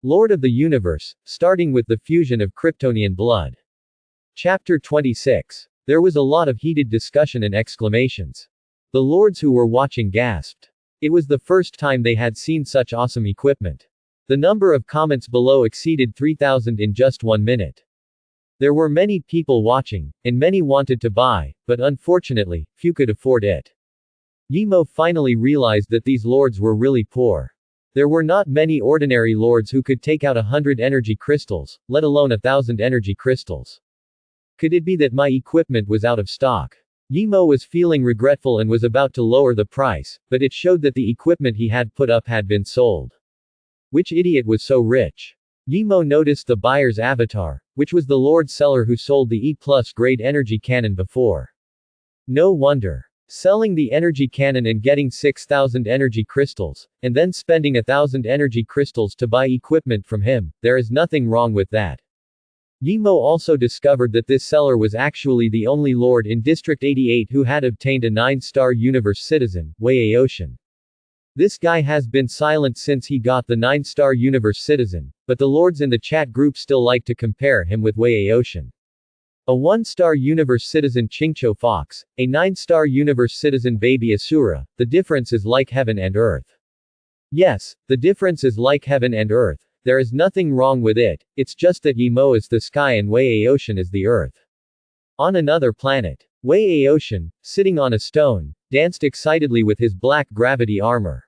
Lord of the Universe, starting with the fusion of Kryptonian blood. Chapter 26. There was a lot of heated discussion and exclamations. The lords who were watching gasped. It was the first time they had seen such awesome equipment. The number of comments below exceeded 3,000 in just 1 minute. There were many people watching, and many wanted to buy, but unfortunately, few could afford it. Yimo finally realized that these lords were really poor. There were not many ordinary lords who could take out 100 energy crystals, let alone 1,000 energy crystals. Could it be that my equipment was out of stock? Yimo was feeling regretful and was about to lower the price, but it showed that the equipment he had put up had been sold. Which idiot was so rich? Yimo noticed the buyer's avatar, which was the lord seller who sold the E+ grade energy cannon before. No wonder. Selling the energy cannon and getting 6,000 energy crystals, and then spending 1,000 energy crystals to buy equipment from him, there is nothing wrong with that. Yimo also discovered that this seller was actually the only lord in District 88 who had obtained a 9-star universe citizen, Wei Aoshin. This guy has been silent since he got the 9-star universe citizen, but the lords in the chat group still like to compare him with Wei Aoshin. A 1-star universe citizen Chingcho Fox, a 9-star universe citizen Baby Asura, the difference is like heaven and earth. Yes, the difference is like heaven and earth, there is nothing wrong with it, it's just that Yimo is the sky and Wei Aoshin is the earth. On another planet, Wei Aoshin, sitting on a stone, danced excitedly with his black gravity armor.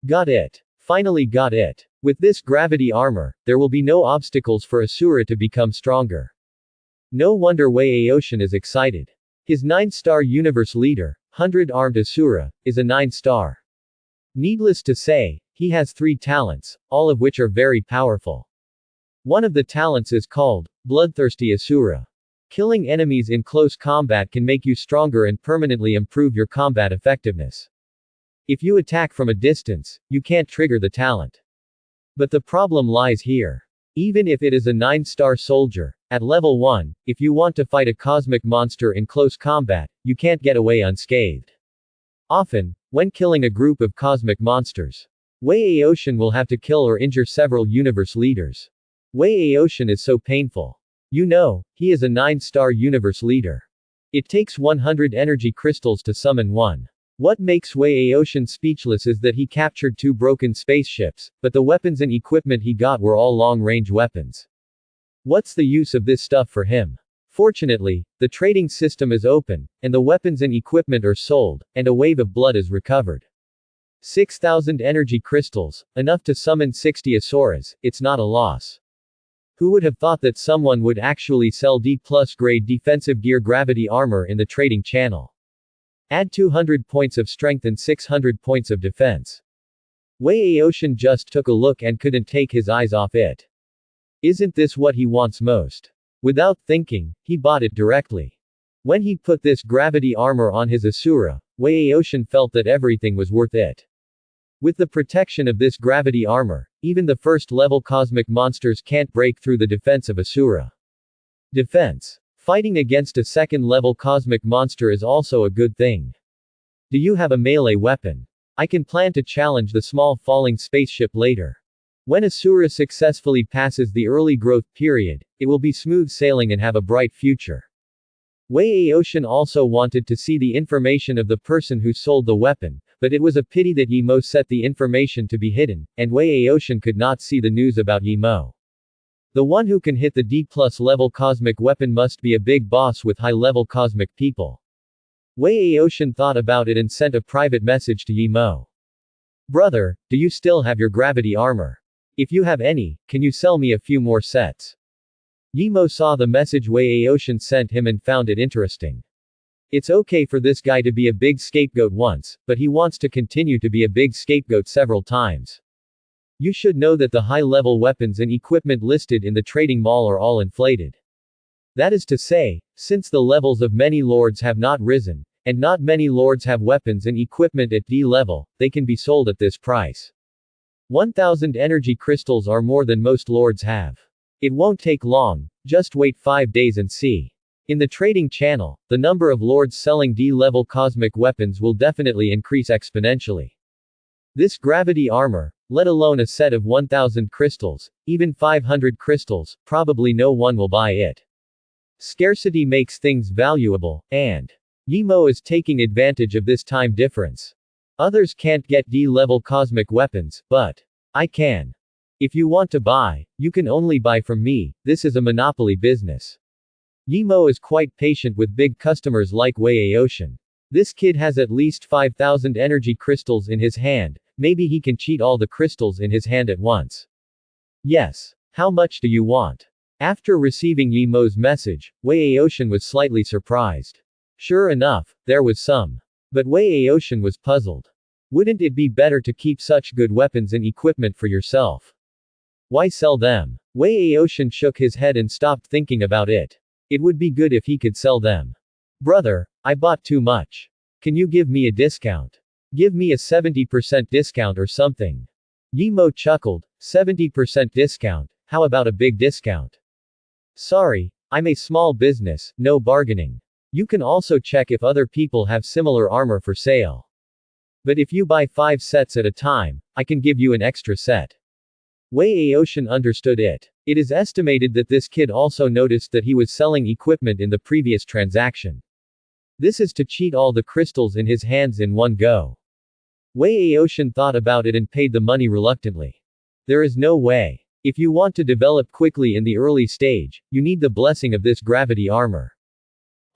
Got it. Finally got it. With this gravity armor, there will be no obstacles for Asura to become stronger. No wonder Wei Aoshin is excited. His 9-star universe leader, 100-armed Asura, is a 9-star. Needless to say, he has 3 talents, all of which are very powerful. One of the talents is called Bloodthirsty Asura. Killing enemies in close combat can make you stronger and permanently improve your combat effectiveness. If you attack from a distance, you can't trigger the talent. But the problem lies here. Even if it is a 9-star soldier, at level 1, if you want to fight a cosmic monster in close combat, you can't get away unscathed. Often, when killing a group of cosmic monsters, Wei Aoshin will have to kill or injure several universe leaders. Wei Aoshin is so painful. You know, he is a 9-star universe leader. It takes 100 energy crystals to summon one. What makes Wei Aoshin speechless is that he captured 2 broken spaceships, but the weapons and equipment he got were all long-range weapons. What's the use of this stuff for him? Fortunately, the trading system is open, and the weapons and equipment are sold, and a wave of blood is recovered. 6,000 energy crystals, enough to summon 60 Asuras, it's not a loss. Who would have thought that someone would actually sell D+ grade defensive gear gravity armor in the trading channel? Add 200 points of strength and 600 points of defense. Wei Aoshin just took a look and couldn't take his eyes off it. Isn't this what he wants most? Without thinking, he bought it directly. When he put this gravity armor on his Asura, Wei Aoshin felt that everything was worth it. With the protection of this gravity armor, even the first-level cosmic monsters can't break through the defense of Asura. Defense. Fighting against a second-level cosmic monster is also a good thing. Do you have a melee weapon? I can plan to challenge the small falling spaceship later. When Asura successfully passes the early growth period, it will be smooth sailing and have a bright future. Wei Aoshin also wanted to see the information of the person who sold the weapon, but it was a pity that Yimo set the information to be hidden, and Wei Aoshin could not see the news about Yimo. The one who can hit the D+ level cosmic weapon must be a big boss with high-level cosmic people. Wei Aoshin thought about it and sent a private message to Yimo. Brother, do you still have your gravity armor? If you have any, can you sell me a few more sets? Yimo saw the message Wei Aoshin sent him and found it interesting. It's okay for this guy to be a big scapegoat once, but he wants to continue to be a big scapegoat several times. You should know that the high-level weapons and equipment listed in the trading mall are all inflated. That is to say, since the levels of many lords have not risen, and not many lords have weapons and equipment at D level, they can be sold at this price. 1,000 energy crystals are more than most lords have. It won't take long, just wait 5 days and see. In the trading channel, the number of lords selling D-level cosmic weapons will definitely increase exponentially. This gravity armor, Let alone a set of 1000 crystals, even 500 crystals, probably no one will buy it. Scarcity makes things valuable, and Yimo is taking advantage of this time difference. Others can't get D-level cosmic weapons, but I can. If you want to buy, you can only buy from me, this is a monopoly business. Yimo is quite patient with big customers like Wei Aoshin. This kid has at least 5,000 energy crystals in his hand, maybe he can cheat all the crystals in his hand at once. Yes. How much do you want? After receiving Yimo's message, Wei Aoshin was slightly surprised. Sure enough, there was some. But Wei Aoshin was puzzled. Wouldn't it be better to keep such good weapons and equipment for yourself? Why sell them? Wei Aoshin shook his head and stopped thinking about it. It would be good if he could sell them. Brother, I bought too much. Can you give me a discount? Give me a 70% discount or something. Yimo chuckled. 70% discount, how about a big discount? Sorry, I'm a small business, no bargaining. You can also check if other people have similar armor for sale. But if you buy 5 sets at a time, I can give you an extra set. Wei Aoshin understood it. It is estimated that this kid also noticed that he was selling equipment in the previous transaction. This is to cheat all the crystals in his hands in one go. Wei Aoshin thought about it and paid the money reluctantly. There is no way. If you want to develop quickly in the early stage, you need the blessing of this gravity armor.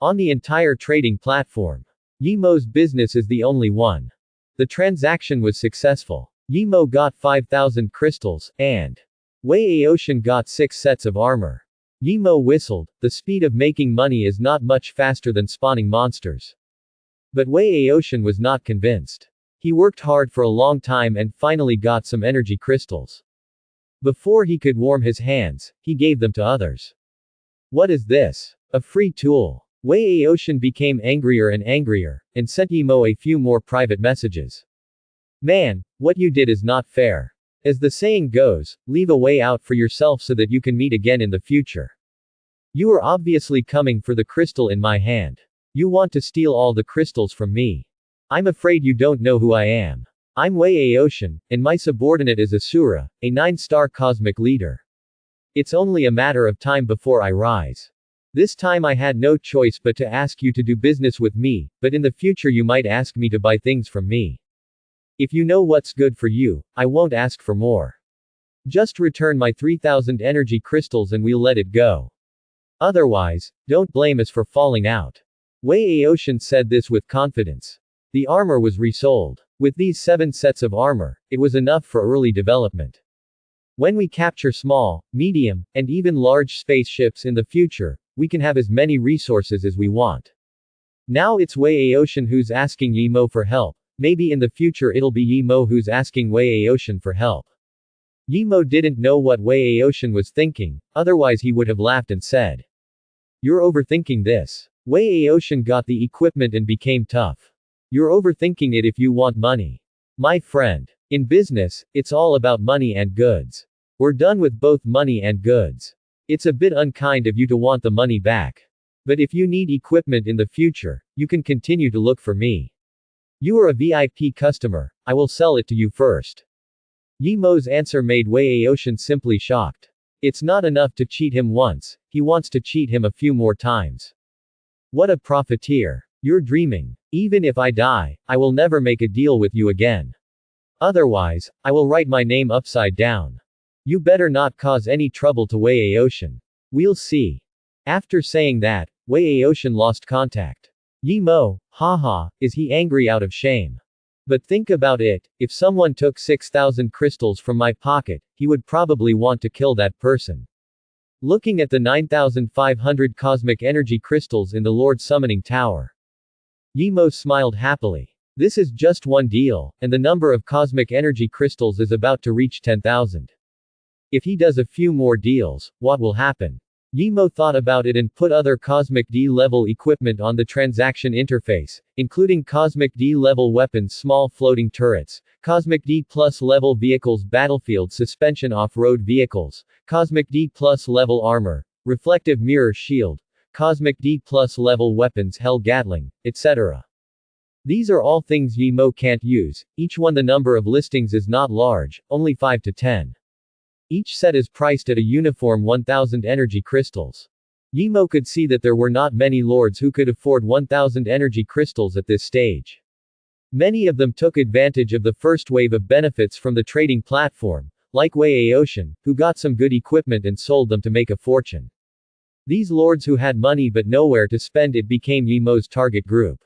On the entire trading platform, Yimo's business is the only one. The transaction was successful. Yimo got 5,000 crystals, and Wei Aoshin got 6 sets of armor. Yimo whistled. The speed of making money is not much faster than spawning monsters. But Wei Aoshin was not convinced. He worked hard for a long time and finally got some energy crystals. Before he could warm his hands, he gave them to others. What is this? A free tool. Wei Aoshin became angrier and sent Yimo a few more private messages. Man, what you did is not fair. As the saying goes, leave a way out for yourself so that you can meet again in the future. You are obviously coming for the crystal in my hand. You want to steal all the crystals from me. I'm afraid you don't know who I am. I'm Wei Aoshin, and my subordinate is Asura, a 9-star cosmic leader. It's only a matter of time before I rise. This time I had no choice but to ask you to do business with me, but in the future you might ask me to buy things from me. If you know what's good for you, I won't ask for more. Just return my 3,000 energy crystals and we'll let it go. Otherwise, don't blame us for falling out. Wei Aoshin said this with confidence. The armor was resold. With these 7 sets of armor, it was enough for early development. When we capture small, medium, and even large spaceships in the future, we can have as many resources as we want. Now it's Wei Aoshin who's asking Yimo for help. Maybe in the future it'll be Yimo who's asking Wei Aoshin for help. Yimo didn't know what Wei Aoshin was thinking, otherwise he would have laughed and said. You're overthinking this. Wei Aoshin got the equipment and became tough. You're overthinking it if you want money. My friend. In business, it's all about money and goods. We're done with both money and goods. It's a bit unkind of you to want the money back. But if you need equipment in the future, you can continue to look for me. You are a VIP customer, I will sell it to you first. Yimo's answer made Wei Aoshin simply shocked. It's not enough to cheat him once, he wants to cheat him a few more times. What a profiteer. You're dreaming. Even if I die, I will never make a deal with you again. Otherwise, I will write my name upside down. You better not cause any trouble to Wei Aoshin. We'll see. After saying that, Wei Aoshin lost contact. Yimo, haha, is he angry out of shame? But think about it, if someone took 6,000 crystals from my pocket, he would probably want to kill that person. Looking at the 9,500 cosmic energy crystals in the Lord Summoning Tower. Yimo smiled happily. This is just one deal, and the number of cosmic energy crystals is about to reach 10,000. If he does a few more deals, what will happen? Yimo thought about it and put other Cosmic D-level equipment on the transaction interface, including Cosmic D-level weapons, small floating turrets, Cosmic D+ level vehicles, battlefield suspension, off-road vehicles, Cosmic D+ level armor, reflective mirror shield, Cosmic D+ level weapons, Hell Gatling, etc. These are all things Yi Mo can't use, each one the number of listings is not large, only 5 to 10. Each set is priced at a uniform 1000 energy crystals. Yi Mo could see that there were not many lords who could afford 1000 energy crystals at this stage. Many of them took advantage of the first wave of benefits from the trading platform, like Wei Aoshan, who got some good equipment and sold them to make a fortune. These lords who had money but nowhere to spend it became Yi Mo's target group.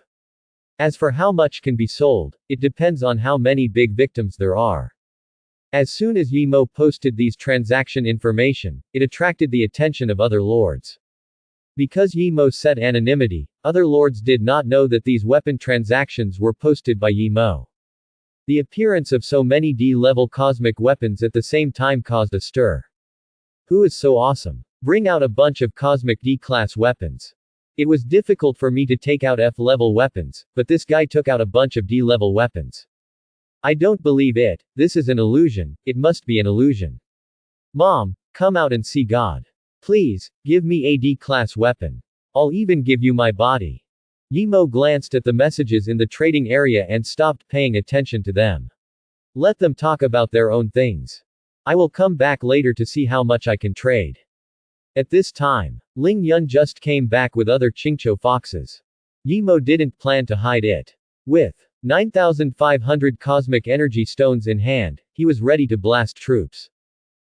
As for how much can be sold, it depends on how many big victims there are. As soon as Yi Mo posted these transaction information, it attracted the attention of other lords. Because Yi Mo set anonymity, other lords did not know that these weapon transactions were posted by Yi Mo. The appearance of so many D-level cosmic weapons at the same time caused a stir. Who is so awesome? Bring out a bunch of cosmic D-class weapons. It was difficult for me to take out F-level weapons, but this guy took out a bunch of D-level weapons. I don't believe it, this is an illusion, it must be an illusion. Mom, come out and see God. Please, give me a D-class weapon. I'll even give you my body. Yi Mo glanced at the messages in the trading area and stopped paying attention to them. Let them talk about their own things. I will come back later to see how much I can trade. At this time, Ling Yun just came back with other Qingqiu foxes. Yi Mo didn't plan to hide it. With 9,500 cosmic energy stones in hand, he was ready to blast troops.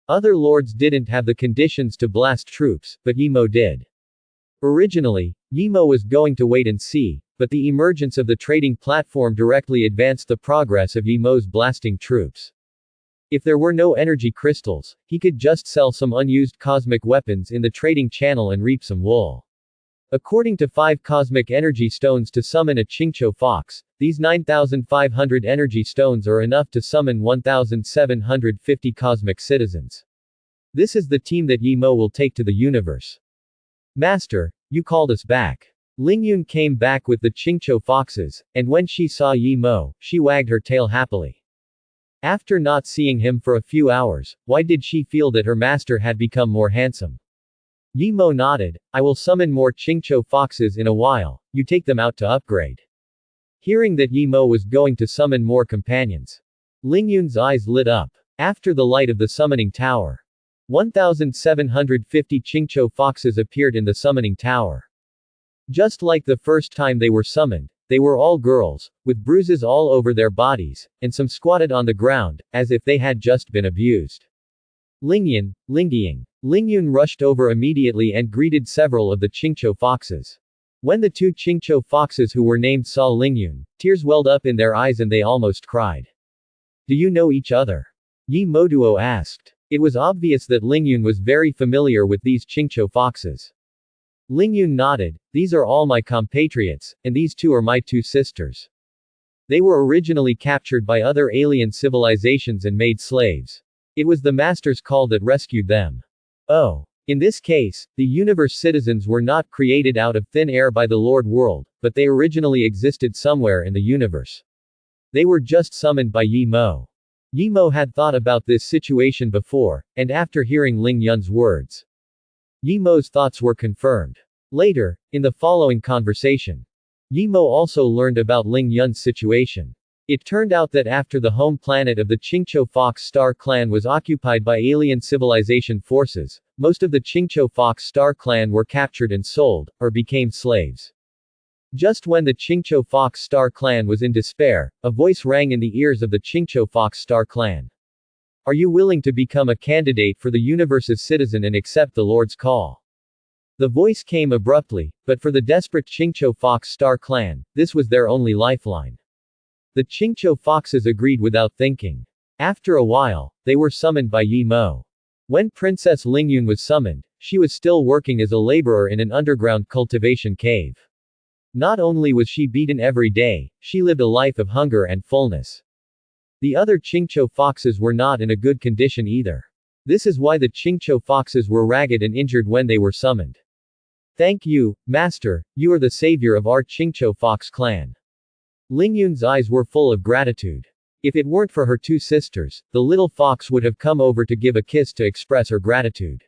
Other lords didn't have the conditions to blast troops, but Yi Mo did. Originally, Yi Mo was going to wait and see, but the emergence of the trading platform directly advanced the progress of Yi Mo's blasting troops. If there were no energy crystals, he could just sell some unused cosmic weapons in the trading channel and reap some wool. According to 5 cosmic energy stones to summon a Qingqiu fox, these 9,500 energy stones are enough to summon 1,750 cosmic citizens. This is the team that Yi Mo will take to the universe. Master, you called us back. Ling Yun came back with the Qingqiu foxes, and when she saw Yi Mo, she wagged her tail happily. After not seeing him for a few hours, why did she feel that her master had become more handsome? Yi Mo nodded, I will summon more Qingqiu foxes in a while, you take them out to upgrade. Hearing that Yi Mo was going to summon more companions, Ling Yun's eyes lit up. After the light of the summoning tower, 1,750 Qingqiu foxes appeared in the summoning tower. Just like the first time they were summoned, they were all girls, with bruises all over their bodies, and some squatted on the ground, as if they had just been abused. Lingyun, Lingying. Ling Yun rushed over immediately and greeted several of the Qingqiu foxes. When the 2 Qingqiu foxes who were named saw Ling Yun, tears welled up in their eyes and they almost cried. Do you know each other? Yi Moduo asked. It was obvious that Ling Yun was very familiar with these Qingqiu foxes. Ling Yun nodded, these are all my compatriots, and these 2 are my 2 sisters. They were originally captured by other alien civilizations and made slaves. It was the master's call that rescued them. Oh. In this case, the universe citizens were not created out of thin air by the Lord World, but they originally existed somewhere in the universe. They were just summoned by Yi Mo. Yi Mo had thought about this situation before, and after hearing Ling Yun's words, Yi Mo's thoughts were confirmed. Later, in the following conversation, Yi Mo also learned about Ling Yun's situation. It turned out that after the home planet of the Qingqiu Fox Star clan was occupied by alien civilization forces, most of the Qingqiu Fox Star clan were captured and sold, or became slaves. Just when the Qingqiu Fox Star clan was in despair, a voice rang in the ears of the Qingqiu Fox Star clan. Are you willing to become a candidate for the universe's citizen and accept the Lord's call? The voice came abruptly, but for the desperate Qingqiu Fox Star clan, this was their only lifeline. The Qingqiu foxes agreed without thinking. After a while, they were summoned by Yi Mo. When Princess Lingyun was summoned, she was still working as a laborer in an underground cultivation cave. Not only was she beaten every day, she lived a life of hunger and fullness. The other Qingqiu foxes were not in a good condition either. This is why the Qingqiu foxes were ragged and injured when they were summoned. Thank you, Master, you are the savior of our Qingqiu fox clan. Lingyun's eyes were full of gratitude. If it weren't for her 2 sisters, the little fox would have come over to give a kiss to express her gratitude.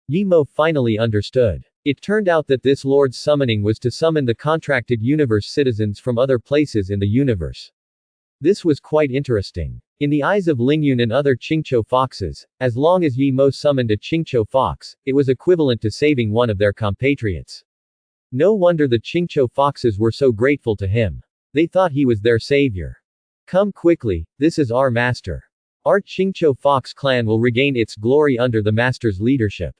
Yi Mo finally understood. It turned out that this Lord's summoning was to summon the contracted universe citizens from other places in the universe. This was quite interesting. In the eyes of Lingyun and other Qingqiu foxes, as long as Yi Mo summoned a Qingqiu fox, it was equivalent to saving one of their compatriots. No wonder the Qingqiu foxes were so grateful to him. They thought he was their savior. Come quickly, this is our master. Our Qingqiu fox clan will regain its glory under the master's leadership.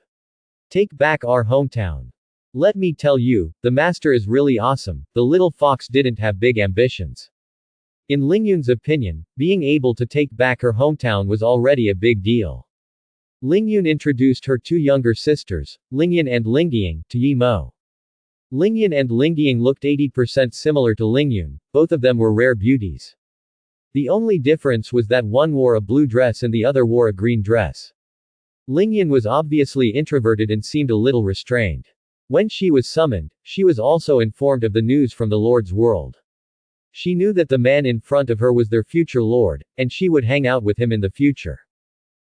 Take back our hometown. Let me tell you, the master is really awesome. The little fox didn't have big ambitions. In Lingyun's opinion, being able to take back her hometown was already a big deal. Lingyun introduced her two younger sisters, Lingyan and Lingying, to Yi Mo. Lingyan and Lingying looked 80% similar to Lingyun, both of them were rare beauties. The only difference was that one wore a blue dress and the other wore a green dress. Lingyan was obviously introverted and seemed a little restrained. When she was summoned, she was also informed of the news from the Lord's world. She knew that the man in front of her was their future lord, and she would hang out with him in the future.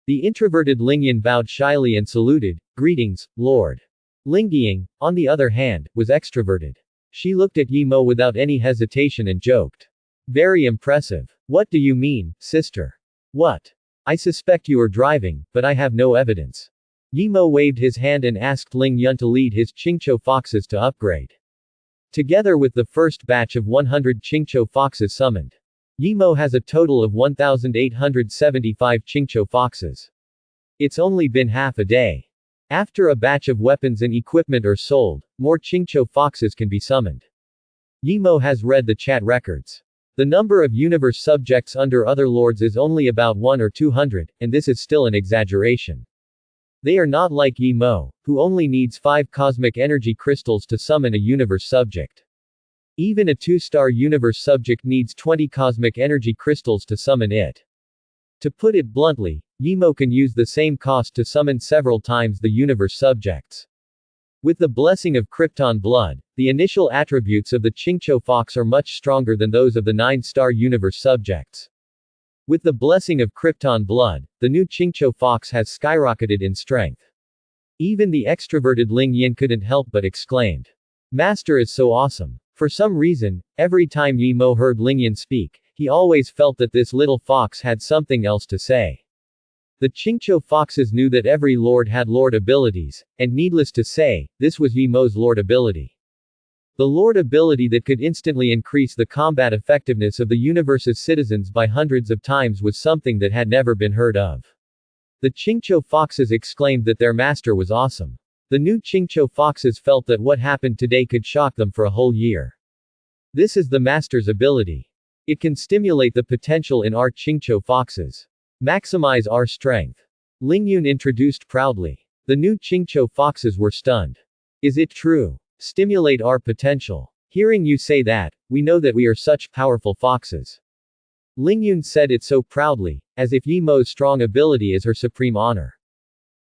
The introverted Lingyan bowed shyly and saluted, "Greetings, Lord." Lingying, on the other hand, was extroverted. She looked at Yi Mo without any hesitation and joked. "Very impressive. What do you mean, sister? What? I suspect you are driving, but I have no evidence." Yi Mo waved his hand and asked Ling Yun to lead his Qingqiu foxes to upgrade. Together with the first batch of 100 Qingqiu foxes summoned, Yi Mo has a total of 1,875 Qingqiu foxes. It's only been half a day. After a batch of weapons and equipment are sold, more Qingqiu foxes can be summoned. Yi Mo has read the chat records. The number of universe subjects under other lords is only about 1 or 200, and this is still an exaggeration. They are not like Yi Mo, who only needs 5 cosmic energy crystals to summon a universe subject. Even a 2-star universe subject needs 20 cosmic energy crystals to summon it. To put it bluntly, Yi Mo can use the same cost to summon several times the universe subjects. With the blessing of Krypton blood, the initial attributes of the Qingqiu fox are much stronger than those of the 9-star universe subjects. With the blessing of Krypton blood, the new Qingqiu fox has skyrocketed in strength. Even the extroverted Ling Yin couldn't help but exclaimed. "Master is so awesome." For some reason, every time Yi Mo heard Ling Yin speak, he always felt that this little fox had something else to say. The Qingqiu foxes knew that every lord had lord abilities, and needless to say, this was Yi Mo's lord ability. The Lord ability that could instantly increase the combat effectiveness of the universe's citizens by hundreds of times was something that had never been heard of. The Qingqiu foxes exclaimed that their master was awesome. The new Qingqiu foxes felt that what happened today could shock them for a whole year. This is the master's ability. It can stimulate the potential in our Qingqiu foxes. Maximize our strength. Lingyun introduced proudly. The new Qingqiu foxes were stunned. Is it true? Stimulate our potential. Hearing you say that, we know that we are such powerful foxes. Lingyun said it so proudly, as if Yi Mo's strong ability is her supreme honor.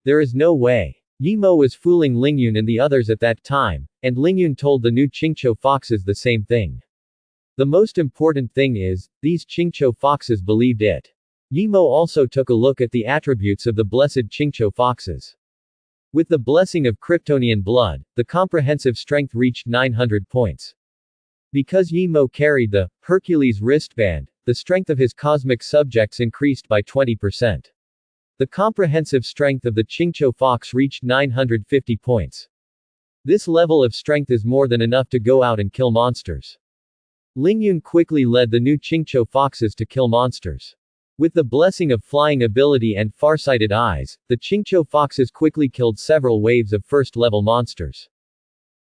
There is no way. Yi Mo was fooling Lingyun and the others at that time, and Lingyun told the new Qingqiu foxes the same thing. The most important thing is, these Qingqiu foxes believed it. Yi Mo also took a look at the attributes of the blessed Qingqiu foxes. With the blessing of Kryptonian blood, the comprehensive strength reached 900 points. Because Yi Mo carried the Hercules wristband, the strength of his cosmic subjects increased by 20%. The comprehensive strength of the Qingqiu fox reached 950 points. This level of strength is more than enough to go out and kill monsters. Lingyun quickly led the new Qingqiu foxes to kill monsters. With the blessing of flying ability and farsighted eyes, the Qingqiu foxes quickly killed several waves of first-level monsters.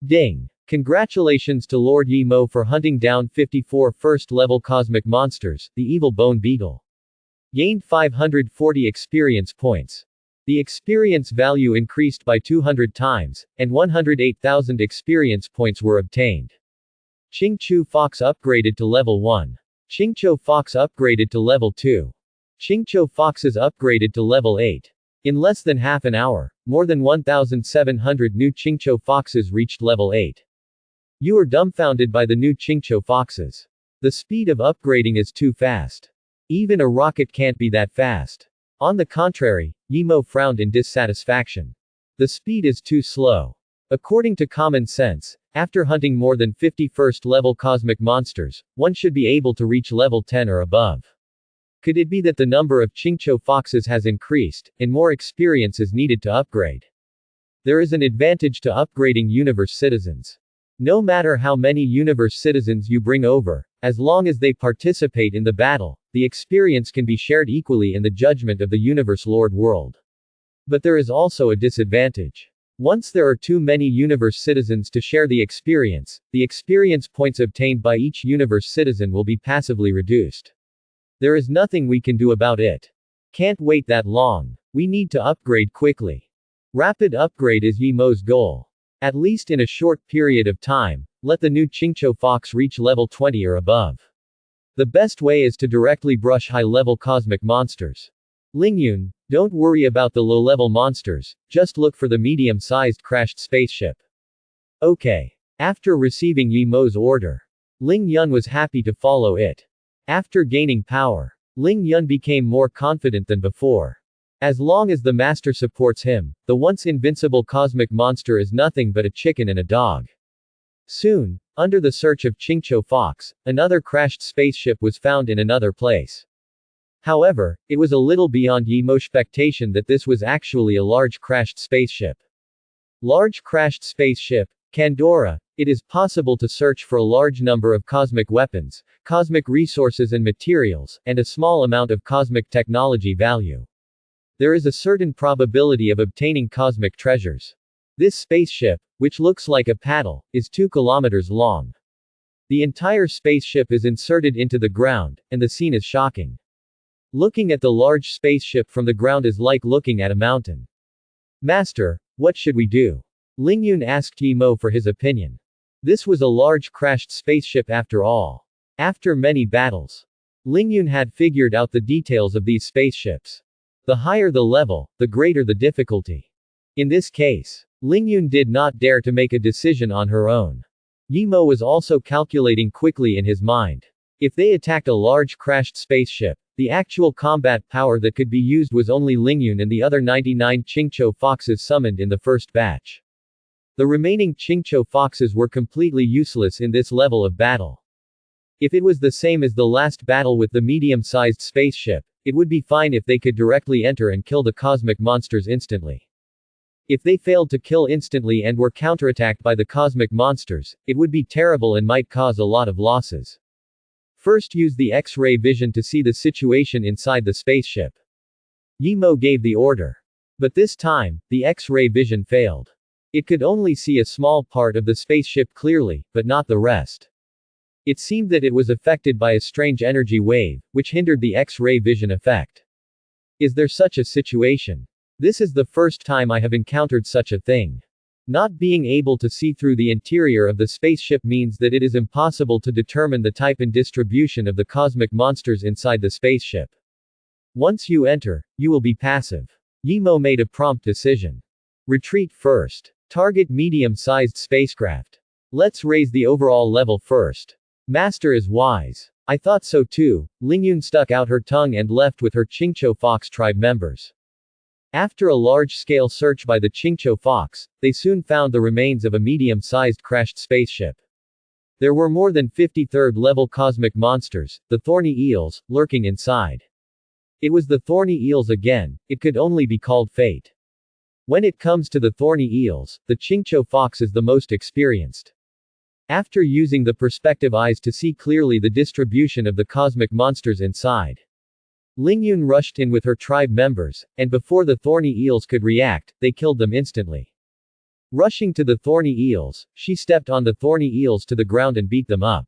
Ding! Congratulations to Lord Yi Mo for hunting down 54 first-level cosmic monsters, the evil bone beetle. Gained 540 experience points. The experience value increased by 200 times, and 108,000 experience points were obtained. Qingqiu fox upgraded to level 1. Qingqiu fox upgraded to level 2. Qingqiu foxes upgraded to level 8. In less than half an hour, more than 1,700 new Qingqiu foxes reached level 8. You are dumbfounded by the new Qingqiu foxes. The speed of upgrading is too fast. Even a rocket can't be that fast. On the contrary, Yi Mo frowned in dissatisfaction. The speed is too slow. According to common sense, after hunting more than 51st level cosmic monsters, one should be able to reach level 10 or above. Could it be that the number of Qingqiu foxes has increased, and more experience is needed to upgrade? There is an advantage to upgrading universe citizens. No matter how many universe citizens you bring over, as long as they participate in the battle, the experience can be shared equally in the judgment of the universe Lord world. But there is also a disadvantage. Once there are too many universe citizens to share the experience points obtained by each universe citizen will be passively reduced. There is nothing we can do about it. Can't wait that long. We need to upgrade quickly. Rapid upgrade is Yi Mo's goal. At least in a short period of time, let the new Qingqiu fox reach level 20 or above. The best way is to directly brush high-level cosmic monsters. Lingyun, don't worry about the low-level monsters, just look for the medium-sized crashed spaceship. Okay. After receiving Yi Mo's order, Ling Yun was happy to follow it. After gaining power, Ling Yun became more confident than before. As long as the master supports him, the once invincible cosmic monster is nothing but a chicken and a dog. Soon, under the search of Qingqiu fox, another crashed spaceship was found in another place. However, it was a little beyond Yi Mo's expectation that this was actually a large crashed spaceship. Large crashed spaceship, Kandora. It is possible to search for a large number of cosmic weapons, cosmic resources and materials, and a small amount of cosmic technology value. There is a certain probability of obtaining cosmic treasures. This spaceship, which looks like a paddle, is 2 kilometers long. The entire spaceship is inserted into the ground, and the scene is shocking. Looking at the large spaceship from the ground is like looking at a mountain. Master, what should we do? Lingyun asked Yi Mo for his opinion. This was a large crashed spaceship after all. After many battles, Lingyun had figured out the details of these spaceships. The higher the level, the greater the difficulty. In this case, Lingyun did not dare to make a decision on her own. Yi Mo was also calculating quickly in his mind. If they attacked a large crashed spaceship, the actual combat power that could be used was only Lingyun and the other 99 Qingqiu foxes summoned in the first batch. The remaining Qingqiu foxes were completely useless in this level of battle. If it was the same as the last battle with the medium-sized spaceship, it would be fine if they could directly enter and kill the cosmic monsters instantly. If they failed to kill instantly and were counterattacked by the cosmic monsters, it would be terrible and might cause a lot of losses. First use the X-ray vision to see the situation inside the spaceship. Yi Mo gave the order. But this time, the X-ray vision failed. It could only see a small part of the spaceship clearly, but not the rest. It seemed that it was affected by a strange energy wave, which hindered the X-ray vision effect. Is there such a situation? This is the first time I have encountered such a thing. Not being able to see through the interior of the spaceship means that it is impossible to determine the type and distribution of the cosmic monsters inside the spaceship. Once you enter, you will be passive. Yi Mo made a prompt decision. Retreat first. Target medium-sized spacecraft. Let's raise the overall level first. Master is wise. I thought so too. Lingyun stuck out her tongue and left with her Qingqiu fox tribe members. After a large-scale search by the Qingqiu fox, they soon found the remains of a medium-sized crashed spaceship. There were more than 53rd-level cosmic monsters, the thorny eels, lurking inside. It was the thorny eels again, it could only be called fate. When it comes to the thorny eels, the Qingqiu fox is the most experienced. After using the perspective eyes to see clearly the distribution of the cosmic monsters inside, Lingyun rushed in with her tribe members, and before the thorny eels could react, they killed them instantly. Rushing to the thorny eels, she stepped on the thorny eels to the ground and beat them up.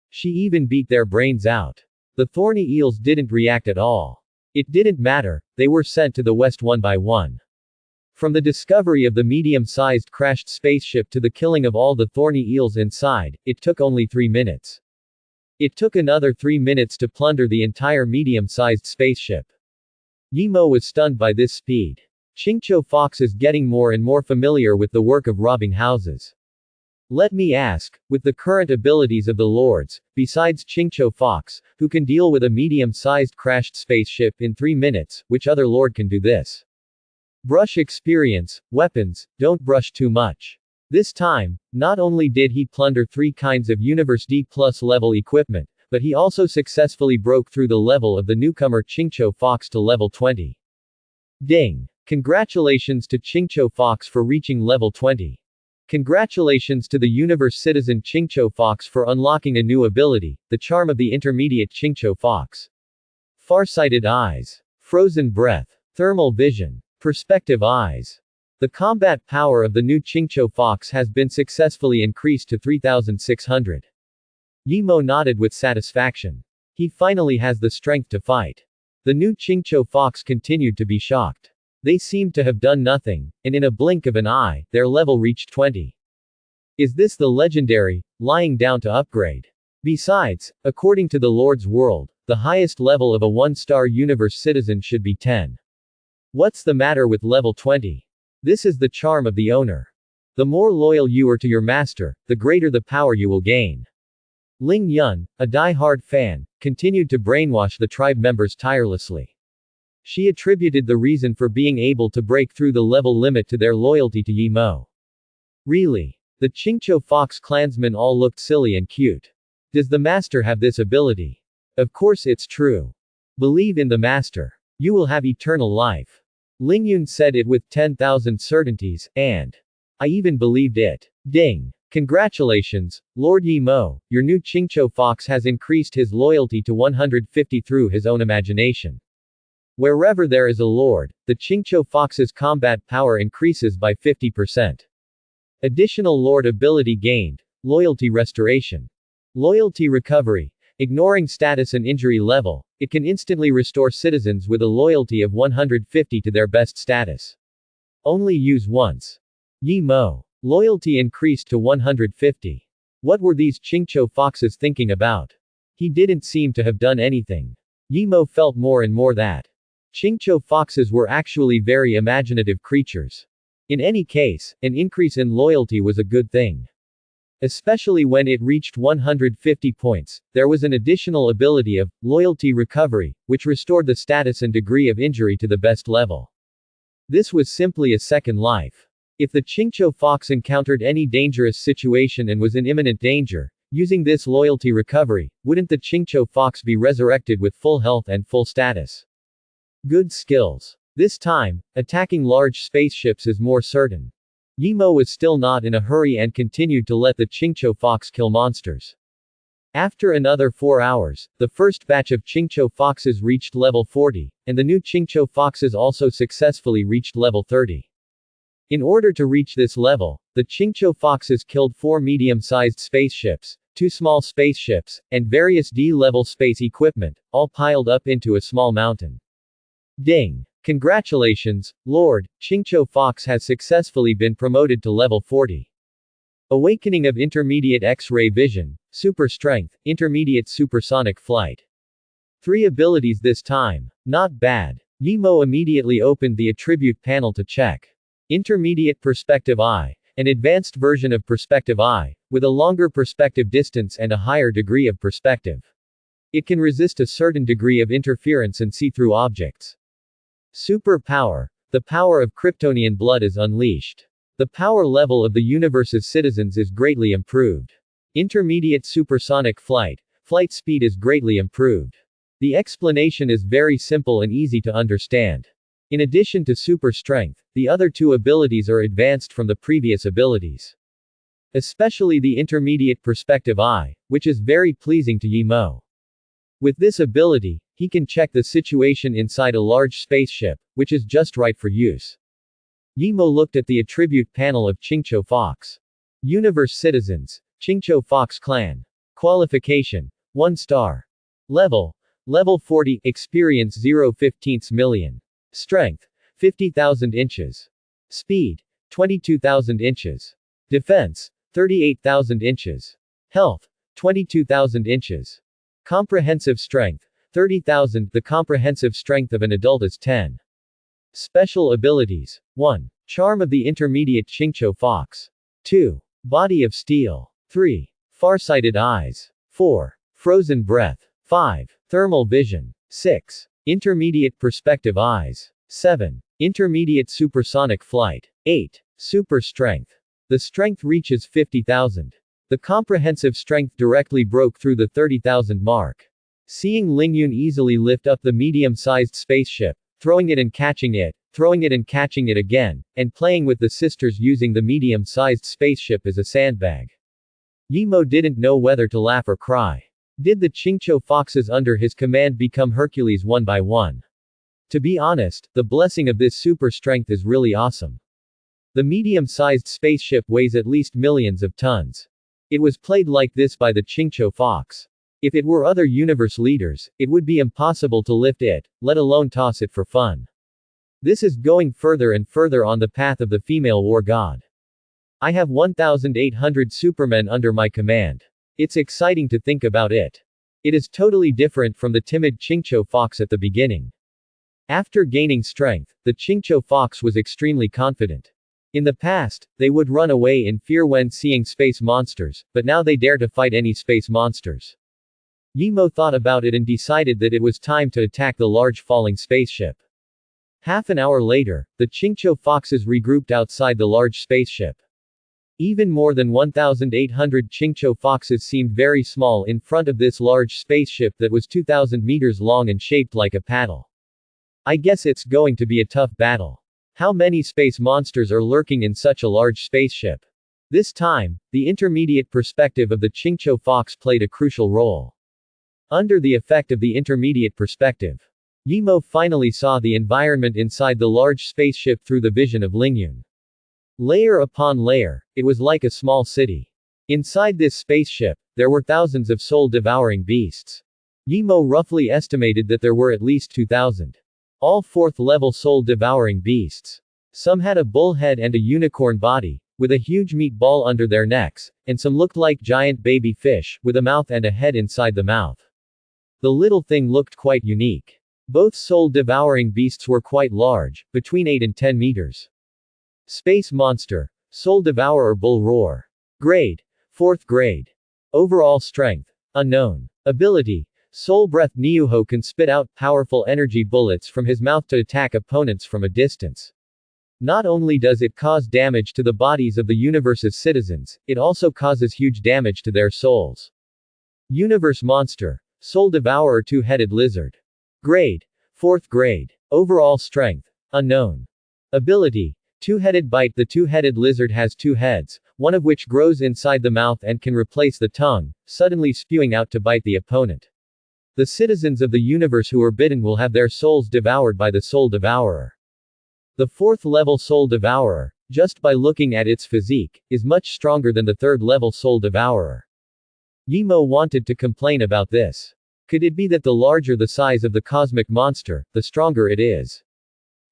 She even beat their brains out. The thorny eels didn't react at all. It didn't matter, they were sent to the west one by one. From the discovery of the medium-sized crashed spaceship to the killing of all the thorny eels inside, it took only 3 minutes. It took another 3 minutes to plunder the entire medium-sized spaceship. Yi Mo was stunned by this speed. Qingqiu fox is getting more and more familiar with the work of robbing houses. Let me ask, with the current abilities of the lords, besides Qingqiu fox, who can deal with a medium-sized crashed spaceship in 3 minutes, which other lord can do this? Brush experience, weapons, don't brush too much. This time, not only did he plunder 3 kinds of Universe D+ level equipment, but he also successfully broke through the level of the newcomer Chingcho Fox to level 20. Ding! Congratulations to Chingcho Fox for reaching level 20. Congratulations to the Universe citizen Chingcho Fox for unlocking a new ability, the charm of the intermediate Chingcho Fox. Farsighted eyes. Frozen breath. Thermal vision. Perspective eyes. The combat power of the new Chingcho Fox has been successfully increased to 3,600. Yimo nodded with satisfaction. He finally has the strength to fight. The new Chingcho Fox continued to be shocked. They seemed to have done nothing, and in a blink of an eye, their level reached 20. Is this the legendary, lying down to upgrade? Besides, according to the Lord's world, the highest level of a 1-star universe citizen should be 10. What's the matter with level 20? This is the charm of the owner. The more loyal you are to your master, the greater the power you will gain. Ling Yun, a die-hard fan, continued to brainwash the tribe members tirelessly. She attributed the reason for being able to break through the level limit to their loyalty to Yimo. Really? The Chingcho Fox clansmen all looked silly and cute. Does the master have this ability? Of course it's true. Believe in the master. You will have eternal life. Ling Yun said it with 10,000 certainties, and I even believed it. Ding! Congratulations, Lord Yimo, your new Chingcho Fox has increased his loyalty to 150 through his own imagination. Wherever there is a lord, the Chingcho Fox's combat power increases by 50%. Additional lord ability gained. Loyalty restoration. Loyalty recovery. Ignoring status and injury level, it can instantly restore citizens with a loyalty of 150 to their best status. Only use once. Yimo. Loyalty increased to 150. What were these Chingcho Foxes thinking about? He didn't seem to have done anything. Yimo felt more and more that Chingcho Foxes were actually very imaginative creatures. In any case, an increase in loyalty was a good thing. Especially when it reached 150 points, there was an additional ability of loyalty recovery, which restored the status and degree of injury to the best level. This was simply a second life. If the Chingcho Fox encountered any dangerous situation and was in imminent danger, using this loyalty recovery, wouldn't the Chingcho Fox be resurrected with full health and full status? Good skills. This time, attacking large spaceships is more certain. Yimo was still not in a hurry and continued to let the Chingcho Fox kill monsters. After another 4 hours, the first batch of Chingcho Foxes reached level 40, and the new Chingcho Foxes also successfully reached level 30. In order to reach this level, the Chingcho Foxes killed 4 medium-sized spaceships, 2 small spaceships, and various D-level space equipment, all piled up into a small mountain. Ding! Congratulations, Lord, Chingcho Fox has successfully been promoted to level 40. Awakening of intermediate X-ray vision, super strength, intermediate supersonic flight. 3 abilities this time. Not bad. Yimo immediately opened the attribute panel to check. Intermediate perspective eye, an advanced version of perspective eye, with a longer perspective distance and a higher degree of perspective. It can resist a certain degree of interference and see through objects. Super power. The power of Kryptonian blood is unleashed. The power level of the universe's citizens is greatly improved. Intermediate supersonic flight. Flight speed is greatly improved. The explanation is very simple and easy to understand. In addition to super strength, the other 2 abilities are advanced from the previous abilities. Especially the intermediate perspective eye, which is very pleasing to Yimo. With this ability, he can check the situation inside a large spaceship, which is just right for use. Yimo looked at the attribute panel of Chingcho Fox. Universe citizens, Chingcho Fox clan. Qualification: 1 star. Level 40, experience 0.15 million. Strength: 50,000 inches. Speed: 22,000 inches. Defense: 38,000 inches. Health: 22,000 inches. Comprehensive strength: 30,000. The comprehensive strength of an adult is 10. Special abilities: 1. Charm of the intermediate Chingcho Fox. 2. Body of steel. 3. Farsighted eyes. 4. Frozen breath. 5. Thermal vision. 6. Intermediate perspective eyes. 7. Intermediate supersonic flight. 8. Super strength. The strength reaches 50,000. The comprehensive strength directly broke through the 30,000 mark. Seeing Lingyun easily lift up the medium-sized spaceship, throwing it and catching it, throwing it and catching it again, and playing with the sisters using the medium-sized spaceship as a sandbag. Yimo didn't know whether to laugh or cry. Did the Qingqiu foxes under his command become Hercules one by one? To be honest, the blessing of this super strength is really awesome. The medium-sized spaceship weighs at least millions of tons. It was played like this by the Qingqiu fox. If it were other universe leaders, it would be impossible to lift it, let alone toss it for fun. This is going further and further on the path of the female war god. I have 1,800 supermen under my command. It's exciting to think about it. It is totally different from the timid Qingqiu fox at the beginning. After gaining strength, the Qingqiu fox was extremely confident. In the past, they would run away in fear when seeing space monsters, but now they dare to fight any space monsters. Yimo thought about it and decided that it was time to attack the large falling spaceship. Half an hour later, the Qingqiu foxes regrouped outside the large spaceship. Even more than 1,800 Qingqiu foxes seemed very small in front of this large spaceship that was 2,000 meters long and shaped like a paddle. I guess it's going to be a tough battle. How many space monsters are lurking in such a large spaceship? This time, the intermediate perspective of the Qingqiu fox played a crucial role. Under the effect of the intermediate perspective, Yimo finally saw the environment inside the large spaceship through the vision of Lingyun. Layer upon layer, it was like a small city. Inside this spaceship, there were thousands of soul-devouring beasts. Yimo roughly estimated that there were at least 2,000. All fourth-level soul-devouring beasts. Some had a bull head and a unicorn body, with a huge meat ball under their necks, and some looked like giant baby fish, with a mouth and a head inside the mouth. The little thing looked quite unique. Both soul-devouring beasts were quite large, between 8 and 10 meters. Space Monster. Soul Devourer Bull Roar. Grade. 4th grade. Overall strength. Unknown. Ability. Soul Breath. Niuho can spit out powerful energy bullets from his mouth to attack opponents from a distance. Not only does it cause damage to the bodies of the universe's citizens, it also causes huge damage to their souls. Universe Monster. Soul Devourer Two-Headed Lizard. Grade. 4th grade. Overall strength. Unknown. Ability. Two-Headed Bite. The two-headed lizard has two heads, one of which grows inside the mouth and can replace the tongue, suddenly spewing out to bite the opponent. The citizens of the universe who are bitten will have their souls devoured by the Soul Devourer. The 4th-level Soul Devourer, just by looking at its physique, is much stronger than the 3rd-level Soul Devourer. Yimo wanted to complain about this. Could it be that the larger the size of the cosmic monster, the stronger it is?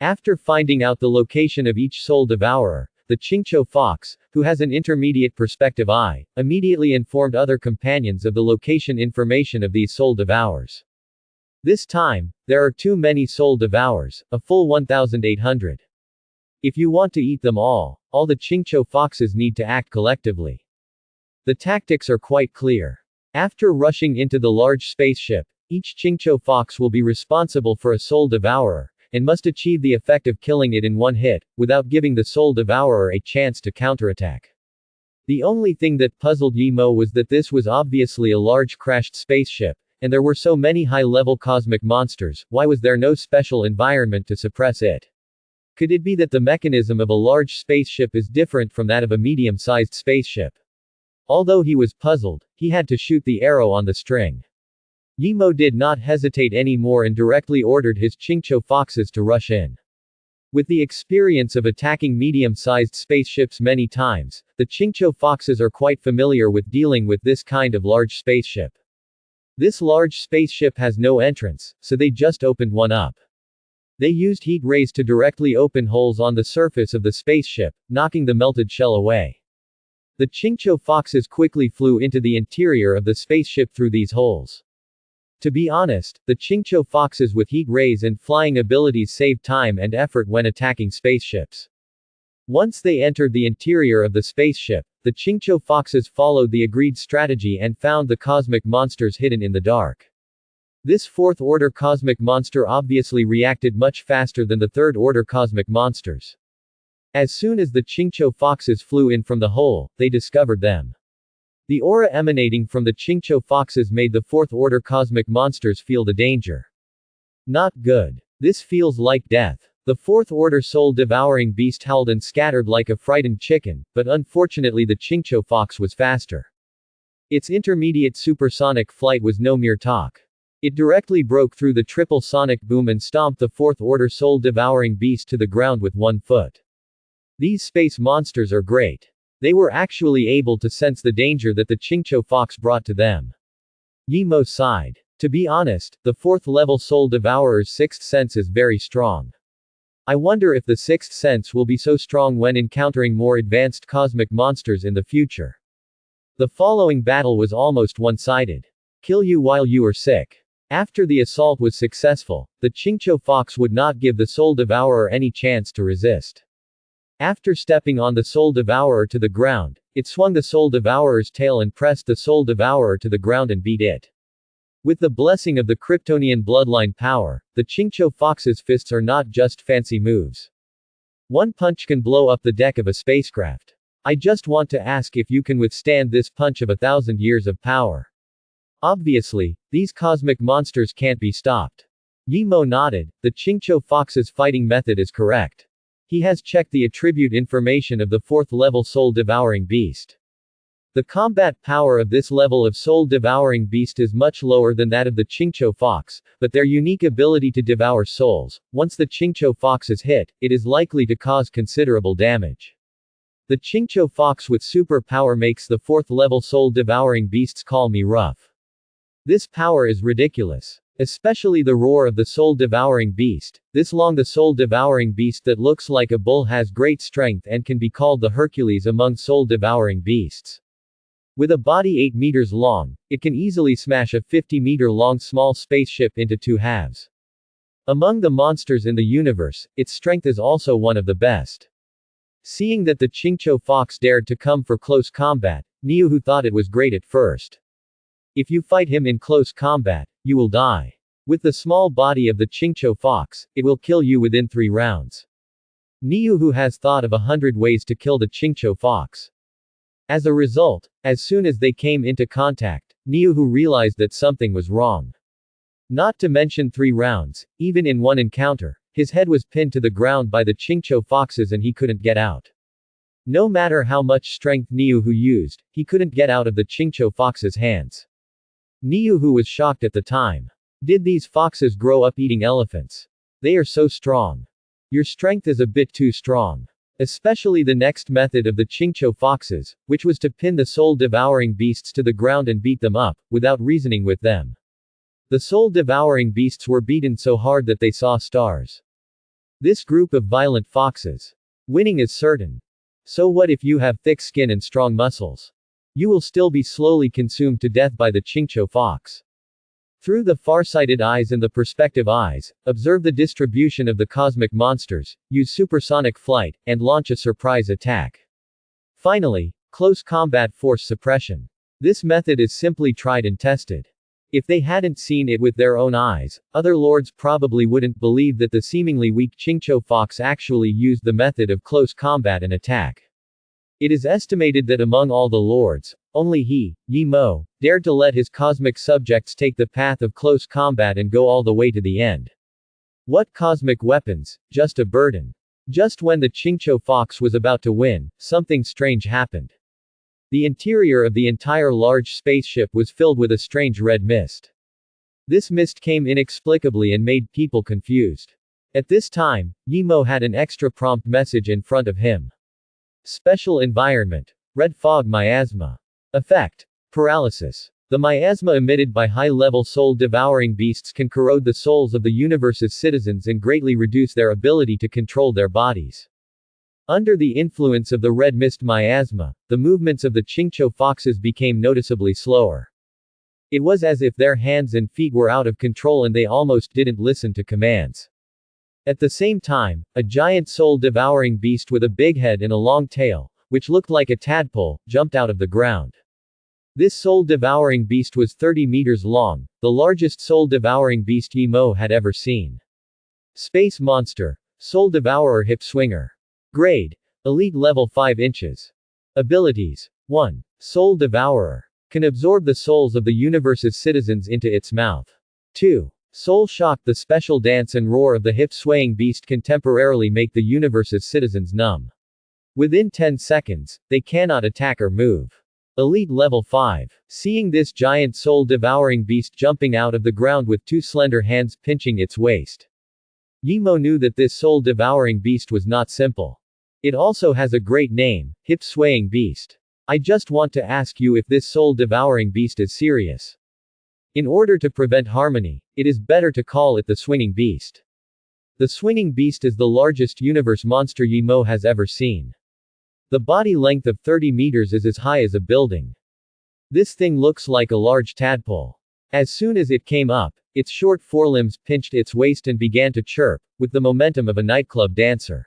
After finding out the location of each Soul Devourer, the Qingqiu fox, who has an intermediate perspective eye, immediately informed other companions of the location information of these Soul Devourers. This time, there are too many Soul Devourers, a full 1,800. If you want to eat them all the Qingqiu foxes need to act collectively. The tactics are quite clear. After rushing into the large spaceship, each Qingqiu fox will be responsible for a Soul Devourer, and must achieve the effect of killing it in one hit, without giving the Soul Devourer a chance to counterattack. The only thing that puzzled Yimo was that this was obviously a large crashed spaceship, and there were so many high-level cosmic monsters, why was there no special environment to suppress it? Could it be that the mechanism of a large spaceship is different from that of a medium-sized spaceship? Although he was puzzled, he had to shoot the arrow on the string. Yimo did not hesitate anymore and directly ordered his Qingqiu foxes to rush in. With the experience of attacking medium-sized spaceships many times, the Qingqiu foxes are quite familiar with dealing with this kind of large spaceship. This large spaceship has no entrance, so they just opened one up. They used heat rays to directly open holes on the surface of the spaceship, knocking the melted shell away. The Qingqiu foxes quickly flew into the interior of the spaceship through these holes. To be honest, the Qingqiu foxes with heat rays and flying abilities saved time and effort when attacking spaceships. Once they entered the interior of the spaceship, the Qingqiu foxes followed the agreed strategy and found the cosmic monsters hidden in the dark. This fourth-order cosmic monster obviously reacted much faster than the third-order cosmic monsters. As soon as the Qingqiu foxes flew in from the hole, they discovered them. The aura emanating from the Qingqiu foxes made the fourth-order cosmic monsters feel the danger. Not good. This feels like death. The fourth-order soul-devouring beast howled and scattered like a frightened chicken, but unfortunately the Qingqiu fox was faster. Its intermediate supersonic flight was no mere talk. It directly broke through the triple sonic boom and stomped the fourth-order soul-devouring beast to the ground with one foot. These space monsters are great. They were actually able to sense the danger that the Qingqiu fox brought to them. Yi Mo sighed. To be honest, the fourth-level soul devourer's sixth sense is very strong. I wonder if the sixth sense will be so strong when encountering more advanced cosmic monsters in the future. The following battle was almost one-sided. Kill you while you are sick. After the assault was successful, the Qingqiu fox would not give the soul devourer any chance to resist. After stepping on the soul devourer to the ground, it swung the soul devourer's tail and pressed the soul devourer to the ground and beat it. With the blessing of the Kryptonian bloodline power, the Qingqiu fox's fists are not just fancy moves. One punch can blow up the deck of a spacecraft. I just want to ask if you can withstand this punch of 1,000 years of power. Obviously, these cosmic monsters can't be stopped. Yi Mo nodded. The Qingqiu fox's fighting method is correct. He has checked the attribute information of the fourth-level soul-devouring beast. The combat power of this level of soul-devouring beast is much lower than that of the Qingqiu fox, but their unique ability to devour souls, once the Qingqiu fox is hit, it is likely to cause considerable damage. The Qingqiu fox with super power makes the fourth-level soul-devouring beasts call me rough. This power is ridiculous. Especially the roar of the soul-devouring beast. This long the soul-devouring beast that looks like a bull has great strength and can be called the Hercules among soul-devouring beasts. With a body 8 meters long, it can easily smash a 50-meter-long small spaceship into two halves. Among the monsters in the universe, its strength is also one of the best. Seeing that the Qingqiu fox dared to come for close combat, Niuhu thought it was great at first. If you fight him in close combat, you will die. With the small body of the Qingqiu fox, it will kill you within 3 rounds. Niuhu has thought of 100 ways to kill the Qingqiu fox. As a result, as soon as they came into contact, Niuhu realized that something was wrong. Not to mention 3 rounds, even in one encounter, his head was pinned to the ground by the Qingqiu foxes and he couldn't get out. No matter how much strength Niuhu used, he couldn't get out of the Qingqiu fox's hands. Niuhu was shocked at the time. Did these foxes grow up eating elephants? They are so strong. Your strength is a bit too strong. Especially the next method of the Qingqiu foxes, which was to pin the soul-devouring beasts to the ground and beat them up, without reasoning with them. The soul-devouring beasts were beaten so hard that they saw stars. This group of violent foxes. Winning is certain. So what if you have thick skin and strong muscles? You will still be slowly consumed to death by the Qingqiu fox. Through the far-sighted eyes and the perspective eyes, observe the distribution of the cosmic monsters, use supersonic flight, and launch a surprise attack. Finally, close combat force suppression. This method is simply tried and tested. If they hadn't seen it with their own eyes, other lords probably wouldn't believe that the seemingly weak Qingqiu fox actually used the method of close combat and attack. It is estimated that among all the lords, only he, Yi Mo, dared to let his cosmic subjects take the path of close combat and go all the way to the end. What cosmic weapons, just a burden. Just when the Qingqiu fox was about to win, something strange happened. The interior of the entire large spaceship was filled with a strange red mist. This mist came inexplicably and made people confused. At this time, Yi Mo had an extra prompt message in front of him. Special environment. Red fog miasma. Effect. Paralysis. The miasma emitted by high-level soul-devouring beasts can corrode the souls of the universe's citizens and greatly reduce their ability to control their bodies. Under the influence of the red mist miasma, the movements of the Qingqiu foxes became noticeably slower. It was as if their hands and feet were out of control and they almost didn't listen to commands. At the same time, a giant soul-devouring beast with a big head and a long tail, which looked like a tadpole, jumped out of the ground. This soul-devouring beast was 30 meters long, the largest soul-devouring beast Yi Mo had ever seen. Space monster. Soul Devourer Hip Swinger. Grade. Elite level 5 inches. Abilities. 1. Soul Devourer. Can absorb the souls of the universe's citizens into its mouth. 2. Soul Shock. The special dance and roar of the hip-swaying beast can temporarily make the universe's citizens numb. Within 10 seconds, they cannot attack or move. Elite level 5. Seeing this giant soul-devouring beast jumping out of the ground with two slender hands pinching its waist, Yimo knew that this soul-devouring beast was not simple. It also has a great name, hip-swaying beast. I just want to ask you if this soul-devouring beast is serious. In order to prevent harmony, it is better to call it the swinging beast. The swinging beast is the largest universe monster Yimo has ever seen. The body length of 30 meters is as high as a building. This thing looks like a large tadpole. As soon as it came up, its short forelimbs pinched its waist and began to chirp, with the momentum of a nightclub dancer.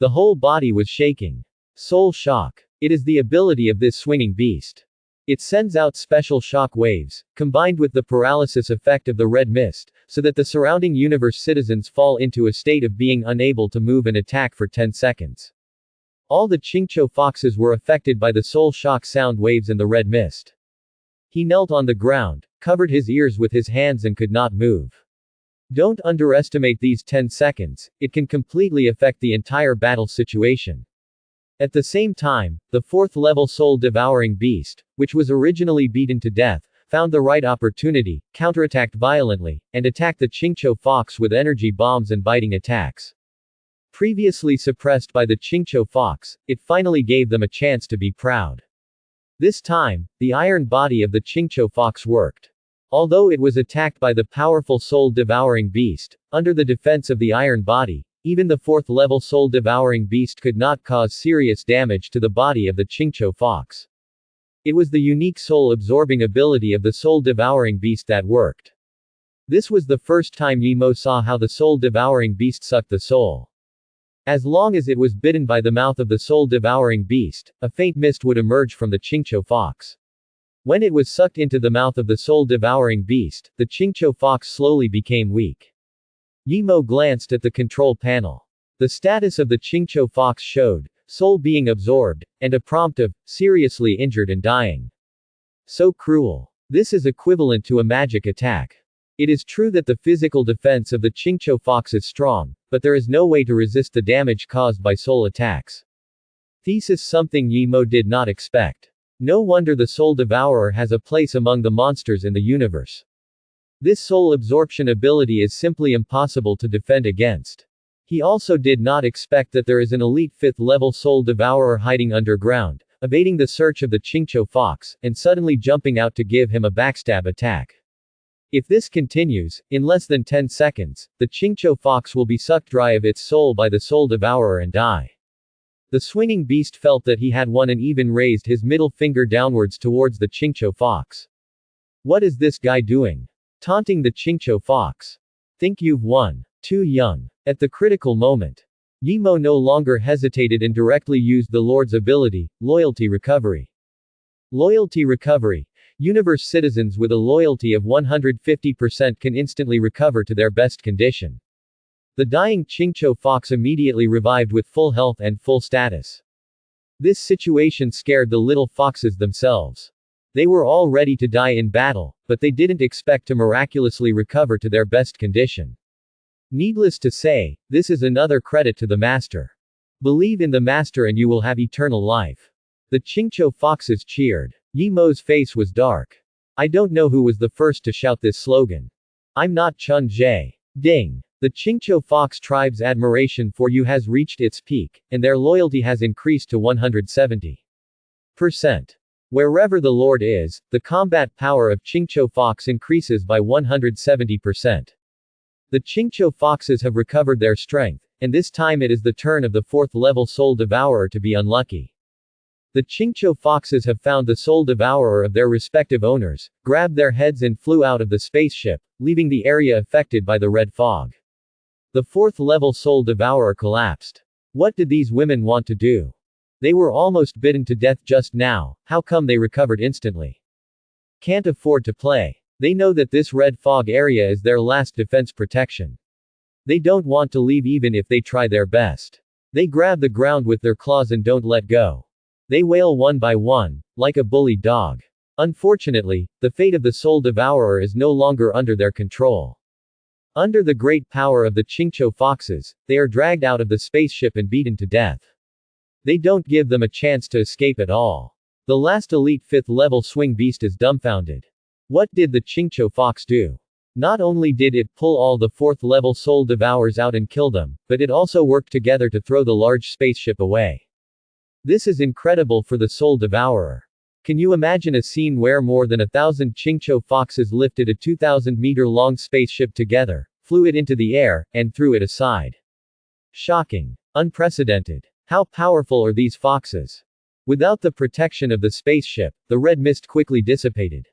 The whole body was shaking. Soul Shock. It is the ability of this swinging beast. It sends out special shock waves, combined with the paralysis effect of the red mist, so that the surrounding universe citizens fall into a state of being unable to move and attack for 10 seconds. All the Qingqiu foxes were affected by the soul shock sound waves and the red mist. He knelt on the ground, covered his ears with his hands and could not move. Don't underestimate these 10 seconds, it can completely affect the entire battle situation. At the same time, the 4th level soul-devouring beast, which was originally beaten to death, found the right opportunity, counterattacked violently, and attacked the Qingqiu fox with energy bombs and biting attacks. Previously suppressed by the Qingqiu fox, it finally gave them a chance to be proud. This time, the iron body of the Qingqiu fox worked. Although it was attacked by the powerful soul-devouring beast, under the defense of the iron body, even the 4th level soul-devouring beast could not cause serious damage to the body of the Qingqiu fox. It was the unique soul-absorbing ability of the soul-devouring beast that worked. This was the first time Yimo saw how the soul-devouring beast sucked the soul. As long as it was bitten by the mouth of the soul-devouring beast, a faint mist would emerge from the Qingqiu fox. When it was sucked into the mouth of the soul-devouring beast, the Qingqiu fox slowly became weak. Yimo glanced at the control panel. The status of the Qingqiu fox showed, soul being absorbed, and a prompt of, seriously injured and dying. So cruel. This is equivalent to a magic attack. It is true that the physical defense of the Qingqiu fox is strong, but there is no way to resist the damage caused by soul attacks. Thesis: something Yimo did not expect. No wonder the Soul Devourer has a place among the monsters in the universe. This soul absorption ability is simply impossible to defend against. He also did not expect that there is an elite 5th level Soul Devourer hiding underground, evading the search of the Qingqiu fox, and suddenly jumping out to give him a backstab attack. If this continues, in less than 10 seconds, the Qingqiu fox will be sucked dry of its soul by the Soul Devourer and die. The swinging beast felt that he had won and even raised his middle finger downwards towards the Qingqiu fox. What is this guy doing? Taunting the Qingqiu fox. Think you've won. Too young. At the critical moment, Yimo no longer hesitated and directly used the Lord's ability, Loyalty Recovery. Loyalty Recovery. Universe citizens with a loyalty of 150% can instantly recover to their best condition. The dying Qingqiu fox immediately revived with full health and full status. This situation scared the little foxes themselves. They were all ready to die in battle, but they didn't expect to miraculously recover to their best condition. Needless to say, this is another credit to the Master. Believe in the Master and you will have eternal life. The Qingqiu foxes cheered. Yimo's face was dark. I don't know who was the first to shout this slogan. I'm not Chun Jie. Ding. The Qingqiu fox tribe's admiration for you has reached its peak, and their loyalty has increased to 170%. Wherever the Lord is, the combat power of Qingqiu fox increases by 170%. The Qingqiu foxes have recovered their strength, and this time it is the turn of the 4th level Soul Devourer to be unlucky. The Qingqiu foxes have found the Soul Devourer of their respective owners, grabbed their heads and flew out of the spaceship, leaving the area affected by the red fog. The 4th level Soul Devourer collapsed. What did these women want to do? They were almost bitten to death just now, how come they recovered instantly? Can't afford to play. They know that this red fog area is their last defense protection. They don't want to leave even if they try their best. They grab the ground with their claws and don't let go. They wail one by one, like a bullied dog. Unfortunately, the fate of the Soul Devourer is no longer under their control. Under the great power of the Chincho foxes, they are dragged out of the spaceship and beaten to death. They don't give them a chance to escape at all. The last elite 5th level swing beast is dumbfounded. What did the Chincho fox do? Not only did it pull all the 4th level Soul Devourers out and kill them, but it also worked together to throw the large spaceship away. This is incredible for the Soul Devourer. Can you imagine a scene where more than 1,000 Chincho foxes lifted a 2,000-meter-long spaceship together, flew it into the air, and threw it aside? Shocking. Unprecedented. How powerful are these foxes? Without the protection of the spaceship, the red mist quickly dissipated.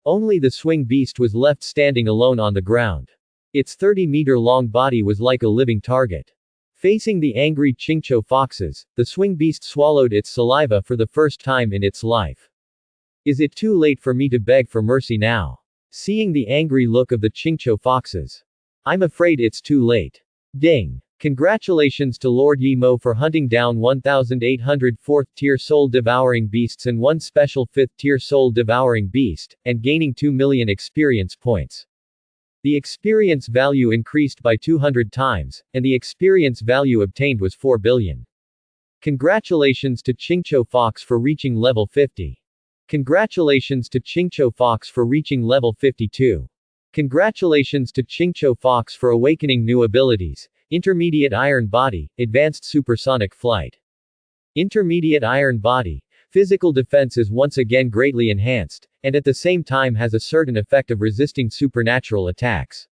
Only the swing beast was left standing alone on the ground. Its 30-meter-long body was like a living target. Facing the angry Chincho foxes, the swing beast swallowed its saliva for the first time in its life. Is it too late for me to beg for mercy now? Seeing the angry look of the Chincho foxes. I'm afraid it's too late. Ding. Congratulations to Lord Yimo for hunting down 1,800 4th-tier soul-devouring beasts and one special 5th-tier soul-devouring beast, and gaining 2 million experience points. The experience value increased by 200 times, and the experience value obtained was 4 billion. Congratulations to Chincho Fox for reaching level 50. Congratulations to Chincho Fox for reaching level 52. Congratulations to Chincho Fox for awakening new abilities. Intermediate Iron Body, Advanced Supersonic Flight. Intermediate Iron Body. Physical defense is once again greatly enhanced, and at the same time has a certain effect of resisting supernatural attacks.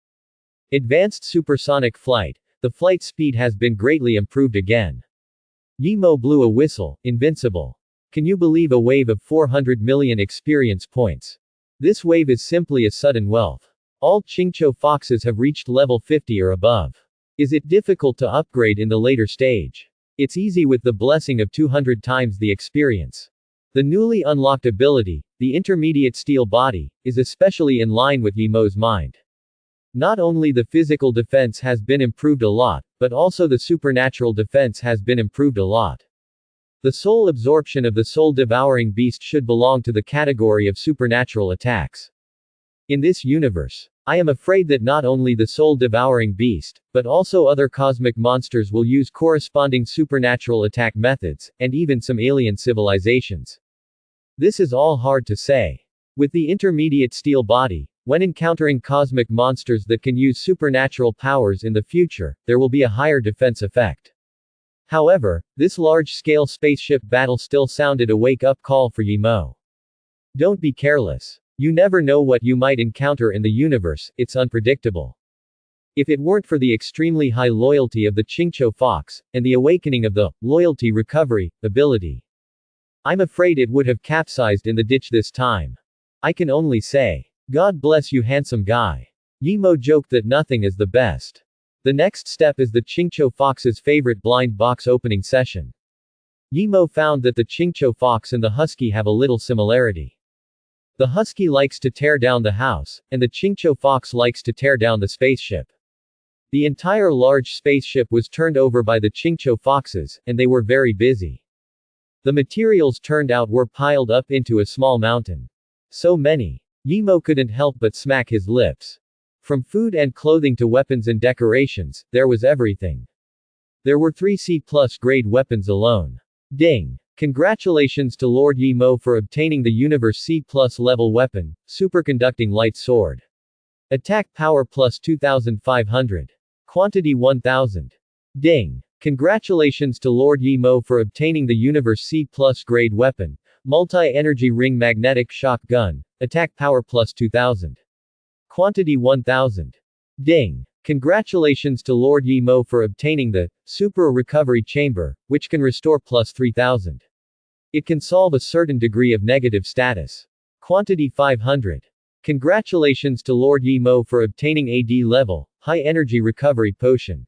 Advanced Supersonic Flight. The flight speed has been greatly improved again. Yimo blew a whistle, invincible. Can you believe a wave of 400 million experience points? This wave is simply a sudden wealth. All Chincho foxes have reached level 50 or above. Is it difficult to upgrade in the later stage? It's easy with the blessing of 200 times the experience. The newly unlocked ability, the Intermediate Steel Body, is especially in line with Yimo's mind. Not only the physical defense has been improved a lot, but also the supernatural defense has been improved a lot. The soul absorption of the soul-devouring beast should belong to the category of supernatural attacks. In this universe, I am afraid that not only the soul-devouring beast, but also other cosmic monsters will use corresponding supernatural attack methods, and even some alien civilizations. This is all hard to say. With the Intermediate Steel Body, when encountering cosmic monsters that can use supernatural powers in the future, there will be a higher defense effect. However, this large-scale spaceship battle still sounded a wake-up call for Yimo. Don't be careless. You never know what you might encounter in the universe, it's unpredictable. If it weren't for the extremely high loyalty of the Chincho Fox, and the awakening of the loyalty recovery ability, I'm afraid it would have capsized in the ditch this time. I can only say, God bless you, handsome guy. Yimo joked that nothing is the best. The next step is the Chincho Fox's favorite blind box opening session. Yimo found that the Chincho Fox and the Husky have a little similarity. The Husky likes to tear down the house, and the Chincho Fox likes to tear down the spaceship. The entire large spaceship was turned over by the Chincho Foxes, and they were very busy. The materials turned out were piled up into a small mountain. So many. Yimo couldn't help but smack his lips. From food and clothing to weapons and decorations, there was everything. There were 3 C+ grade weapons alone. Ding. Congratulations to Lord Yimo for obtaining the Universe C+ level weapon, Superconducting Light Sword. Attack power plus 2500. Quantity 1000. Ding. Congratulations to Lord Yimo for obtaining the Universe C+ grade weapon, Multi-Energy Ring Magnetic Shock Gun. Attack power plus 2000. Quantity 1000. Ding. Congratulations to Lord Yimo for obtaining the Super Recovery Chamber, which can restore plus 3000. It can solve a certain degree of negative status. Quantity 500. Congratulations to Lord Yimo for obtaining AD level, High Energy Recovery Potion.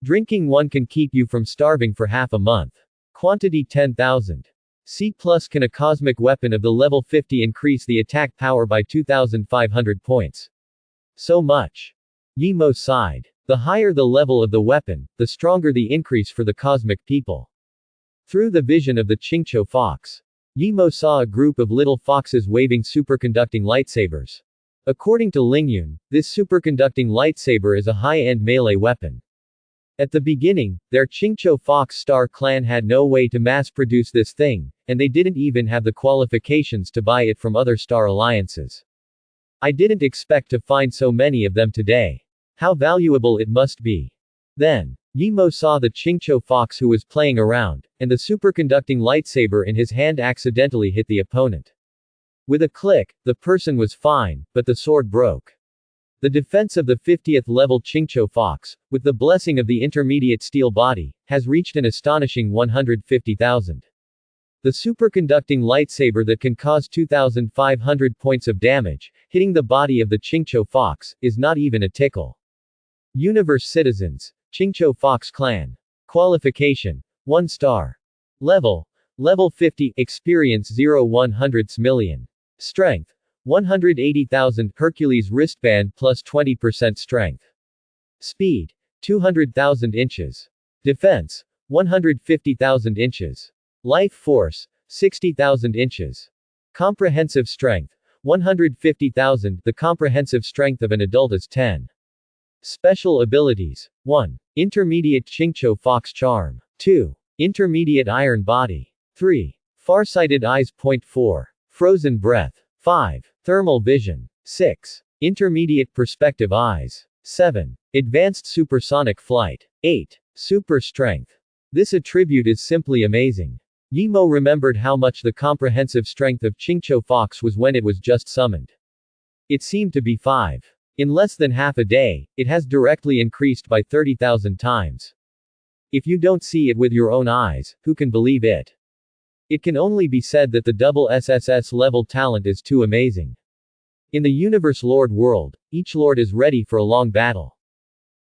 Drinking one can keep you from starving for half a month. Quantity 10,000. C+. Can a cosmic weapon of the level 50 increase the attack power by 2500 points? So much. Yimo sighed. The higher the level of the weapon, the stronger the increase for the cosmic people. Through the vision of the Qingqiu fox, Yimo saw a group of little foxes waving superconducting lightsabers. According to Lingyun, this superconducting lightsaber is a high-end melee weapon. At the beginning, their Qingqiu Fox Star clan had no way to mass-produce this thing, and they didn't even have the qualifications to buy it from other star alliances. I didn't expect to find so many of them today. How valuable it must be. Then, Yimo saw the Qingqiu fox who was playing around, and the superconducting lightsaber in his hand accidentally hit the opponent. With a click, the person was fine, but the sword broke. The defense of the 50th level Qingqiu fox, with the blessing of the intermediate steel body, has reached an astonishing 150,000. The superconducting lightsaber that can cause 2,500 points of damage, hitting the body of the Qingqiu fox, is not even a tickle. Universe citizens, Qingqiu Fox Clan. Qualification: 1 star. Level 50, experience 0/100 million. Strength: 180,000, Hercules wristband plus 20% strength. Speed: 200,000 inches. Defense: 150,000 inches. Life force: 60,000 inches. Comprehensive strength: 150,000, the comprehensive strength of an adult is 10. Special abilities: 1. Intermediate Qingqiu Fox Charm. 2. Intermediate Iron Body. 3. Farsighted Eyes. 4. Frozen Breath. 5. Thermal Vision. 6. Intermediate Perspective Eyes. 7. Advanced Supersonic Flight. 8. Super Strength. This attribute is simply amazing. Yimo remembered how much the comprehensive strength of Qingqiu Fox was when it was just summoned. It seemed to be 5. In less than half a day, it has directly increased by 30,000 times. If you don't see it with your own eyes, who can believe it? It can only be said that the double SSS level talent is too amazing. In the universe Lord world, each lord is ready for a long battle.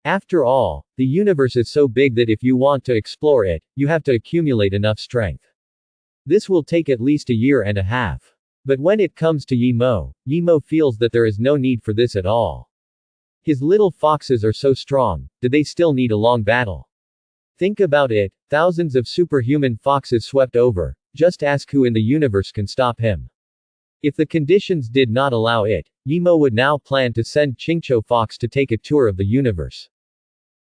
After all, the universe is so big that if you want to explore it, you have to accumulate enough strength. This will take at least a year and a half. But when it comes to Yimo feels that there is no need for this at all. His little foxes are so strong, do they still need a long battle? Think about it, thousands of superhuman foxes swept over, just ask who in the universe can stop him. If the conditions did not allow it, Yimo would now plan to send Qingqiu Fox to take a tour of the universe.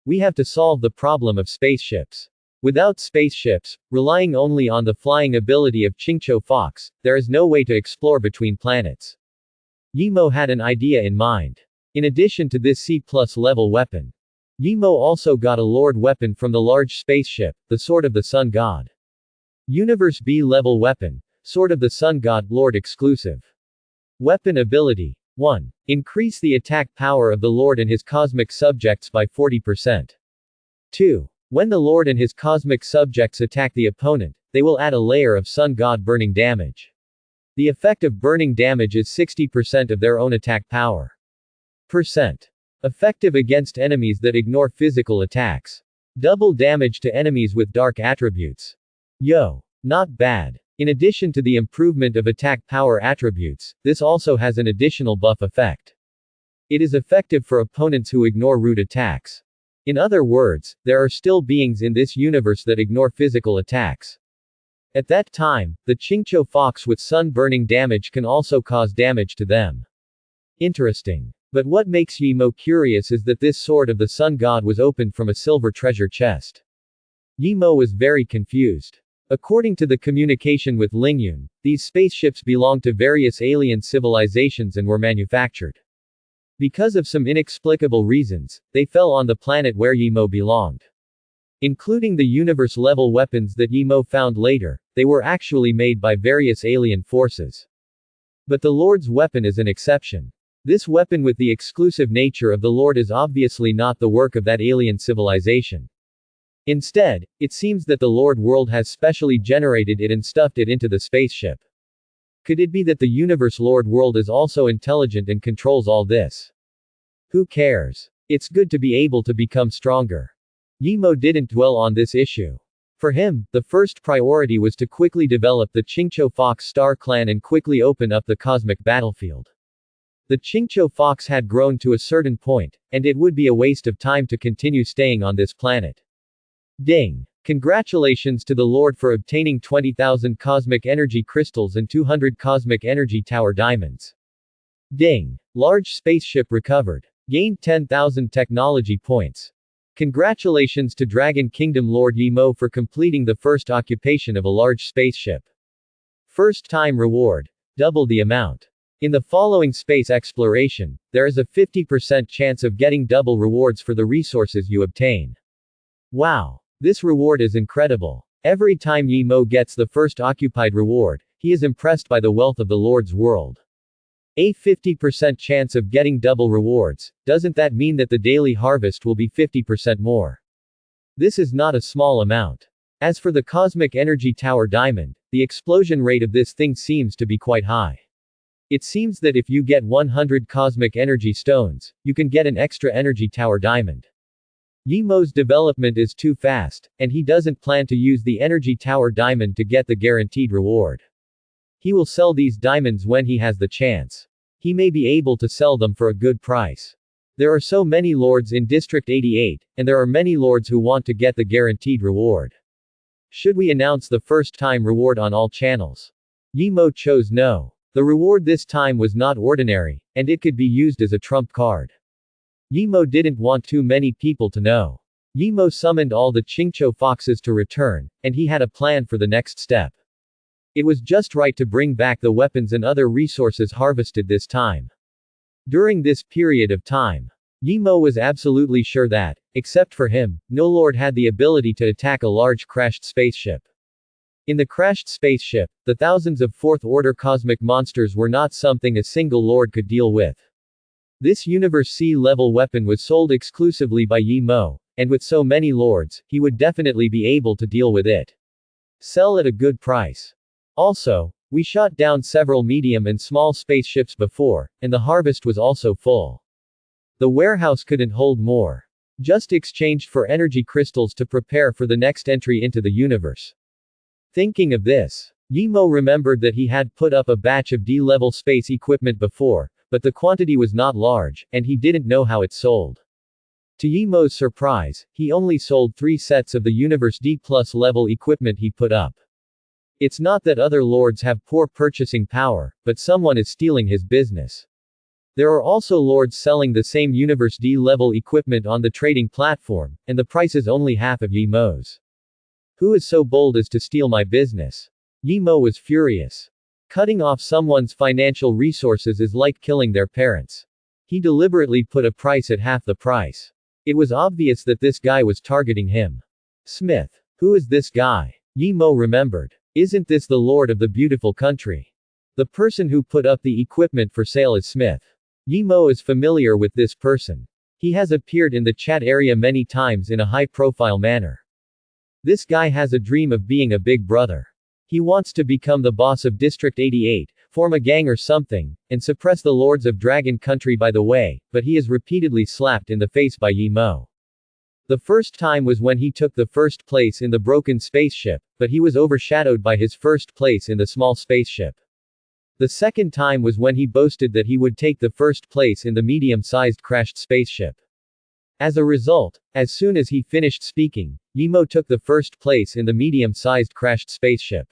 We have to solve the problem of spaceships. Without spaceships, relying only on the flying ability of Qingqiu Fox, there is no way to explore between planets. Yimo had an idea in mind. In addition to this C+ level weapon, Yimo also got a Lord weapon from the large spaceship, the Sword of the Sun God. Universe B level weapon, Sword of the Sun God, Lord exclusive. Weapon ability: 1. Increase the attack power of the Lord and his cosmic subjects by 40%. 2. When the Lord and his cosmic subjects attack the opponent, they will add a layer of Sun God burning damage. The effect of burning damage is 60% of their own attack power. Effective against enemies that ignore physical attacks. Double damage to enemies with dark attributes. Yo! Not bad. In addition to the improvement of attack power attributes, this also has an additional buff effect. It is effective for opponents who ignore root attacks. In other words, there are still beings in this universe that ignore physical attacks. At that time, the Qingqiu Fox with sun burning damage can also cause damage to them. Interesting. But what makes Yimo curious is that this Sword of the Sun God was opened from a silver treasure chest. Yimo was very confused. According to the communication with Lingyun, these spaceships belonged to various alien civilizations and were manufactured. Because of some inexplicable reasons, they fell on the planet where Yimo belonged. Including the universe-level weapons that Yimo found later, they were actually made by various alien forces. But the Lord's weapon is an exception. This weapon with the exclusive nature of the Lord is obviously not the work of that alien civilization. Instead, it seems that the Lord world has specially generated it and stuffed it into the spaceship. Could it be that the universe Lord world is also intelligent and controls all this? Who cares? It's good to be able to become stronger. Yimo didn't dwell on this issue. For him, the first priority was to quickly develop the Qingqiu Fox Star clan and quickly open up the cosmic battlefield. The Chingcho fox had grown to a certain point, and it would be a waste of time to continue staying on this planet. Ding! Congratulations to the Lord for obtaining 20,000 cosmic energy crystals and 200 cosmic energy tower diamonds. Ding! Large spaceship recovered. Gained 10,000 technology points. Congratulations to Dragon Kingdom Lord Yimo for completing the first occupation of a large spaceship. First time reward. Double the amount. In the following space exploration, there is a 50% chance of getting double rewards for the resources you obtain. Wow! This reward is incredible. Every time Yimo gets the first occupied reward, he is impressed by the wealth of the Lord's world. A 50% chance of getting double rewards, doesn't that mean that the daily harvest will be 50% more? This is not a small amount. As for the Cosmic Energy Tower Diamond, the explosion rate of this thing seems to be quite high. It seems that if you get 100 Cosmic Energy Stones, you can get an extra Energy Tower Diamond. Yimo's development is too fast, and he doesn't plan to use the Energy Tower Diamond to get the guaranteed reward. He will sell these diamonds when he has the chance. He may be able to sell them for a good price. There are so many lords in District 88, and there are many lords who want to get the guaranteed reward. Should we announce the first time reward on all channels? Yimo chose no. The reward this time was not ordinary, and it could be used as a trump card. Yimo didn't want too many people to know. Yimo summoned all the Chingcho foxes to return, and he had a plan for the next step. It was just right to bring back the weapons and other resources harvested this time. During this period of time, Yimo was absolutely sure that, except for him, no lord had the ability to attack a large crashed spaceship. In the crashed spaceship, the thousands of fourth-order cosmic monsters were not something a single lord could deal with. This Universe C-level weapon was sold exclusively by Yimo, and with so many lords, he would definitely be able to deal with it. Sell at a good price. Also, we shot down several medium and small spaceships before, and the harvest was also full. The warehouse couldn't hold more. Just exchanged for energy crystals to prepare for the next entry into the universe. Thinking of this, Yimo remembered that he had put up a batch of D-level space equipment before, but the quantity was not large, and he didn't know how it sold. To Yimo's surprise, he only sold 3 sets of the Universe D+ level equipment he put up. It's not that other lords have poor purchasing power, but someone is stealing his business. There are also lords selling the same Universe D level equipment on the trading platform, and the price is only half of Yimo's. Who is so bold as to steal my business? Yimo was furious. Cutting off someone's financial resources is like killing their parents. He deliberately put a price at half the price. It was obvious that this guy was targeting him. Smith. Who is this guy? Yimo remembered. Isn't this the lord of the beautiful country? The person who put up the equipment for sale is Smith. Yimo is familiar with this person. He has appeared in the chat area many times in a high-profile manner. This guy has a dream of being a big brother. He wants to become the boss of District 88, form a gang or something, and suppress the lords of Dragon Country by the way, but he is repeatedly slapped in the face by Yimo. The first time was when he took the first place in the broken spaceship, but he was overshadowed by his first place in the small spaceship. The second time was when he boasted that he would take the first place in the medium-sized crashed spaceship. As a result, as soon as he finished speaking, Yimo took the first place in the medium-sized crashed spaceship.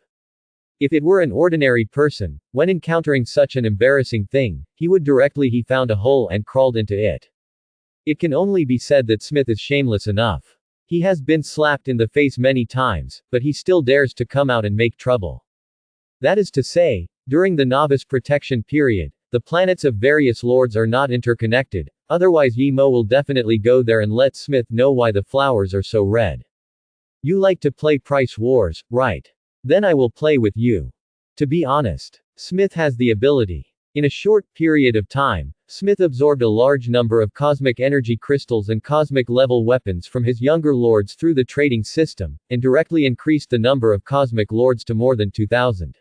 If it were an ordinary person, when encountering such an embarrassing thing, he would directly he found a hole and crawled into it. It can only be said that Smith is shameless enough. He has been slapped in the face many times, but he still dares to come out and make trouble. That is to say, during the novice protection period, the planets of various lords are not interconnected, otherwise Yimo will definitely go there and let Smith know why the flowers are so red. You like to play price wars, right? Then I will play with you. To be honest, Smith has the ability. In a short period of time, Smith absorbed a large number of cosmic energy crystals and cosmic-level weapons from his younger lords through the trading system, and directly increased the number of cosmic lords to more than 2,000.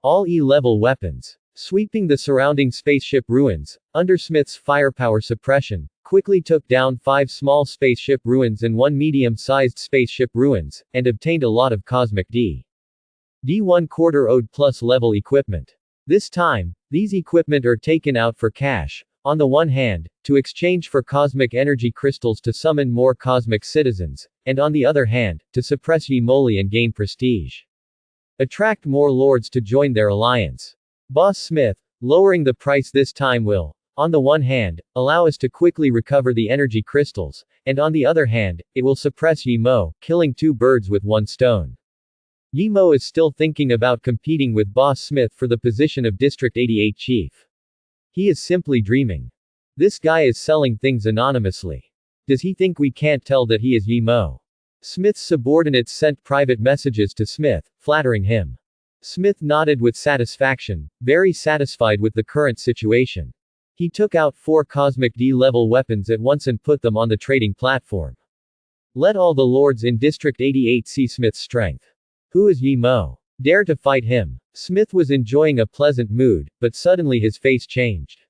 All E-level weapons. Sweeping the surrounding spaceship ruins, under Smith's firepower suppression, quickly took down 5 small spaceship ruins and 1 medium-sized spaceship ruins, and obtained a lot of cosmic D1 quarter ode plus level equipment. This time, these equipment are taken out for cash, on the one hand, to exchange for cosmic energy crystals to summon more cosmic citizens, and on the other hand, to suppress Yimoli and gain prestige. Attract more lords to join their alliance. Boss Smith, lowering the price this time will, on the one hand, allow us to quickly recover the energy crystals, and on the other hand, it will suppress Yimo, killing two birds with one stone. Yimo is still thinking about competing with Boss Smith for the position of District 88 Chief. He is simply dreaming. This guy is selling things anonymously. Does he think we can't tell that he is Yimo? Smith's subordinates sent private messages to Smith, flattering him. Smith nodded with satisfaction, very satisfied with the current situation. He took out 4 cosmic D-level weapons at once and put them on the trading platform. Let all the lords in District 88 see Smith's strength. Who is Yimo? Dare to fight him. Smith was enjoying a pleasant mood, but suddenly his face changed.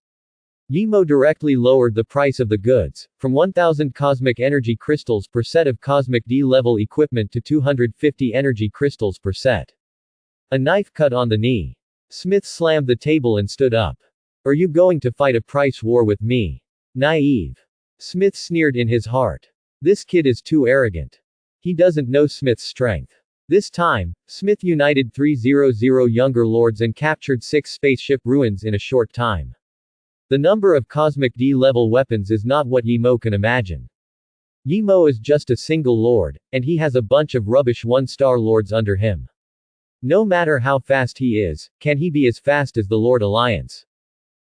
Yimo directly lowered the price of the goods, from 1,000 cosmic energy crystals per set of cosmic D-level equipment to 250 energy crystals per set. A knife cut on the knee. Smith slammed the table and stood up. Are you going to fight a price war with me? Naive. Smith sneered in his heart. This kid is too arrogant. He doesn't know Smith's strength. This time, Smith united 300 younger lords and captured 6 spaceship ruins in a short time. The number of cosmic D-level weapons is not what Yimo can imagine. Yimo is just a single lord, and he has a bunch of rubbish 1-star lords under him. No matter how fast he is, can he be as fast as the Lord Alliance?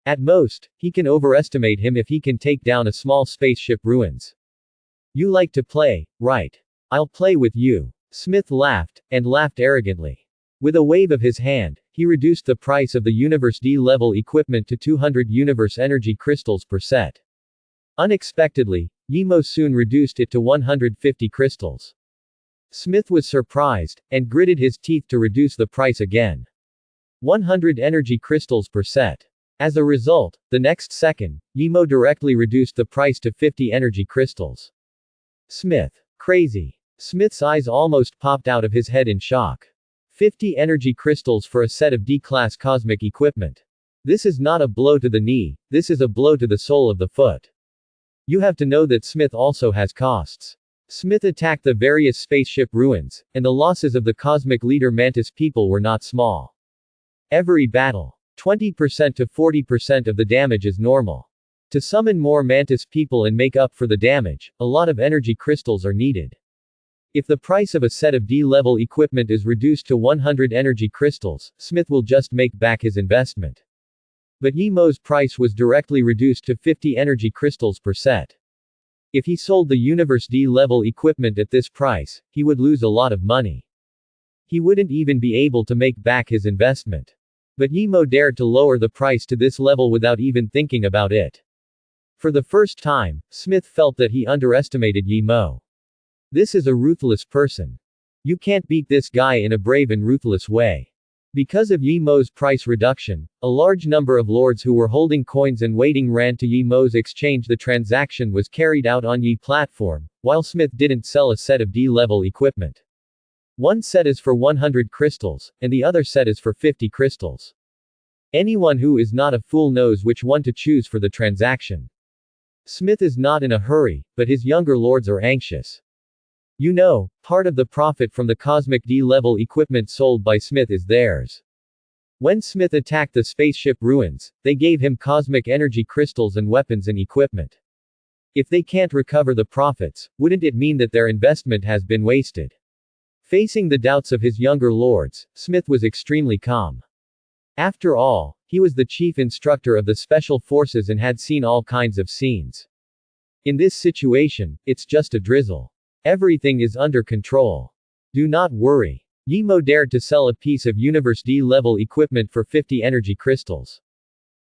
At most, he can overestimate him if he can take down a small spaceship ruins. You like to play, right? I'll play with you. Smith laughed, and laughed arrogantly. With a wave of his hand, he reduced the price of the Universe D-level equipment to 200 Universe energy crystals per set. Unexpectedly, Yimo soon reduced it to 150 crystals. Smith was surprised, and gritted his teeth to reduce the price again. 100 energy crystals per set. As a result, the next second, Yimo directly reduced the price to 50 energy crystals. Smith. Crazy. Smith's eyes almost popped out of his head in shock. 50 energy crystals for a set of D-class cosmic equipment. This is not a blow to the knee, this is a blow to the sole of the foot. You have to know that Smith also has costs. Smith attacked the various spaceship ruins, and the losses of the cosmic leader Mantis people were not small. Every battle, 20% to 40% of the damage is normal. To summon more Mantis people and make up for the damage, a lot of energy crystals are needed. If the price of a set of D-level equipment is reduced to 100 energy crystals, Smith will just make back his investment. But Yimo's price was directly reduced to 50 energy crystals per set. If he sold the Universe D-level equipment at this price, he would lose a lot of money. He wouldn't even be able to make back his investment. But Yimo dared to lower the price to this level without even thinking about it. For the first time, Smith felt that he underestimated Yimo. This is a ruthless person. You can't beat this guy in a brave and ruthless way. Because of Yimo's price reduction, a large number of lords who were holding coins and waiting ran to Yimo's exchange. The transaction was carried out on Yi platform, while Smith didn't sell a set of D-level equipment. One set is for 100 crystals, and the other set is for 50 crystals. Anyone who is not a fool knows which one to choose for the transaction. Smith is not in a hurry, but his younger lords are anxious. You know, part of the profit from the cosmic D-level equipment sold by Smith is theirs. When Smith attacked the spaceship ruins, they gave him cosmic energy crystals and weapons and equipment. If they can't recover the profits, wouldn't it mean that their investment has been wasted? Facing the doubts of his younger lords, Smith was extremely calm. After all, he was the chief instructor of the special forces and had seen all kinds of scenes. In this situation, it's just a drizzle. Everything is under control. Do not worry. Yimo dared to sell a piece of Universe D-level equipment for 50 energy crystals.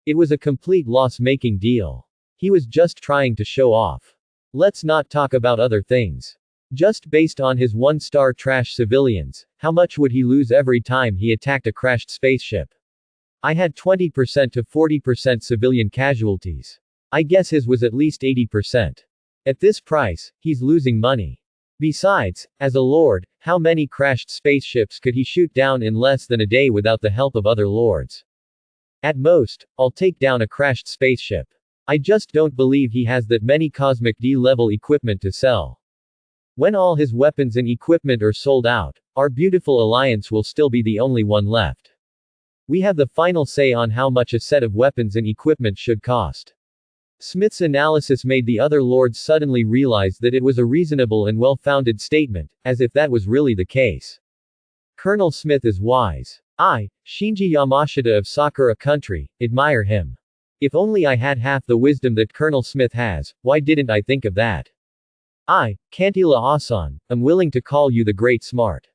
It was a complete loss-making deal. He was just trying to show off. Let's not talk about other things. Just based on his 1-star trash civilians, how much would he lose every time he attacked a crashed spaceship? I had 20% to 40% civilian casualties. I guess his was at least 80%. At this price, he's losing money. Besides, as a lord, how many crashed spaceships could he shoot down in less than a day without the help of other lords? At most, I'll take down a crashed spaceship. I just don't believe he has that many cosmic D-level equipment to sell. When all his weapons and equipment are sold out, our beautiful alliance will still be the only one left. We have the final say on how much a set of weapons and equipment should cost. Smith's analysis made the other lords suddenly realize that it was a reasonable and well-founded statement, as if that was really the case. Colonel Smith is wise. I, Shinji Yamashita of Sakura Country, admire him. If only I had half the wisdom that Colonel Smith has, why didn't I think of that? I, Kantila Asan, am willing to call you the Great Smart.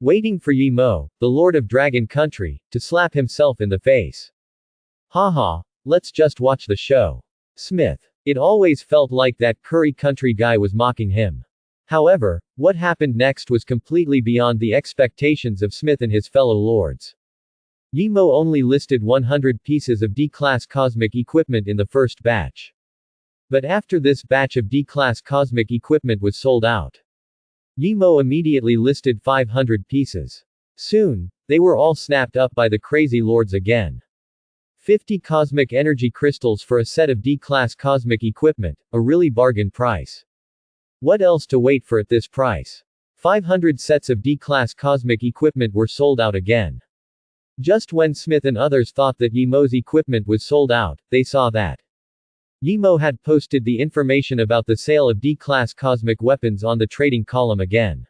Waiting for Yi Mo, the Lord of Dragon Country, to slap himself in the face. Haha, let's just watch the show. Smith. It always felt like that Curry Country guy was mocking him. However, what happened next was completely beyond the expectations of Smith and his fellow lords. Yi Mo only listed 100 pieces of D-class cosmic equipment in the first batch. But after this batch of D-class cosmic equipment was sold out, Yi Mo immediately listed 500 pieces. Soon, they were all snapped up by the crazy lords again. 50 cosmic energy crystals for a set of D-class cosmic equipment, a really bargain price. What else to wait for at this price? 500 sets of D-class cosmic equipment were sold out again. Just when Smith and others thought that Yi Mo's equipment was sold out, they saw that Yi Mo had posted the information about the sale of D-class cosmic weapons on the trading column again.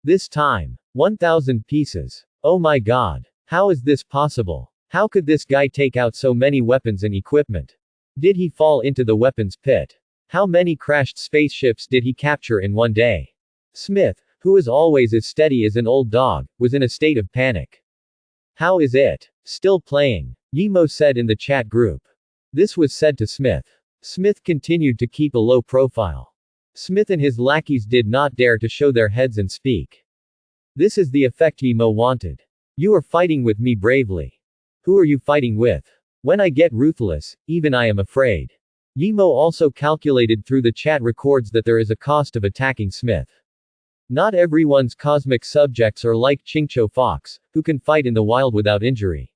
This time, 1,000 pieces. Oh my god. How is this possible? How could this guy take out so many weapons and equipment? Did he fall into the weapons pit? How many crashed spaceships did he capture in one day? Smith, who is always as steady as an old dog, was in a state of panic. How is it? Still playing? Yi Mo said in the chat group. This was said to Smith. Smith continued to keep a low profile. Smith and his lackeys did not dare to show their heads and speak. This is the effect Yi Mo wanted. You are fighting with me bravely. Who are you fighting with? When I get ruthless, even I am afraid. Yi Mo also calculated through the chat records that there is a cost of attacking Smith. Not everyone's cosmic subjects are like Chingcho Fox, who can fight in the wild without injury.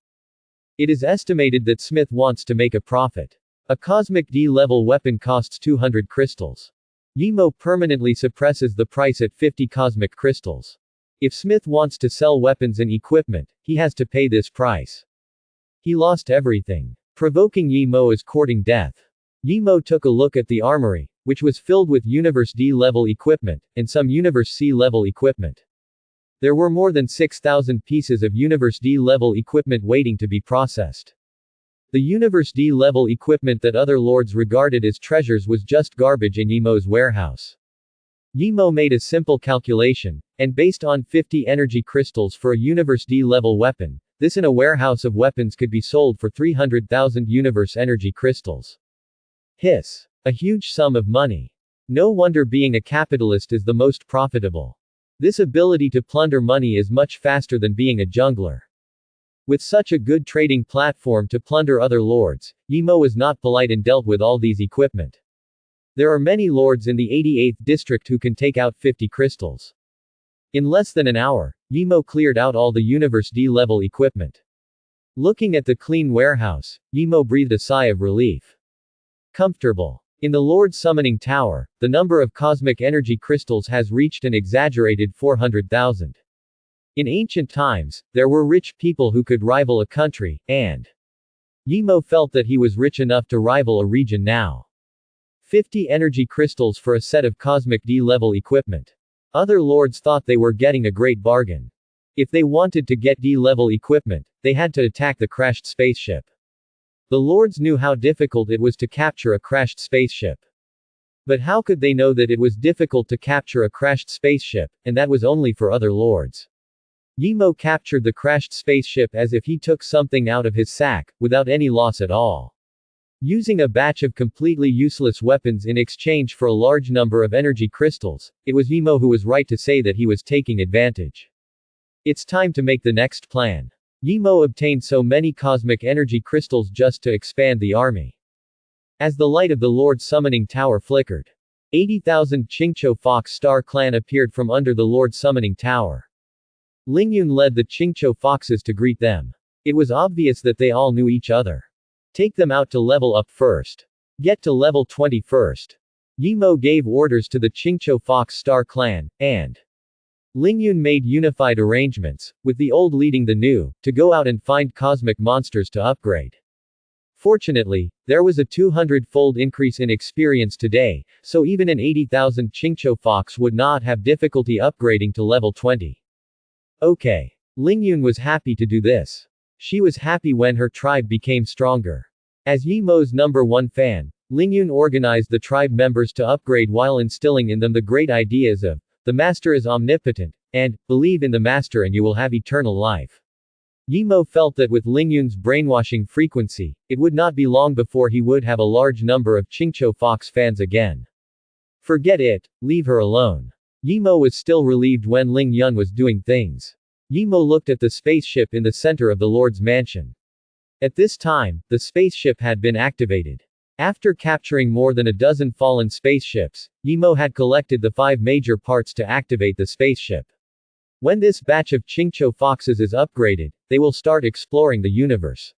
It is estimated that Smith wants to make a profit. A cosmic D-level weapon costs 200 crystals. Yi Mo permanently suppresses the price at 50 cosmic crystals. If Smith wants to sell weapons and equipment, he has to pay this price. He lost everything. Provoking Yi Mo is courting death. Yi Mo took a look at the armory, which was filled with Universe D-level equipment, and some Universe C-level equipment. There were more than 6,000 pieces of Universe D-level equipment waiting to be processed. The Universe D-level equipment that other lords regarded as treasures was just garbage in Yi Mo's warehouse. Yi Mo made a simple calculation, and based on 50 energy crystals for a Universe D-level weapon, this in a warehouse of weapons could be sold for 300,000 Universe energy crystals. Hiss. A huge sum of money. No wonder being a capitalist is the most profitable. This ability to plunder money is much faster than being a jungler. With such a good trading platform to plunder other lords, Yi Mo was not polite and dealt with all these equipment. There are many lords in the 88th district who can take out 50 crystals. In less than an hour, Yi Mo cleared out all the Universe D-level equipment. Looking at the clean warehouse, Yi Mo breathed a sigh of relief. Comfortable. In the Lord Summoning Tower, the number of cosmic energy crystals has reached an exaggerated 400,000. In ancient times, there were rich people who could rival a country, and Yi Mo felt that he was rich enough to rival a region now. 50 energy crystals for a set of cosmic D-level equipment. Other lords thought they were getting a great bargain. If they wanted to get D-level equipment, they had to attack the crashed spaceship. The lords knew how difficult it was to capture a crashed spaceship. But how could they know that it was difficult to capture a crashed spaceship, and that was only for other lords? Yi Mo captured the crashed spaceship as if he took something out of his sack, without any loss at all. Using a batch of completely useless weapons in exchange for a large number of energy crystals, it was Yi Mo who was right to say that he was taking advantage. It's time to make the next plan. Yi Mo obtained so many cosmic energy crystals just to expand the army. As the light of the Lord Summoning Tower flickered, 80,000 Chingcho Fox Star clan appeared from under the Lord Summoning Tower. Lingyun led the Chingcho Foxes to greet them. It was obvious that they all knew each other. Take them out to level up first. Get to level 20 first. Yimo gave orders to the Qingqiu Fox Star clan, and Lingyun made unified arrangements, with the old leading the new, to go out and find cosmic monsters to upgrade. Fortunately, there was a 200-fold increase in experience today, so even an 80,000 Qingqiu Fox would not have difficulty upgrading to level 20. Okay. Lingyun was happy to do this. She was happy when her tribe became stronger. As Yimo's #1 fan, Lingyun organized the tribe members to upgrade while instilling in them the great ideas of, the master is omnipotent, and, believe in the master and you will have eternal life. Yimo felt that with Lingyun's brainwashing frequency, it would not be long before he would have a large number of Qingqiu Fox fans again. Forget it, leave her alone. Yimo was still relieved when Lingyun was doing things. Yimo looked at the spaceship in the center of the Lord's mansion. At this time, the spaceship had been activated. After capturing more than a dozen fallen spaceships, Yimo had collected the 5 major parts to activate the spaceship. When this batch of Qingqiu Foxes is upgraded, they will start exploring the universe.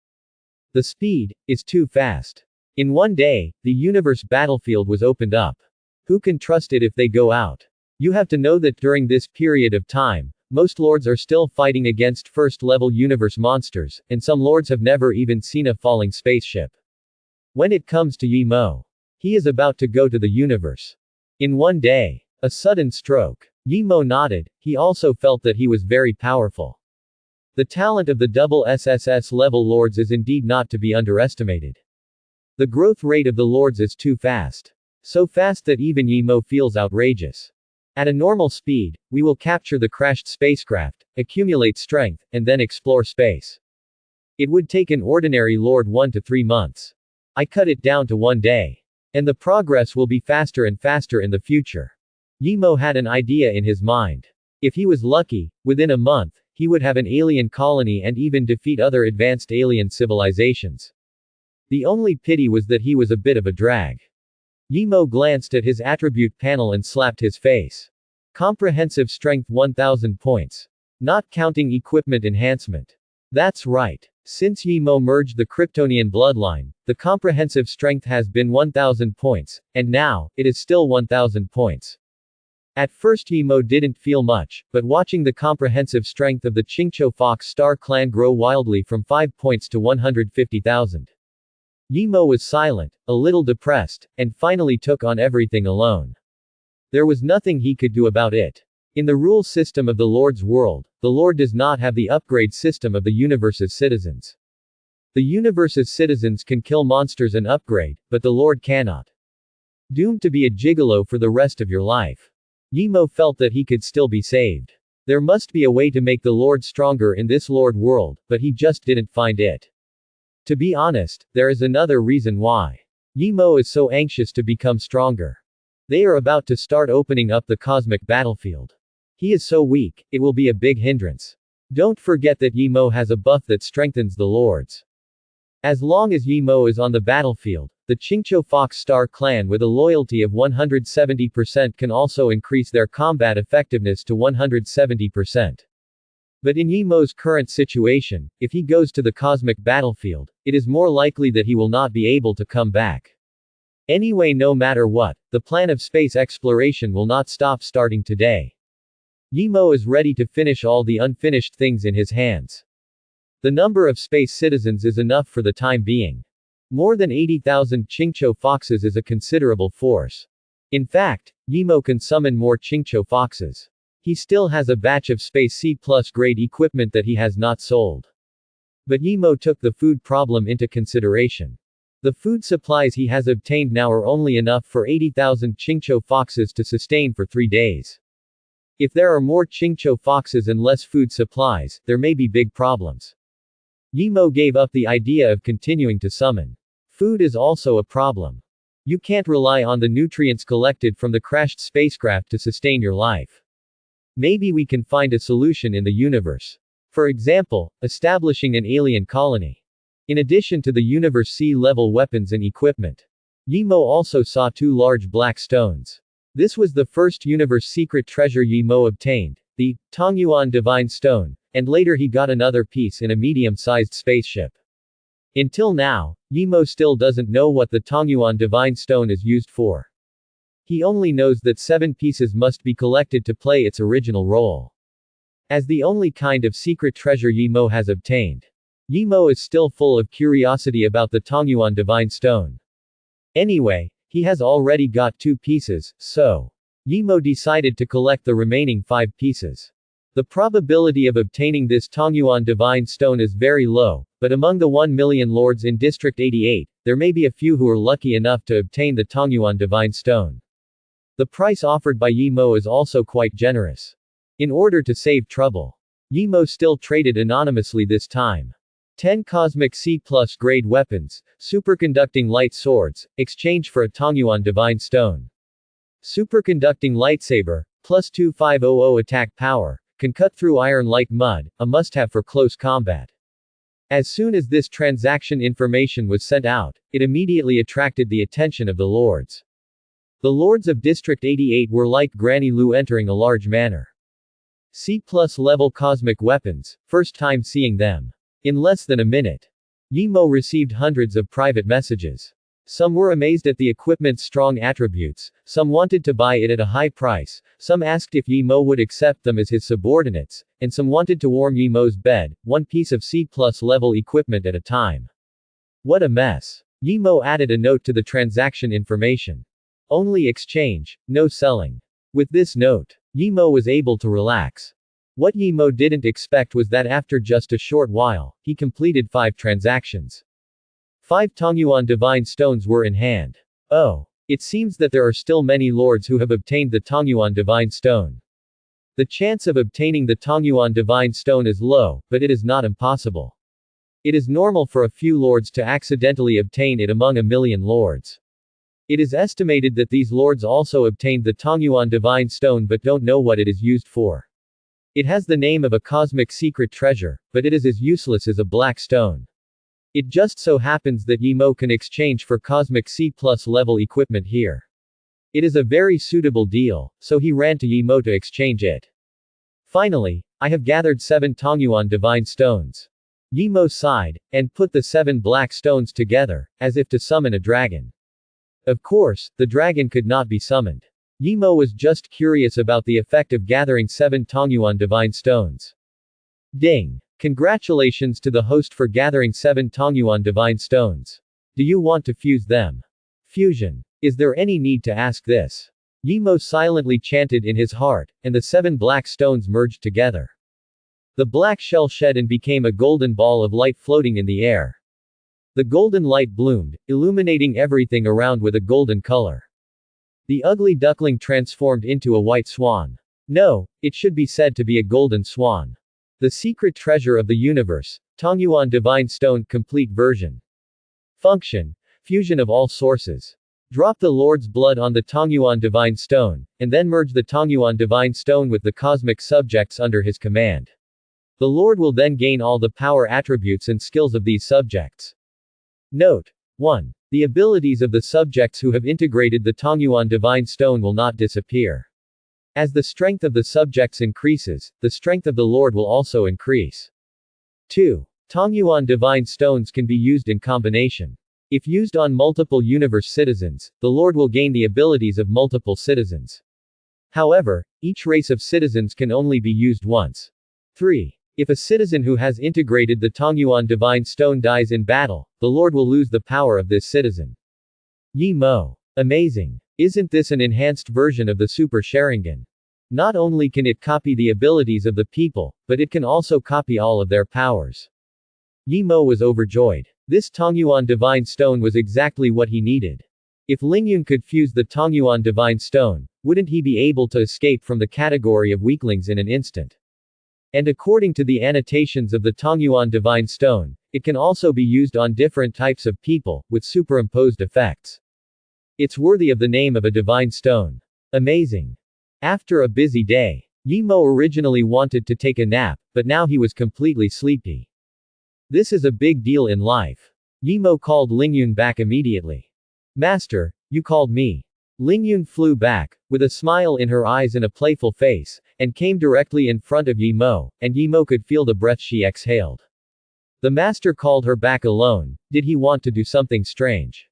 The speed is too fast. In one day, the universe battlefield was opened up. Who can trust it if they go out? You have to know that during this period of time, most lords are still fighting against first-level universe monsters, and some lords have never even seen a falling spaceship. When it comes to Yimo, he is about to go to the universe. In one day. A sudden stroke. Yimo nodded, he also felt that he was very powerful. The talent of the double SSS level lords is indeed not to be underestimated. The growth rate of the lords is too fast. So fast that even Yimo feels outrageous. At a normal speed, we will capture the crashed spacecraft, accumulate strength, and then explore space. It would take an ordinary lord 1 to 3 months. I cut it down to 1 day. And the progress will be faster and faster in the future. Yimo had an idea in his mind. If he was lucky, within a month, he would have an alien colony and even defeat other advanced alien civilizations. The only pity was that he was a bit of a drag. Yimo glanced at his attribute panel and slapped his face. Comprehensive strength 1000 points. Not counting equipment enhancement. That's right. Since Yimo merged the Kryptonian bloodline, the comprehensive strength has been 1000 points, and now, it is still 1000 points. At first Yimo didn't feel much, but watching the comprehensive strength of the Qingqiu Fox Star clan grow wildly from 5 points to 150,000. Yimo was silent, a little depressed, and finally took on everything alone. There was nothing he could do about it. In the rule system of the Lord's world, the Lord does not have the upgrade system of the universe's citizens. The universe's citizens can kill monsters and upgrade, but the Lord cannot. Doomed to be a gigolo for the rest of your life. Yimo felt that he could still be saved. There must be a way to make the Lord stronger in this Lord world, but he just didn't find it. To be honest, there is another reason why Yimo is so anxious to become stronger. They are about to start opening up the cosmic battlefield. He is so weak, it will be a big hindrance. Don't forget that Yimo has a buff that strengthens the lords. As long as Yimo is on the battlefield, the Qingqiu Fox Star clan with a loyalty of 170% can also increase their combat effectiveness to 170%. But in Yimo's current situation, if he goes to the cosmic battlefield, it is more likely that he will not be able to come back. Anyway, no matter what, the plan of space exploration will not stop starting today. Yimo is ready to finish all the unfinished things in his hands. The number of space citizens is enough for the time being. More than 80,000 Qingqiu Foxes is a considerable force. In fact, Yimo can summon more Qingqiu Foxes. He still has a batch of Space C+ grade equipment that he has not sold. But Yimo took the food problem into consideration. The food supplies he has obtained now are only enough for 80,000 Qingqiu Foxes to sustain for 3 days. If there are more Qingqiu Foxes and less food supplies, there may be big problems. Yimo gave up the idea of continuing to summon. Food is also a problem. You can't rely on the nutrients collected from the crashed spacecraft to sustain your life. Maybe we can find a solution in the universe. For example, establishing an alien colony. In addition to the universe sea-level weapons and equipment. Yimo also saw 2 large black stones. This was the first universe secret treasure Yimo obtained, the Tongyuan Divine Stone, and later he got another piece in a medium-sized spaceship. Until now, Yimo still doesn't know what the Tongyuan Divine Stone is used for. He only knows that 7 pieces must be collected to play its original role. As the only kind of secret treasure Yimo has obtained, Yimo is still full of curiosity about the Tongyuan Divine Stone. Anyway, he has already got 2 pieces, so Yimo decided to collect the remaining 5 pieces. The probability of obtaining this Tongyuan Divine Stone is very low, but among the 1 million lords in District 88, there may be a few who are lucky enough to obtain the Tongyuan Divine Stone. The price offered by Yimo is also quite generous. In order to save trouble, Yimo still traded anonymously this time. 10 cosmic C+ grade weapons, superconducting light swords, exchange for a Tongyuan Divine Stone. Superconducting lightsaber, plus 2500 attack power, can cut through iron like mud, a must-have for close combat. As soon as this transaction information was sent out, it immediately attracted the attention of the lords. The lords of District 88 were like Granny Lu entering a large manor. C+ level cosmic weapons, first time seeing them. In less than a minute, Yimo received hundreds of private messages. Some were amazed at the equipment's strong attributes, some wanted to buy it at a high price, some asked if Yimo would accept them as his subordinates, and some wanted to warm Yimo's bed, 1 piece of C+ level equipment at a time. What a mess. Yimo added a note to the transaction information. Only exchange, no selling. With this note, Yimo was able to relax. What Yimo didn't expect was that after just a short while, he completed 5 transactions. 5 Tongyuan Divine Stones were in hand. Oh. It seems that there are still many lords who have obtained the Tongyuan Divine Stone. The chance of obtaining the Tongyuan Divine Stone is low, but it is not impossible. It is normal for a few lords to accidentally obtain it among a million lords. It is estimated that these lords also obtained the Tongyuan Divine Stone but don't know what it is used for. It has the name of a cosmic secret treasure, but it is as useless as a black stone. It just so happens that Yimo can exchange for cosmic C+ level equipment here. It is a very suitable deal, so he ran to Yimo to exchange it. Finally, I have gathered 7 Tongyuan Divine Stones. Yimo sighed, and put the 7 black stones together, as if to summon a dragon. Of course, the dragon could not be summoned. Yimo was just curious about the effect of gathering 7 Tongyuan Divine Stones. Ding! Congratulations to the host for gathering 7 Tongyuan Divine Stones. Do you want to fuse them? Fusion. Is there any need to ask this? Yimo silently chanted in his heart, and the 7 black stones merged together. The black shell shed and became a golden ball of light floating in the air. The golden light bloomed, illuminating everything around with a golden color. The ugly duckling transformed into a white swan. No, it should be said to be a golden swan. The secret treasure of the universe, Tongyuan Divine Stone complete version. Function: fusion of all sources. Drop the Lord's blood on the Tongyuan Divine Stone, and then merge the Tongyuan Divine Stone with the cosmic subjects under his command. The Lord will then gain all the power attributes and skills of these subjects. Note: 1. The abilities of the subjects who have integrated the Tongyuan Divine Stone will not disappear. As the strength of the subjects increases, the strength of the Lord will also increase. 2. Tongyuan Divine Stones can be used in combination. If used on multiple universe citizens, the Lord will gain the abilities of multiple citizens. However, each race of citizens can only be used once. 3. If a citizen who has integrated the Tongyuan Divine Stone dies in battle, the Lord will lose the power of this citizen. Yimo. Amazing. Isn't this an enhanced version of the Super Sharingan? Not only can it copy the abilities of the people, but it can also copy all of their powers. Yimo was overjoyed. This Tongyuan Divine Stone was exactly what he needed. If Lingyun could fuse the Tongyuan Divine Stone, wouldn't he be able to escape from the category of weaklings in an instant? And according to the annotations of the Tongyuan Divine Stone, it can also be used on different types of people, with superimposed effects. It's worthy of the name of a divine stone. Amazing. After a busy day, Yimo originally wanted to take a nap, but now he was completely sleepy. This is a big deal in life. Yimo called Lingyun back immediately. Master, you called me. Lingyun flew back, with a smile in her eyes and a playful face, and came directly in front of Yi Mo, and Yi Mo could feel the breath she exhaled. The master called her back alone. Did he want to do something strange?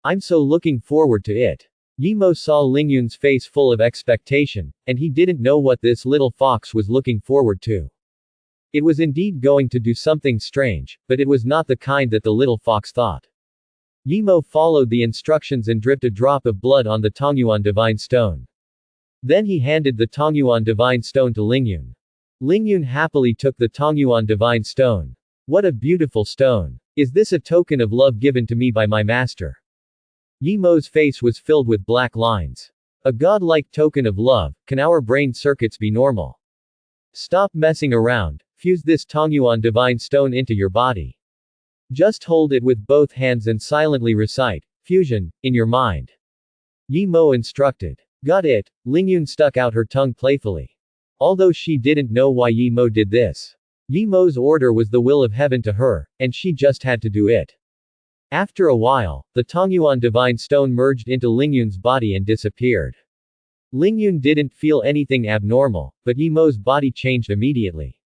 I'm so looking forward to it. Yi Mo saw Lingyun's face full of expectation, and he didn't know what this little fox was looking forward to. It was indeed going to do something strange, but it was not the kind that the little fox thought. Yi Mo followed the instructions and dripped a drop of blood on the Tongyuan divine stone. Then he handed the Tongyuan divine stone to Lingyun. Lingyun happily took the Tongyuan divine stone. What a beautiful stone. Is this a token of love given to me by my master? Yi Mo's face was filled with black lines. A godlike token of love. Can our brain circuits be normal? Stop messing around. Fuse this Tongyuan divine stone into your body. Just hold it with both hands and silently recite, fusion, in your mind. Yi Mo instructed. Got it. Lingyun stuck out her tongue playfully. Although she didn't know why Yi Mo did this. Yi Mo's order was the will of heaven to her, and she just had to do it. After a while, the Tongyuan divine stone merged into Lingyun's body and disappeared. Lingyun didn't feel anything abnormal, but Yi Mo's body changed immediately.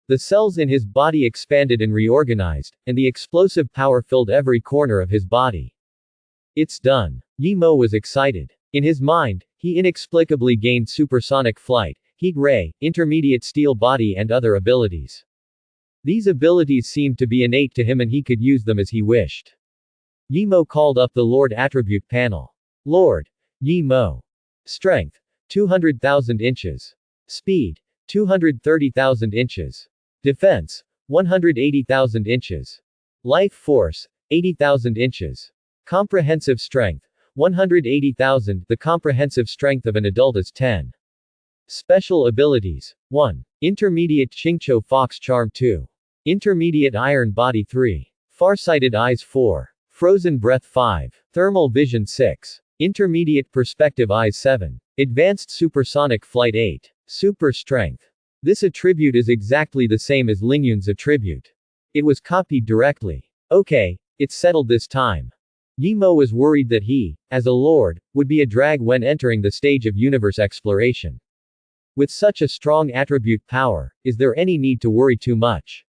The cells in his body expanded and reorganized, and the explosive power filled every corner of his body. It's done. Yi Mo was excited. In his mind, he inexplicably gained supersonic flight, heat ray, intermediate steel body and other abilities. These abilities seemed to be innate to him and he could use them as he wished. Yi Mo called up the Lord Attribute panel. Lord Yi Mo. Strength 200,000 inches. Speed 230,000 inches. Defense 180,000 inches. Life force 80,000 inches. Comprehensive strength 180,000. The comprehensive strength of an adult is 10. Special abilities 1. Intermediate Qingqiu Fox Charm 2. Intermediate Iron Body 3. Farsighted Eyes 4. Frozen Breath 5. Thermal Vision 6. Intermediate Perspective Eyes 7. Advanced Supersonic Flight 8. Super Strength. This attribute is exactly the same as Lingyun's attribute. It was copied directly. Okay, it's settled this time. Yi Mo was worried that he, as a lord, would be a drag when entering the stage of universe exploration. With such a strong attribute power, is there any need to worry too much?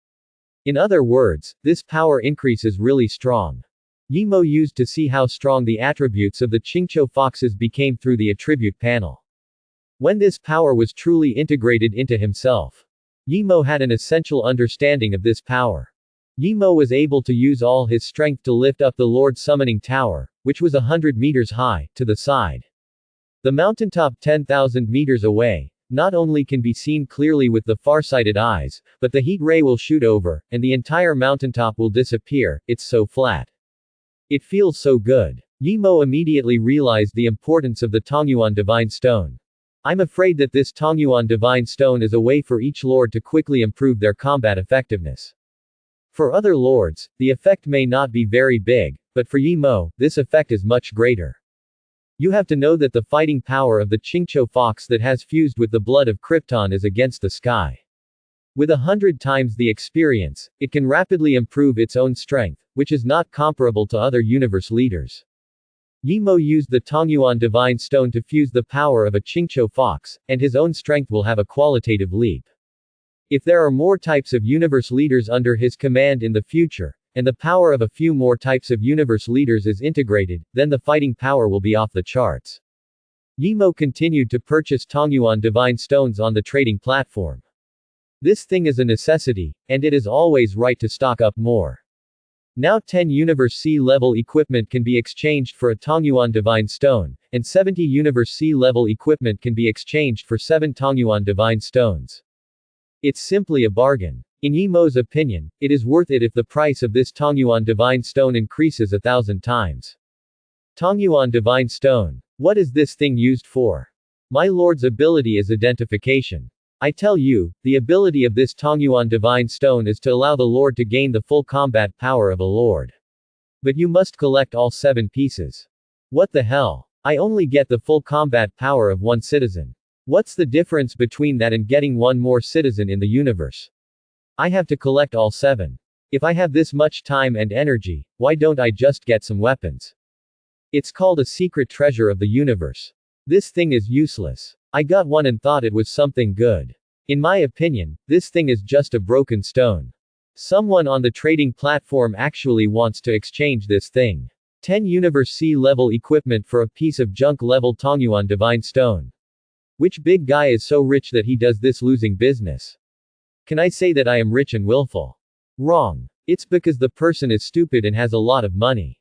In other words, this power increase is really strong. Yi Mo used to see how strong the attributes of the Qingqiu foxes became through the attribute panel. When this power was truly integrated into himself, Yi Mo had an essential understanding of this power. Yi Mo was able to use all his strength to lift up the Lord Summoning Tower, which was 100 meters high, to the side. The mountaintop 10,000 meters away, not only can be seen clearly with the far-sighted eyes, but the heat ray will shoot over, and the entire mountaintop will disappear. It's so flat. It feels so good. Yi Mo immediately realized the importance of the Tongyuan Divine Stone. I'm afraid that this Tongyuan Divine Stone is a way for each lord to quickly improve their combat effectiveness. For other lords, the effect may not be very big, but for Yi Mo, this effect is much greater. You have to know that the fighting power of the Qingqiu fox that has fused with the blood of Krypton is against the sky. With 100 times the experience, it can rapidly improve its own strength, which is not comparable to other universe leaders. Yi Mo used the Tongyuan Divine Stone to fuse the power of a Qingqiu fox, and his own strength will have a qualitative leap. If there are more types of universe leaders under his command in the future, and the power of a few more types of universe leaders is integrated, then the fighting power will be off the charts. Yi Mo continued to purchase Tongyuan Divine Stones on the trading platform. This thing is a necessity, and it is always right to stock up more. Now 10 Universe C level equipment can be exchanged for a Tongyuan Divine Stone, and 70 Universe C level equipment can be exchanged for 7 Tongyuan Divine Stones. It's simply a bargain. In Yi Mo's opinion, it is worth it if the price of this Tongyuan Divine Stone increases 1,000 times. Tongyuan Divine Stone. What is this thing used for? My lord's ability is identification. I tell you, the ability of this Tongyuan Divine Stone is to allow the lord to gain the full combat power of a lord. But you must collect all 7 pieces. What the hell? I only get the full combat power of 1 citizen. What's the difference between that and getting 1 more citizen in the universe? I have to collect all 7. If I have this much time and energy, why don't I just get some weapons? It's called a secret treasure of the universe. This thing is useless. I got one and thought it was something good. In my opinion, this thing is just a broken stone. Someone on the trading platform actually wants to exchange this thing. 10 Universe C level equipment for a piece of junk level Tongyuan Divine Stone. Which big guy is so rich that he does this losing business? Can I say that I am rich and willful? Wrong. It's because the person is stupid and has a lot of money.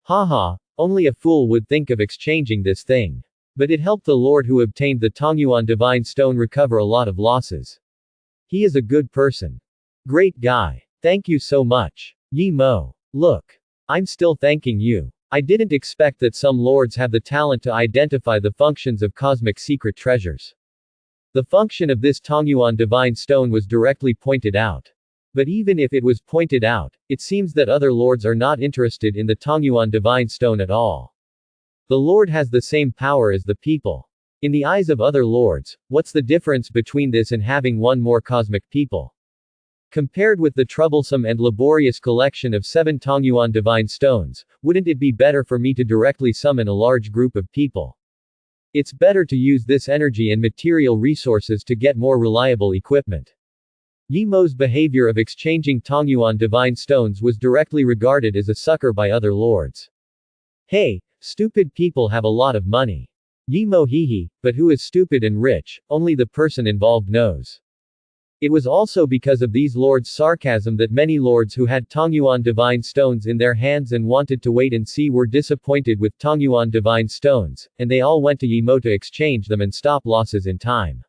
Haha, only a fool would think of exchanging this thing. But it helped the Lord who obtained the Tongyuan Divine Stone recover a lot of losses. He is a good person. Great guy. Thank you so much. Yi Mo. Look. I'm still thanking you. I didn't expect that some lords have the talent to identify the functions of cosmic secret treasures. The function of this Tongyuan Divine Stone was directly pointed out. But even if it was pointed out, it seems that other lords are not interested in the Tongyuan Divine Stone at all. The Lord has the same power as the people. In the eyes of other lords, what's the difference between this and having one more cosmic people? Compared with the troublesome and laborious collection of 7 Tongyuan Divine Stones, wouldn't it be better for me to directly summon a large group of people? It's better to use this energy and material resources to get more reliable equipment. Yi Mo's behavior of exchanging Tongyuan Divine Stones was directly regarded as a sucker by other lords. Hey, stupid people have a lot of money. Yi Mo hehe, but who is stupid and rich, only the person involved knows. It was also because of these lords' sarcasm that many lords who had Tongyuan Divine Stones in their hands and wanted to wait and see were disappointed with Tongyuan Divine Stones, and they all went to Yi Mo to exchange them and stop losses in time.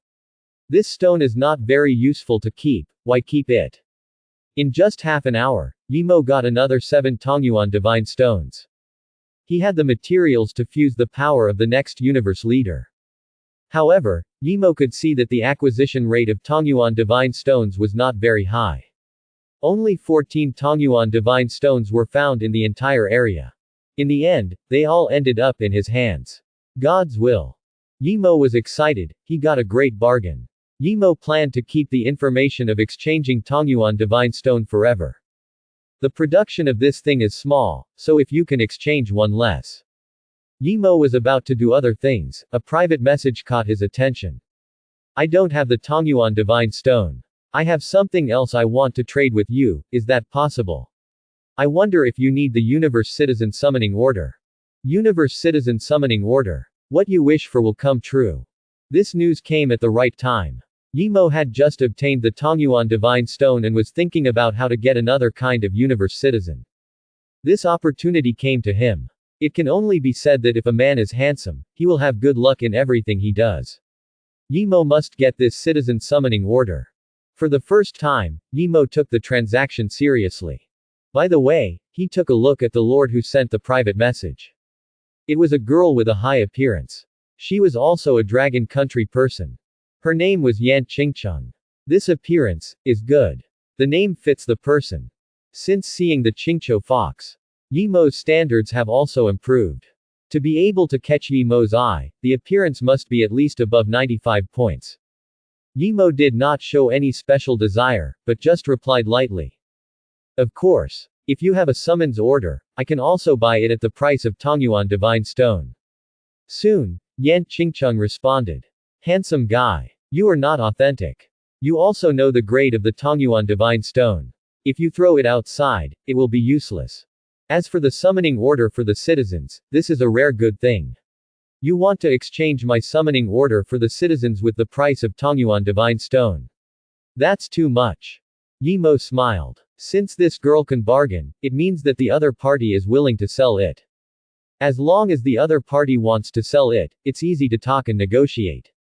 This stone is not very useful to keep, why keep it? In just half an hour, Yi Mo got another 7 Tongyuan Divine Stones. He had the materials to fuse the power of the next universe leader. However, Yi Mo could see that the acquisition rate of Tongyuan Divine Stones was not very high. Only 14 Tongyuan Divine Stones were found in the entire area. In the end, they all ended up in his hands. God's will. Yi Mo was excited, he got a great bargain. Yi Mo planned to keep the information of exchanging Tongyuan Divine Stone forever. The production of this thing is small, so if you can exchange one less. Yi Mo was about to do other things, a private message caught his attention. I don't have the Tongyuan Divine Stone. I have something else I want to trade with you, is that possible? I wonder if you need the Universe Citizen Summoning Order. Universe Citizen Summoning Order. What you wish for will come true. This news came at the right time. Yi Mo had just obtained the Tongyuan Divine Stone and was thinking about how to get another kind of Universe Citizen. This opportunity came to him. It can only be said that if a man is handsome, he will have good luck in everything he does. Yi Mo must get this citizen summoning order. For the first time, Yi Mo took the transaction seriously. By the way, he took a look at the lord who sent the private message. It was a girl with a high appearance. She was also a dragon country person. Her name was Yan Qingcheng. This appearance is good. The name fits the person. Since seeing the Qingqiu fox, Yi Mo's standards have also improved. To be able to catch Yi Mo's eye, the appearance must be at least above 95 points. Yi Mo did not show any special desire, but just replied lightly. Of course. If you have a summons order, I can also buy it at the price of Tongyuan Divine Stone. Soon, Yan Qingcheng responded. Handsome guy. You are not authentic. You also know the grade of the Tongyuan Divine Stone. If you throw it outside, it will be useless. As for the summoning order for the citizens, this is a rare good thing. You want to exchange my summoning order for the citizens with the price of Tongyuan Divine Stone. That's too much. Yi Mo smiled. Since this girl can bargain, it means that the other party is willing to sell it. As long as the other party wants to sell it, it's easy to talk and negotiate.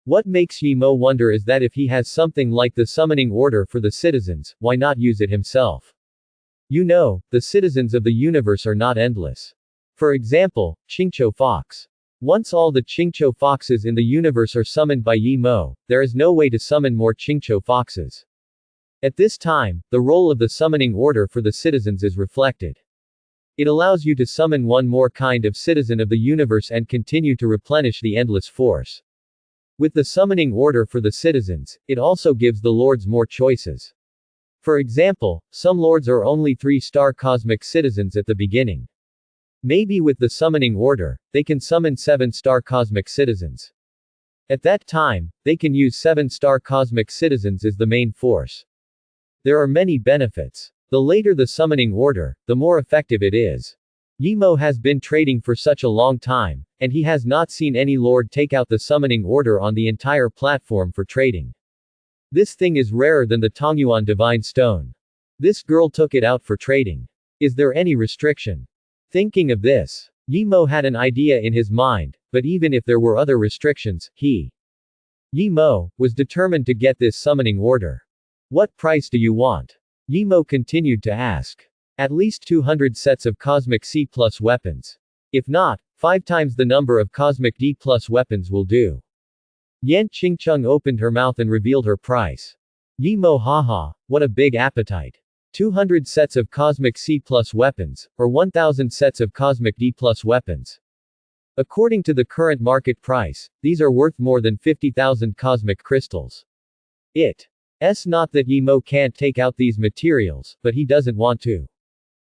What makes Yi Mo wonder is that if he has something like the summoning order for the citizens, why not use it himself? You know, the citizens of the universe are not endless. For example, Qingqiu fox. Once all the Qingqiu foxes in the universe are summoned by Yi Mo, there is no way to summon more Qingqiu foxes. At this time, the role of the summoning order for the citizens is reflected. It allows you to summon one more kind of citizen of the universe and continue to replenish the endless force. With the summoning order for the citizens, it also gives the lords more choices. For example, some lords are only 3-star cosmic citizens at the beginning. Maybe with the summoning order, they can summon 7-star cosmic citizens. At that time, they can use 7-star cosmic citizens as the main force. There are many benefits. The later the summoning order, the more effective it is. Yimo has been trading for such a long time, and he has not seen any lord take out the summoning order on the entire platform for trading. This thing is rarer than the Tongyuan Divine Stone. This girl took it out for trading. Is there any restriction? Thinking of this, Yimo had an idea in his mind, but even if there were other restrictions, Yimo, was determined to get this summoning order. What price do you want? Yimo continued to ask. At least 200 sets of Cosmic C+ weapons. If not, 5 times the number of Cosmic D+ weapons will do. Yan Qingcheng opened her mouth and revealed her price. Yimo haha, what a big appetite. 200 sets of Cosmic C+ weapons, or 1000 sets of Cosmic D+ weapons. According to the current market price, these are worth more than 50,000 cosmic crystals. It's not that Yimo can't take out these materials, but he doesn't want to.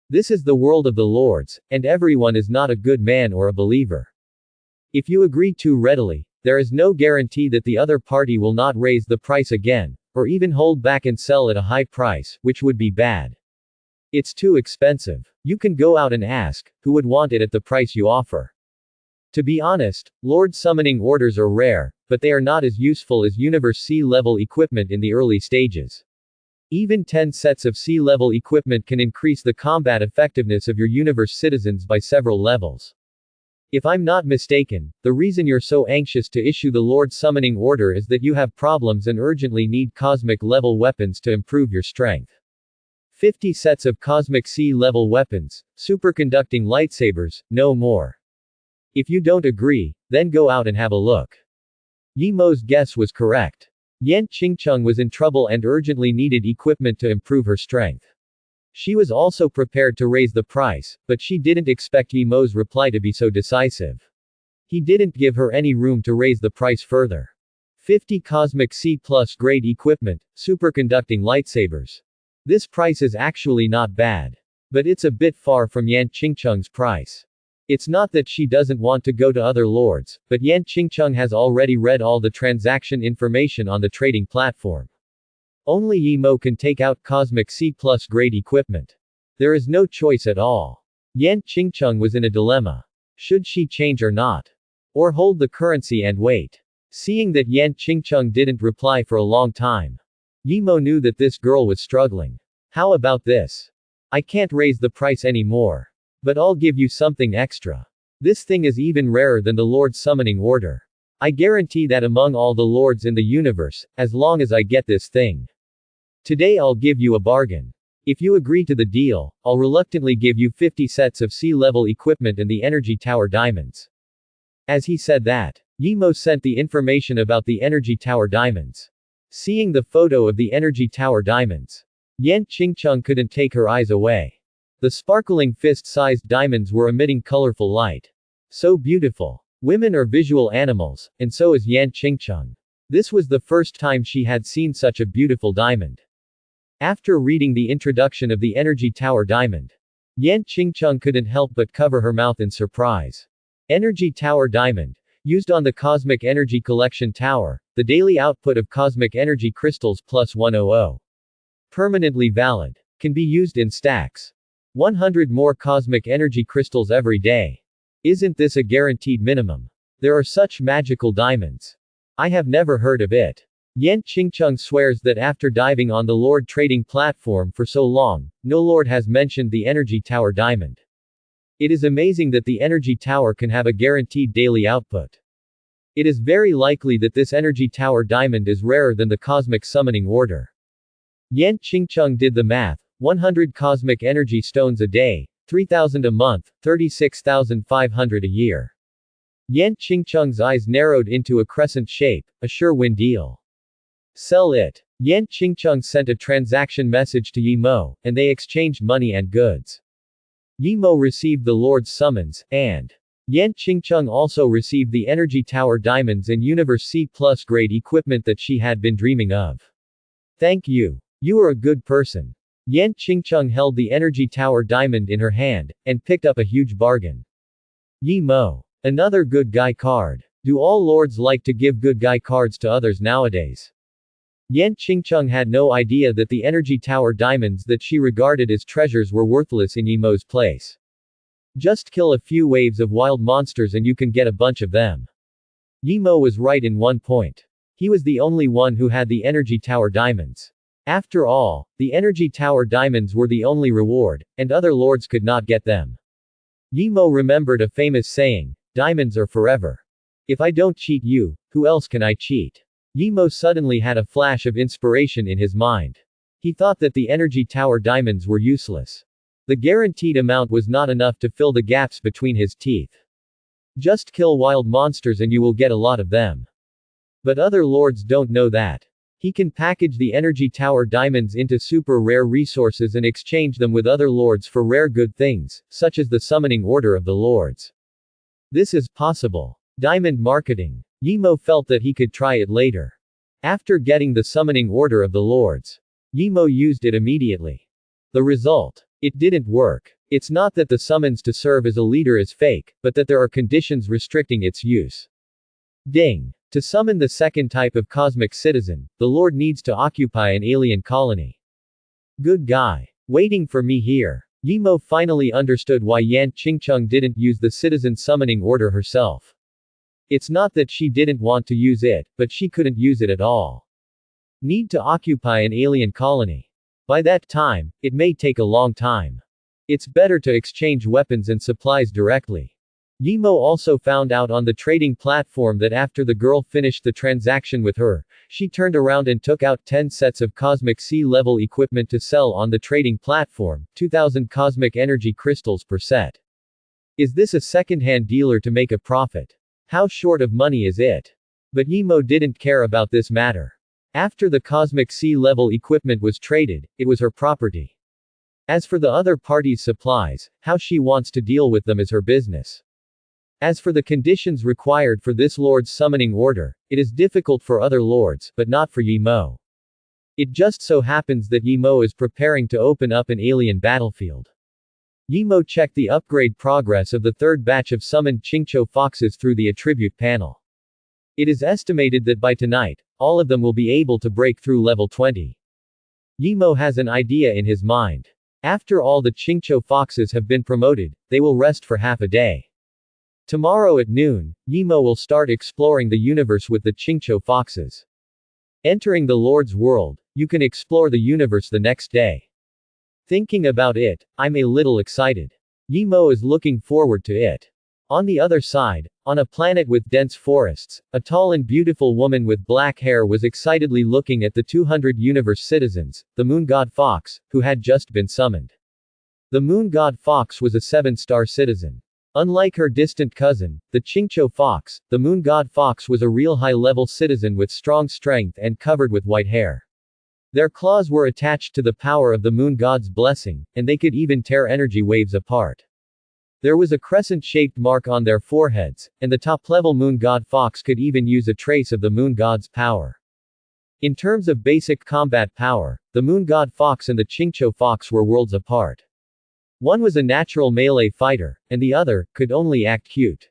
This is the world of the lords, and everyone is not a good man or a believer. If you agree too readily, there is no guarantee that the other party will not raise the price again, or even hold back and sell at a high price, which would be bad. It's too expensive. You can go out and ask, who would want it at the price you offer. To be honest, Lord summoning orders are rare, but they are not as useful as Universe C-level equipment in the early stages. Even 10 sets of C-level equipment can increase the combat effectiveness of your universe citizens by several levels. If I'm not mistaken, the reason you're so anxious to issue the Lord Summoning Order is that you have problems and urgently need cosmic-level weapons to improve your strength. 50 sets of Cosmic C-level weapons, superconducting lightsabers, no more. If you don't agree, then go out and have a look. Yimo's guess was correct. Yan Qingcheng was in trouble and urgently needed equipment to improve her strength. She was also prepared to raise the price, but she didn't expect Yimo's reply to be so decisive. He didn't give her any room to raise the price further. 50 Cosmic C+ grade equipment, superconducting lightsabers. This price is actually not bad. But it's a bit far from Yan Qingcheng's price. It's not that she doesn't want to go to other lords, but Yan Qingcheng has already read all the transaction information on the trading platform. Only Yimo can take out Cosmic C+ grade equipment. There is no choice at all. Yan Qingcheng was in a dilemma. Should she change or not? Or hold the currency and wait? Seeing that Yan Qingcheng didn't reply for a long time, Yimo knew that this girl was struggling. How about this? I can't raise the price anymore. But I'll give you something extra. This thing is even rarer than the Lord's summoning order. I guarantee that among all the lords in the universe, as long as I get this thing. Today I'll give you a bargain. If you agree to the deal, I'll reluctantly give you 50 sets of C-level equipment and the Energy Tower diamonds. As he said that, Yimo sent the information about the Energy Tower diamonds. Seeing the photo of the Energy Tower diamonds, Yan Qingcheng couldn't take her eyes away. The sparkling fist-sized diamonds were emitting colorful light. So beautiful. Women are visual animals, and so is Yan Qingcheng. This was the first time she had seen such a beautiful diamond. After reading the introduction of the Energy Tower diamond, Yan Qingcheng couldn't help but cover her mouth in surprise. Energy Tower diamond, used on the Cosmic Energy Collection Tower, the daily output of Cosmic Energy Crystals plus 100. Permanently valid. Can be used in stacks. 100 more Cosmic Energy Crystals every day. Isn't this a guaranteed minimum? There are such magical diamonds. I have never heard of it. Yan Qingcheng swears that after diving on the Lord trading platform for so long, no Lord has mentioned the Energy Tower diamond. It is amazing that the Energy Tower can have a guaranteed daily output. It is very likely that this Energy Tower diamond is rarer than the Cosmic Summoning Order. Yan Qingcheng did the math. 100 cosmic energy stones a day, 3,000 a month, 36,500 a year. Yan Qingcheng's eyes narrowed into a crescent shape, a sure win deal. Sell it. Yan Qingcheng sent a transaction message to Yimo, and they exchanged money and goods. Yimo received the Lord's summons, and Yan Qingcheng also received the Energy Tower diamonds and Universe C+ grade equipment that she had been dreaming of. Thank you. You are a good person. Yan Qingcheng held the Energy Tower diamond in her hand, and picked up a huge bargain. Yimo. Another good guy card. Do all lords like to give good guy cards to others nowadays? Yan Qingcheng had no idea that the energy tower diamonds that she regarded as treasures were worthless in Yimo's place. Just kill a few waves of wild monsters and you can get a bunch of them. Yimo was right in one point. He was the only one who had the energy tower diamonds. After all, the energy tower diamonds were the only reward, and other lords could not get them. Yimo remembered a famous saying, "Diamonds are forever. If I don't cheat you, who else can I cheat?" Yimo suddenly had a flash of inspiration in his mind. He thought that the energy tower diamonds were useless. The guaranteed amount was not enough to fill the gaps between his teeth. Just kill wild monsters and you will get a lot of them. But other lords don't know that. He can package the energy tower diamonds into super rare resources and exchange them with other lords for rare good things, such as the summoning order of the lords. This is possible. Diamond marketing. Yimo felt that he could try it later. After getting the summoning order of the lords, Yimo used it immediately. The result. It didn't work. It's not that the summons to serve as a leader is fake, but that there are conditions restricting its use. Ding. To summon the second type of cosmic citizen, the lord needs to occupy an alien colony. Good guy. Waiting for me here. Yimo finally understood why Yan Qingcheng didn't use the citizen summoning order herself. It's not that she didn't want to use it, but she couldn't use it at all. Need to occupy an alien colony. By that time, it may take a long time. It's better to exchange weapons and supplies directly. Yimo also found out on the trading platform that after the girl finished the transaction with her, she turned around and took out 10 sets of cosmic sea-level equipment to sell on the trading platform, 2,000 cosmic energy crystals per set. Is this a second-hand dealer to make a profit? How short of money is it? But Yimo didn't care about this matter. After the cosmic sea-level equipment was traded, it was her property. As for the other party's supplies, how she wants to deal with them is her business. As for the conditions required for this lord's summoning order, it is difficult for other lords, but not for Yimo. It just so happens that Yimo is preparing to open up an alien battlefield. Yimo checked the upgrade progress of the third batch of summoned Qingqiu foxes through the attribute panel. It is estimated that by tonight, all of them will be able to break through level 20. Yimo has an idea in his mind. After all the Qingqiu foxes have been promoted, they will rest for half a day. Tomorrow at noon, Yimo will start exploring the universe with the Qingqiu foxes. Entering the Lord's world, you can explore the universe the next day. Thinking about it, I'm a little excited. Yimo is looking forward to it. On the other side, on a planet with dense forests, a tall and beautiful woman with black hair was excitedly looking at the 200 universe citizens, the moon god fox, who had just been summoned. The moon god fox was a 7-star citizen. Unlike her distant cousin, the Qingqiu fox, the moon god fox was a real high-level citizen with strong strength and covered with white hair. Their claws were attached to the power of the moon god's blessing, and they could even tear energy waves apart. There was a crescent-shaped mark on their foreheads, and the top-level moon god fox could even use a trace of the moon god's power. In terms of basic combat power, the moon god fox and the Qingqiu fox were worlds apart. One was a natural melee fighter, and the other could only act cute.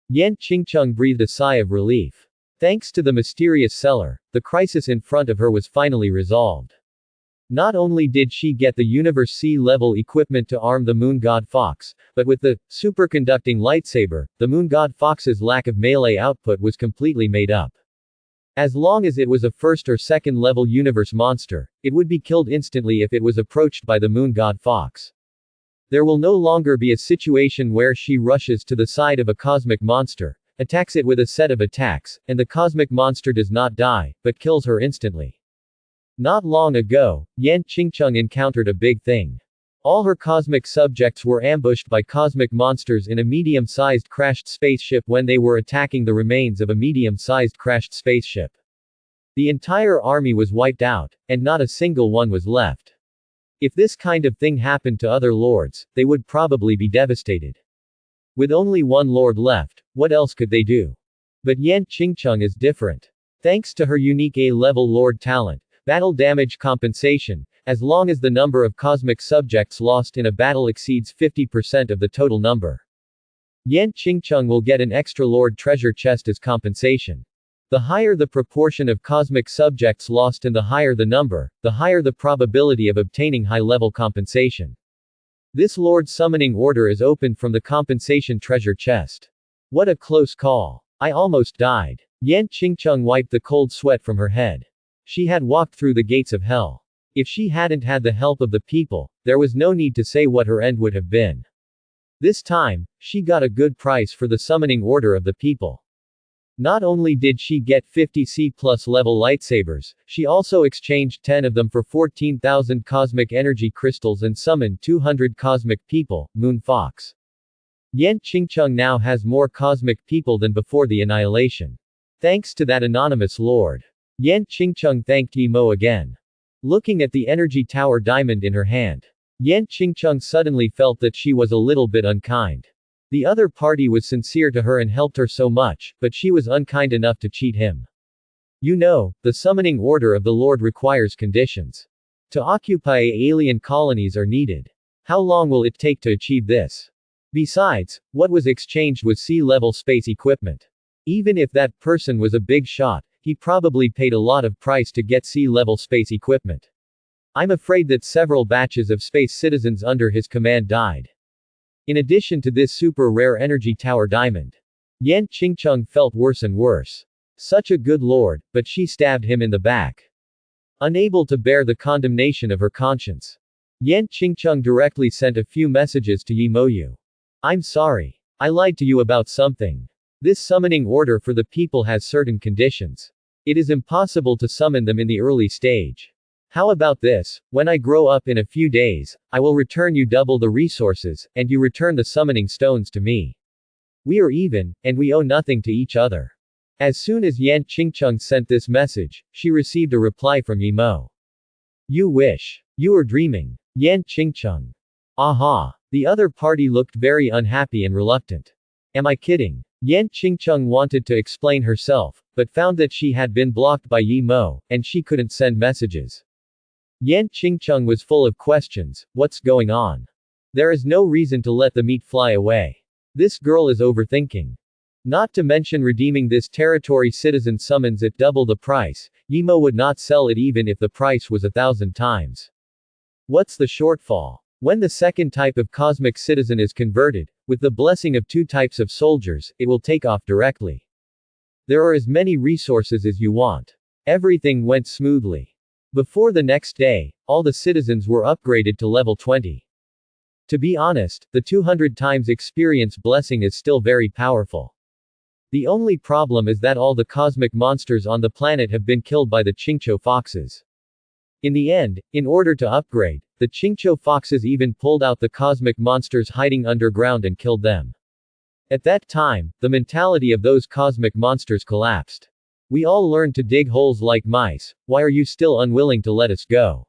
Yan Qingcheng breathed a sigh of relief. Thanks to the mysterious seller, the crisis in front of her was finally resolved. Not only did she get the Universe C-level equipment to arm the Moon God Fox, but with the superconducting lightsaber, the Moon God Fox's lack of melee output was completely made up. As long as it was a first or second level universe monster, it would be killed instantly if it was approached by the Moon God Fox. There will no longer be a situation where she rushes to the side of a cosmic monster, attacks it with a set of attacks, and the cosmic monster does not die, but kills her instantly. Not long ago, Yan Qingcheng encountered a big thing. All her cosmic subjects were ambushed by cosmic monsters in a medium-sized crashed spaceship when they were attacking the remains of a medium-sized crashed spaceship. The entire army was wiped out, and not a single one was left. If this kind of thing happened to other lords, they would probably be devastated. With only one lord left, what else could they do? But Yan Qingcheng is different. Thanks to her unique A-level lord talent, battle damage compensation, as long as the number of cosmic subjects lost in a battle exceeds 50% of the total number. Yan Qingcheng will get an extra Lord treasure chest as compensation. The higher the proportion of cosmic subjects lost and the higher the number, the higher the probability of obtaining high-level compensation. This Lord summoning order is opened from the compensation treasure chest. What a close call. I almost died. Yan Qingcheng wiped the cold sweat from her head. She had walked through the gates of hell. If she hadn't had the help of the people, there was no need to say what her end would have been. This time, she got a good price for the summoning order of the people. Not only did she get 50 C+ level lightsabers, she also exchanged 10 of them for 14,000 cosmic energy crystals and summoned 200 cosmic people, Moon Fox. Yan Qingcheng now has more cosmic people than before the annihilation. Thanks to that anonymous lord. Yan Qingcheng thanked Yi Mo again. Looking at the energy tower diamond in her hand, Yan Qingcheng suddenly felt that she was a little bit unkind. The other party was sincere to her and helped her so much, but she was unkind enough to cheat him. You know, the summoning order of the Lord requires conditions. To occupy alien colonies are needed. How long will it take to achieve this? Besides, what was exchanged was sea-level space equipment. Even if that person was a big shot, he probably paid a lot of price to get sea-level space equipment. I'm afraid that several batches of space citizens under his command died. In addition to this super rare energy tower diamond, Yan Qingcheng felt worse and worse. Such a good lord, but she stabbed him in the back. Unable to bear the condemnation of her conscience, Yan Qingcheng directly sent a few messages to Yi Mo Yu. I'm sorry. I lied to you about something. This summoning order for the people has certain conditions. It is impossible to summon them in the early stage. How about this? When I grow up in a few days, I will return you double the resources, and you return the summoning stones to me. We are even, and we owe nothing to each other. As soon as Yan Qingcheng sent this message, she received a reply from Yi Mo. You wish. You are dreaming. Yan Qingcheng. Aha. The other party looked very unhappy and reluctant. Am I kidding? Yan Qingcheng wanted to explain herself, but found that she had been blocked by Yi Mo, and she couldn't send messages. Yan Qingcheng was full of questions. What's going on? There is no reason to let the meat fly away. This girl is overthinking. Not to mention redeeming this territory citizen summons at double the price, Yi Mo would not sell it even if the price was 1,000 times. What's the shortfall? When the second type of cosmic citizen is converted, with the blessing of 2 types of soldiers, it will take off directly. There are as many resources as you want. Everything went smoothly. Before the next day, all the citizens were upgraded to level 20. To be honest, the 200 times experience blessing is still very powerful. The only problem is that all the cosmic monsters on the planet have been killed by the Qingqiu foxes. In the end, in order to upgrade, the Qingqiu foxes even pulled out the cosmic monsters hiding underground and killed them. At that time, the mentality of those cosmic monsters collapsed. We all learned to dig holes like mice. Why are you still unwilling to let us go?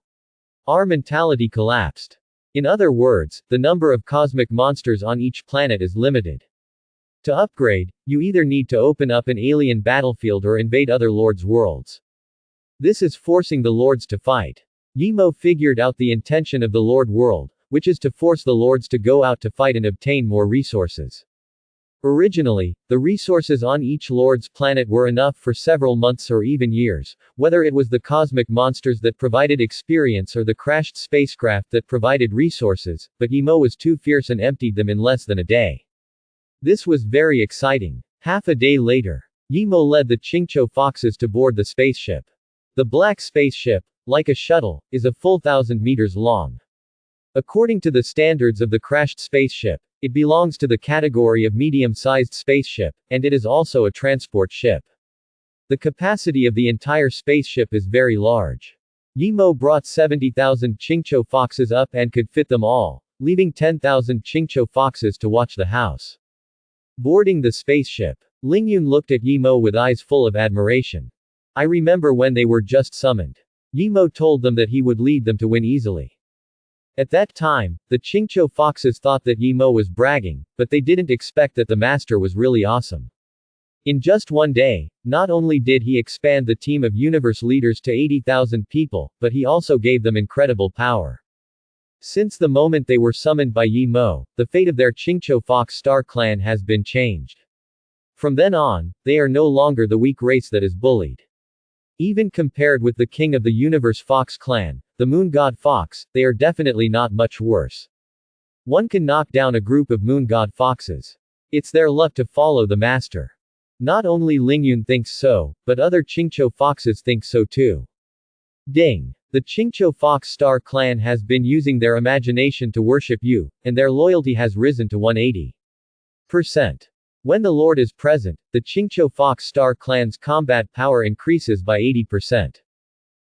Our mentality collapsed. In other words, the number of cosmic monsters on each planet is limited. To upgrade, you either need to open up an alien battlefield or invade other lords' worlds. This is forcing the lords to fight. Yi Mo figured out the intention of the Lord world, which is to force the lords to go out to fight and obtain more resources. Originally, the resources on each lord's planet were enough for several months or even years, whether it was the cosmic monsters that provided experience or the crashed spacecraft that provided resources, but Yi Mo was too fierce and emptied them in less than a day. This was very exciting. Half a day later, Yi Mo led the Qingqiu foxes to board the spaceship. The black spaceship, like a shuttle, is a full 1,000 meters long. According to the standards of the crashed spaceship, it belongs to the category of medium-sized spaceship, and it is also a transport ship. The capacity of the entire spaceship is very large. Yi Mo brought 70,000 Qingqiu foxes up and could fit them all, leaving 10,000 Qingqiu foxes to watch the house. Boarding the spaceship, Lingyun looked at Yi Mo with eyes full of admiration. I remember when they were just summoned. Yi Mo told them that he would lead them to win easily. At that time, the Qingqiu foxes thought that Yi Mo was bragging, but they didn't expect that the master was really awesome. In just one day, not only did he expand the team of universe leaders to 80,000 people, but he also gave them incredible power. Since the moment they were summoned by Yi Mo, the fate of their Qingqiu Fox Star clan has been changed. From then on, they are no longer the weak race that is bullied. Even compared with the king of the universe Fox clan, the moon god Fox, they are definitely not much worse. One can knock down a group of moon god foxes. It's their luck to follow the master. Not only Lingyun thinks so, but other Qingqiu foxes think so too. Ding. The Qingqiu Fox Star clan has been using their imagination to worship you, and their loyalty has risen to 180%. When the Lord is present, the Qingqiu Fox Star clan's combat power increases by 80%.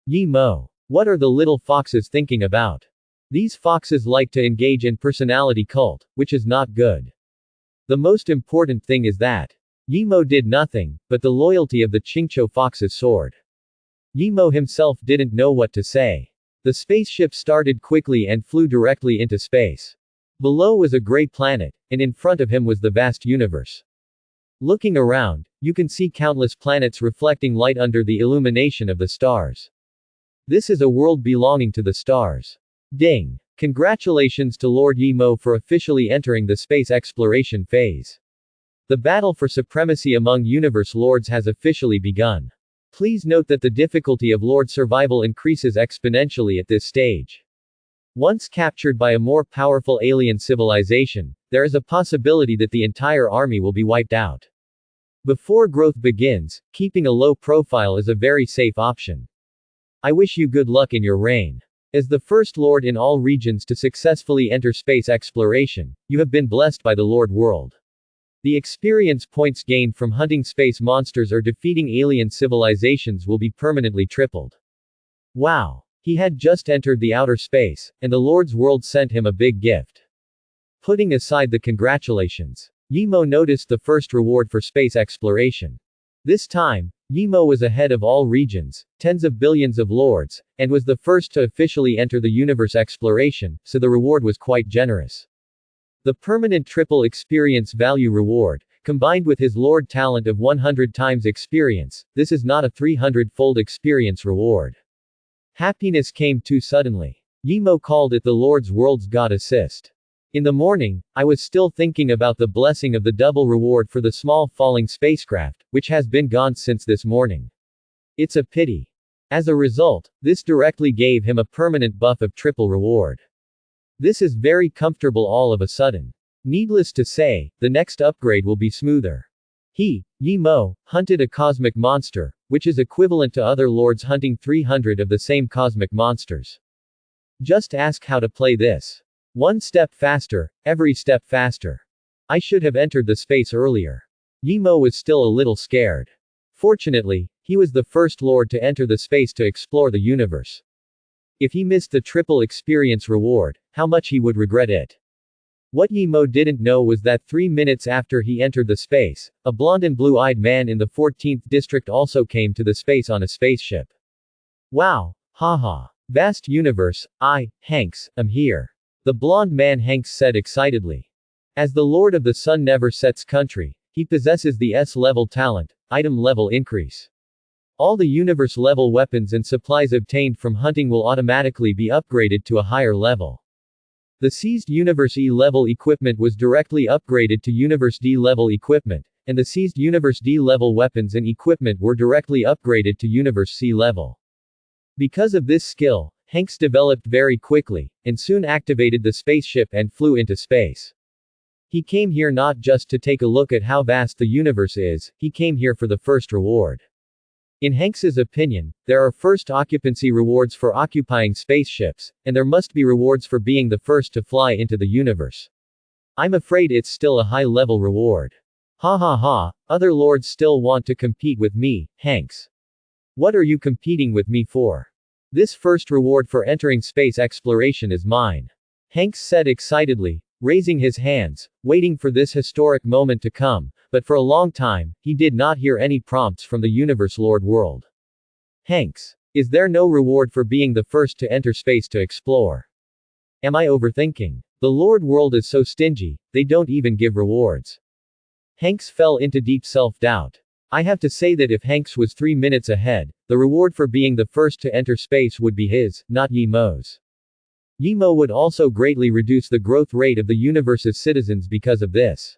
Yi Mo. What are the little foxes thinking about? These foxes like to engage in personality cult, which is not good. The most important thing is that Yi Mo did nothing, but the loyalty of the Qingqiu foxes soared. Yi Mo himself didn't know what to say. The spaceship started quickly and flew directly into space. Below was a gray planet, and in front of him was the vast universe. Looking around, you can see countless planets reflecting light under the illumination of the stars. This is a world belonging to the stars. Ding! Congratulations to Lord Yi Mo for officially entering the space exploration phase. The battle for supremacy among universe lords has officially begun. Please note that the difficulty of Lord survival increases exponentially at this stage. Once captured by a more powerful alien civilization, there is a possibility that the entire army will be wiped out. Before growth begins, keeping a low profile is a very safe option. I wish you good luck in your reign. As the first Lord in all regions to successfully enter space exploration, you have been blessed by the Lord World. The experience points gained from hunting space monsters or defeating alien civilizations will be permanently tripled. Wow! He had just entered the outer space, and the Lord's World sent him a big gift. Putting aside the congratulations, Yi Mo noticed the first reward for space exploration. This time, Yi Mo was ahead of all regions, tens of billions of lords, and was the first to officially enter the universe exploration, so the reward was quite generous. The permanent triple experience value reward, combined with his lord talent of 100 times experience, this is not a 300-fold experience reward. Happiness came too suddenly. Yi Mo called it the Lord's World's God Assist. In the morning, I was still thinking about the blessing of the double reward for the small falling spacecraft, which has been gone since this morning. It's a pity. As a result, this directly gave him a permanent buff of triple reward. This is very comfortable all of a sudden. Needless to say, the next upgrade will be smoother. He, Yi Mo, hunted a cosmic monster, which is equivalent to other lords hunting 300 of the same cosmic monsters. Just ask how to play this. One step faster, every step faster. I should have entered the space earlier. Yi Mo was still a little scared. Fortunately, he was the first lord to enter the space to explore the universe. If he missed the triple experience reward, how much he would regret it. What Yi Mo didn't know was that 3 minutes after he entered the space, a blonde and blue-eyed man in the 14th district also came to the space on a spaceship. Wow! Haha! Vast universe, Hanks, am here. The blonde man Hanks said excitedly. As the Lord of the Sun never sets country, he possesses the S-level talent, item level increase. All the universe-level weapons and supplies obtained from hunting will automatically be upgraded to a higher level. The seized Universe E-level equipment was directly upgraded to Universe D-level equipment, and the seized Universe D-level weapons and equipment were directly upgraded to Universe C-level. Because of this skill, Hanks developed very quickly, and soon activated the spaceship and flew into space. He came here not just to take a look at how vast the universe is, he came here for the first reward. In Hanks's opinion, there are first occupancy rewards for occupying spaceships, and there must be rewards for being the first to fly into the universe. I'm afraid it's still a high-level reward. Ha ha ha, other lords still want to compete with me, Hanks. What are you competing with me for? This first reward for entering space exploration is mine. Hanks said excitedly, raising his hands, waiting for this historic moment to come, but for a long time, he did not hear any prompts from the Universe Lord World. Hanks. Is there no reward for being the first to enter space to explore? Am I overthinking? The Lord World is so stingy, they don't even give rewards. Hanks fell into deep self-doubt. I have to say that if Hanks was 3 minutes ahead, the reward for being the first to enter space would be his, not Yi Mo's. Yimo would also greatly reduce the growth rate of the universe's citizens because of this.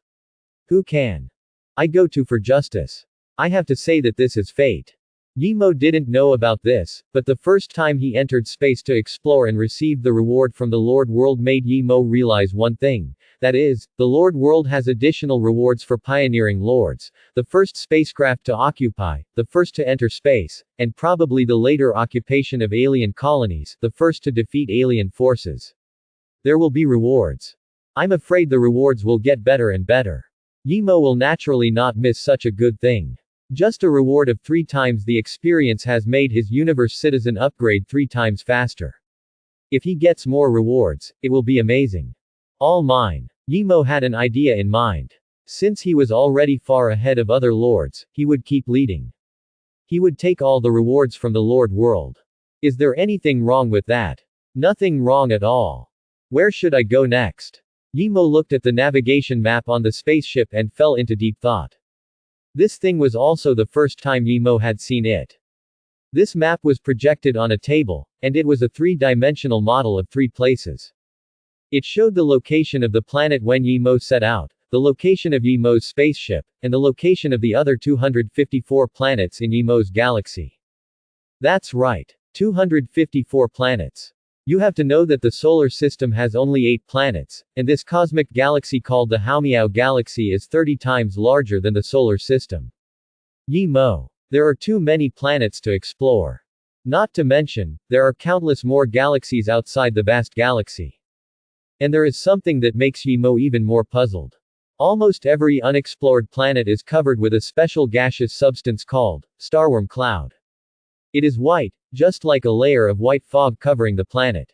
Who can I go to for justice? I have to say that this is fate. Yimo didn't know about this, but the first time he entered space to explore and received the reward from the Lord World made Yimo realize one thing. That is, the Lord World has additional rewards for pioneering lords, the first spacecraft to occupy, the first to enter space, and probably the later occupation of alien colonies, the first to defeat alien forces. There will be rewards. I'm afraid the rewards will get better and better. Yimo will naturally not miss such a good thing. Just a reward of 3 times the experience has made his universe citizen upgrade 3 times faster. If he gets more rewards, it will be amazing. All mine. Yimo had an idea in mind. Since he was already far ahead of other lords, he would keep leading. He would take all the rewards from the Lord World. Is there anything wrong with that? Nothing wrong at all. Where should I go next? Yimo looked at the navigation map on the spaceship and fell into deep thought. This thing was also the first time Yimo had seen it. This map was projected on a table, and it was a 3-dimensional model of 3 places. It showed the location of the planet when Yimo set out, the location of Yimo's spaceship, and the location of the other 254 planets in Yimo's galaxy. That's right. 254 planets. You have to know that the solar system has only 8 planets, and this cosmic galaxy called the Haomiao galaxy is 30 times larger than the solar system. Yimo. There are too many planets to explore. Not to mention, there are countless more galaxies outside the vast galaxy. And there is something that makes Yimo even more puzzled. Almost every unexplored planet is covered with a special gaseous substance called starworm cloud. It is white, just like a layer of white fog covering the planet.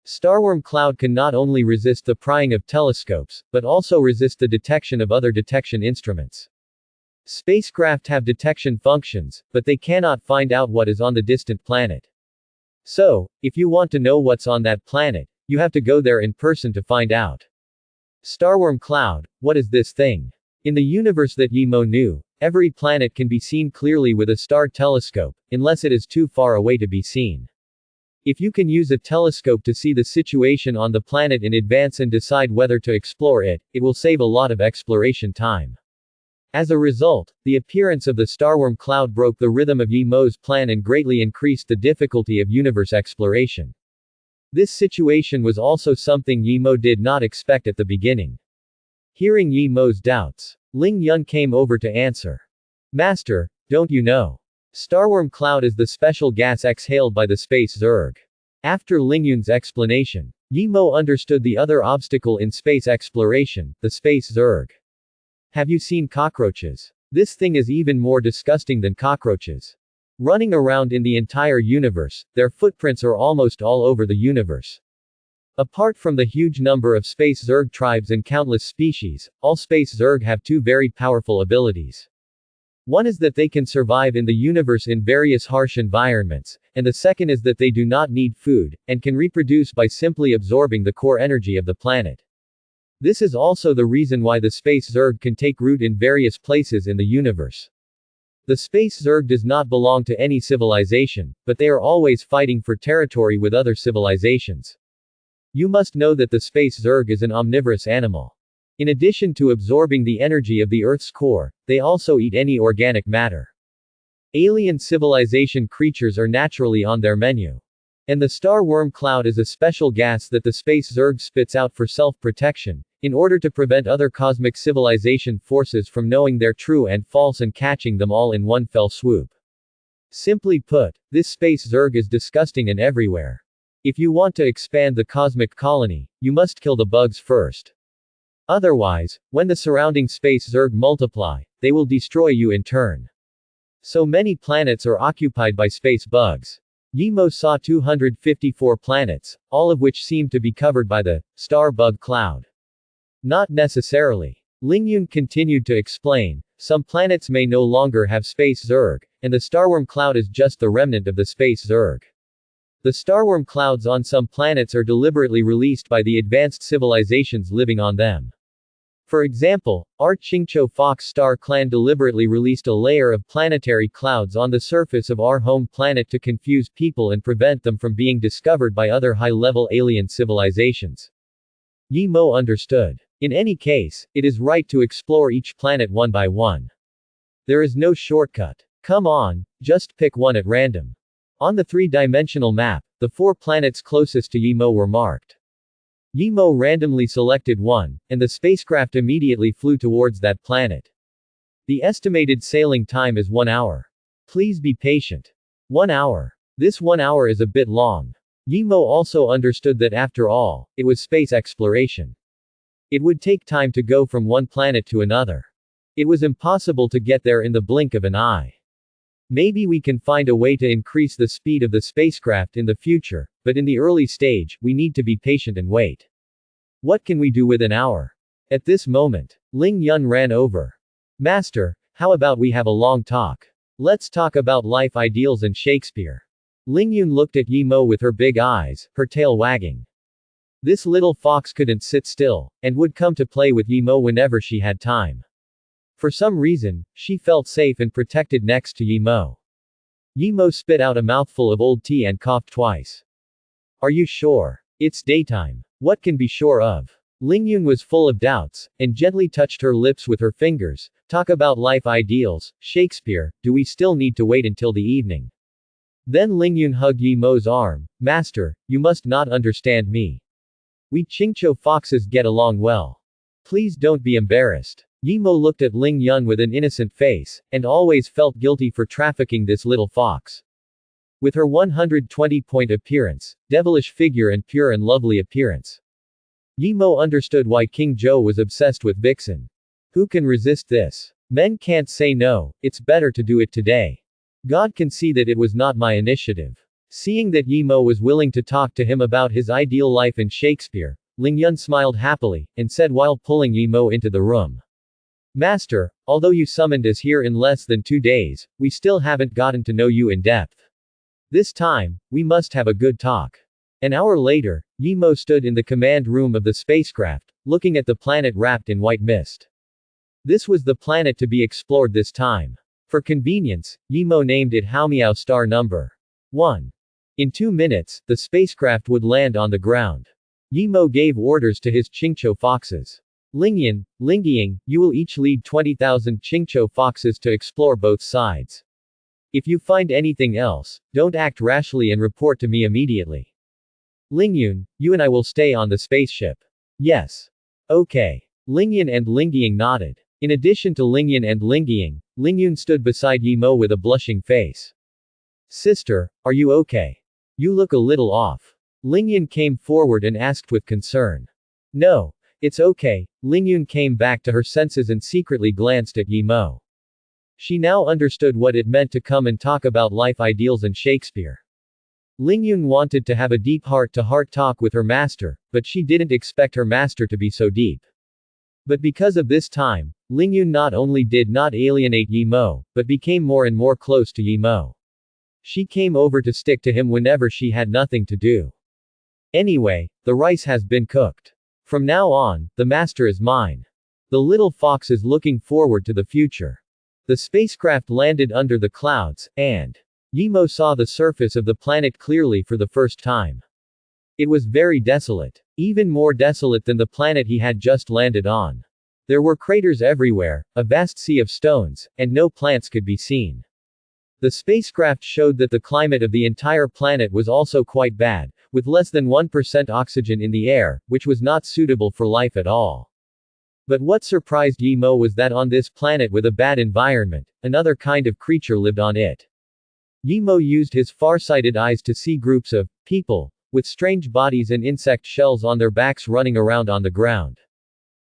Starworm cloud can not only resist the prying of telescopes, but also resist the detection of other detection instruments. Spacecraft have detection functions, but they cannot find out what is on the distant planet. So, if you want to know what's on that planet, you have to go there in person to find out. Starworm cloud, what is this thing? In the universe that Yimo knew, every planet can be seen clearly with a star telescope, unless it is too far away to be seen. If you can use a telescope to see the situation on the planet in advance and decide whether to explore it, it will save a lot of exploration time. As a result, the appearance of the starworm cloud broke the rhythm of Yimo's plan and greatly increased the difficulty of universe exploration. This situation was also something Yimo did not expect at the beginning. Hearing Yimo's doubts, Ling Yun came over to answer. Master, don't you know? Starworm cloud is the special gas exhaled by the space Zerg. After Ling Yun's explanation, Yimo understood the other obstacle in space exploration, the space Zerg. Have you seen cockroaches? This thing is even more disgusting than cockroaches. Running around in the entire universe, their footprints are almost all over the universe. Apart from the huge number of space Zerg tribes and countless species, all space Zerg have 2 very powerful abilities. One is that they can survive in the universe in various harsh environments, and the second is that they do not need food, and can reproduce by simply absorbing the core energy of the planet. This is also the reason why the space Zerg can take root in various places in the universe. The space Zerg does not belong to any civilization, but they are always fighting for territory with other civilizations. You must know that the space Zerg is an omnivorous animal. In addition to absorbing the energy of the Earth's core, they also eat any organic matter. Alien civilization creatures are naturally on their menu. And the star worm cloud is a special gas that the space Zerg spits out for self-protection, in order to prevent other cosmic civilization forces from knowing their true and false and catching them all in one fell swoop. Simply put, this space Zerg is disgusting and everywhere. If you want to expand the cosmic colony, you must kill the bugs first. Otherwise, when the surrounding space Zerg multiply, they will destroy you in turn. So many planets are occupied by space bugs. Yimo saw 254 planets, all of which seemed to be covered by the star bug cloud. Not necessarily. Ling Yun continued to explain, some planets may no longer have space Zerg, and the starworm cloud is just the remnant of the space Zerg. The starworm clouds on some planets are deliberately released by the advanced civilizations living on them. For example, our Qingqiu Fox star clan deliberately released a layer of planetary clouds on the surface of our home planet to confuse people and prevent them from being discovered by other high-level alien civilizations. Yi Mo understood. In any case, it is right to explore each planet one by one. There is no shortcut. Come on, just pick one at random. On the three-dimensional map, the 4 planets closest to Yi Mo were marked. Yi Mo randomly selected one, and the spacecraft immediately flew towards that planet. The estimated sailing time is 1 hour. Please be patient. 1 hour. This 1 hour is a bit long. Yi Mo also understood that after all, it was space exploration. It would take time to go from one planet to another. It was impossible to get there in the blink of an eye. Maybe we can find a way to increase the speed of the spacecraft in the future, but in the early stage, we need to be patient and wait. What can we do with an hour? At this moment, Ling Yun ran over. Master, how about we have a long talk? Let's talk about life ideals and Shakespeare. Ling Yun looked at Yi Mo with her big eyes, her tail wagging. This little fox couldn't sit still, and would come to play with Yi Mo whenever she had time. For some reason, she felt safe and protected next to Yi Mo. Yi Mo spit out a mouthful of old tea and coughed twice. Are you sure? It's daytime. What can be sure of? Ling Yun was full of doubts, and gently touched her lips with her fingers. Talk about life ideals, Shakespeare, do we still need to wait until the evening? Then Ling Yun hugged Yi Mo's arm. Master, you must not understand me. We Qingqiu foxes get along well. Please don't be embarrassed. Yi Mo looked at Ling Yun with an innocent face, and always felt guilty for trafficking this little fox. With her 120-point appearance, devilish figure and pure and lovely appearance. Yi Mo understood why King Zhou was obsessed with Vixen. Who can resist this? Men can't say no, it's better to do it today. God can see that it was not my initiative. Seeing that Yi Mo was willing to talk to him about his ideal life in Shakespeare, Ling Yun smiled happily, and said while pulling Yi Mo into the room. Master, although you summoned us here in less than 2 days, we still haven't gotten to know you in depth. This time, we must have a good talk. An hour later, Yi Mo stood in the command room of the spacecraft, looking at the planet wrapped in white mist. This was the planet to be explored this time. For convenience, Yi Mo named it Haomiao star number 1. In 2 minutes, the spacecraft would land on the ground. Yi Mo gave orders to his Qingqiu foxes. Lingyan, Lingying, you will each lead 20,000 Qingqiu foxes to explore both sides. If you find anything else, don't act rashly and report to me immediately. Lingyun, you and I will stay on the spaceship. Yes. Okay. Lingyan and Lingying nodded. In addition to Lingyan and Lingying, Lingyun stood beside Yi Mo with a blushing face. Sister, are you okay? You look a little off. Lingyan came forward and asked with concern. No. It's okay. Lingyun came back to her senses and secretly glanced at Yi Mo. She now understood what it meant to come and talk about life ideals and Shakespeare. Lingyun wanted to have a deep heart-to-heart talk with her master, but she didn't expect her master to be so deep. But because of this time, Lingyun not only did not alienate Yi Mo, but became more and more close to Yi Mo. She came over to stick to him whenever she had nothing to do. Anyway, the rice has been cooked. From now on, the master is mine. The little fox is looking forward to the future. The spacecraft landed under the clouds, and Yi Mo saw the surface of the planet clearly for the first time. It was very desolate. Even more desolate than the planet he had just landed on. There were craters everywhere, a vast sea of stones, and no plants could be seen. The spacecraft showed that the climate of the entire planet was also quite bad, with less than 1% oxygen in the air, which was not suitable for life at all. But what surprised Yi Mo was that on this planet with a bad environment, another kind of creature lived on it. Yi Mo used his far-sighted eyes to see groups of people with strange bodies and insect shells on their backs running around on the ground.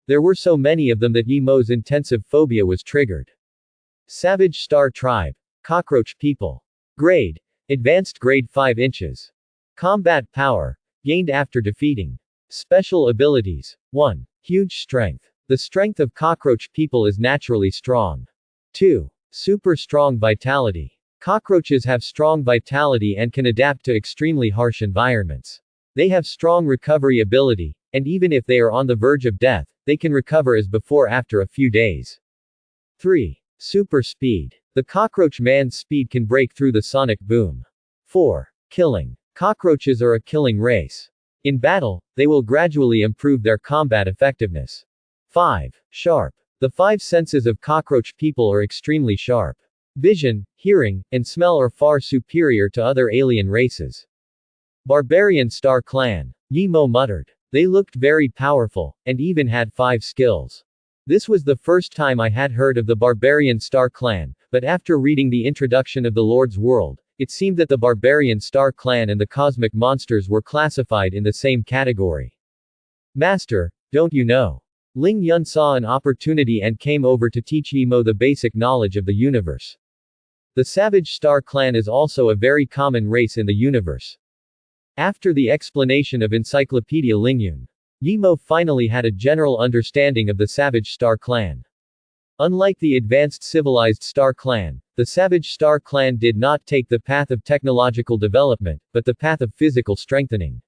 There were so many of them that Yi Mo's intensive phobia was triggered. Savage Star Tribe. Cockroach people. Grade. Advanced grade 5 inches. Combat power. Gained after defeating. Special abilities. 1. Huge strength. The strength of cockroach people is naturally strong. 2. Super strong vitality. Cockroaches have strong vitality and can adapt to extremely harsh environments. They have strong recovery ability, and even if they are on the verge of death, they can recover as before after a few days. 3. Super speed. The cockroach man's speed can break through the sonic boom. 4. Killing. Cockroaches are a killing race. In battle, they will gradually improve their combat effectiveness. 5. Sharp. The 5 senses of cockroach people are extremely sharp. Vision, hearing, and smell are far superior to other alien races. Barbarian Star Clan. Yimo muttered. They looked very powerful, and even had 5 skills. This was the first time I had heard of the Barbarian Star Clan, but after reading the introduction of the Lord's World, it seemed that the Barbarian Star Clan and the cosmic monsters were classified in the same category. Master, don't you know? Ling Yun saw an opportunity and came over to teach Yimo the basic knowledge of the universe. The Savage Star Clan is also a very common race in the universe. After the explanation of Encyclopedia Lingyun, Yimo finally had a general understanding of the Savage Star Clan. Unlike the advanced civilized Star Clan, the Savage Star Clan did not take the path of technological development, but the path of physical strengthening.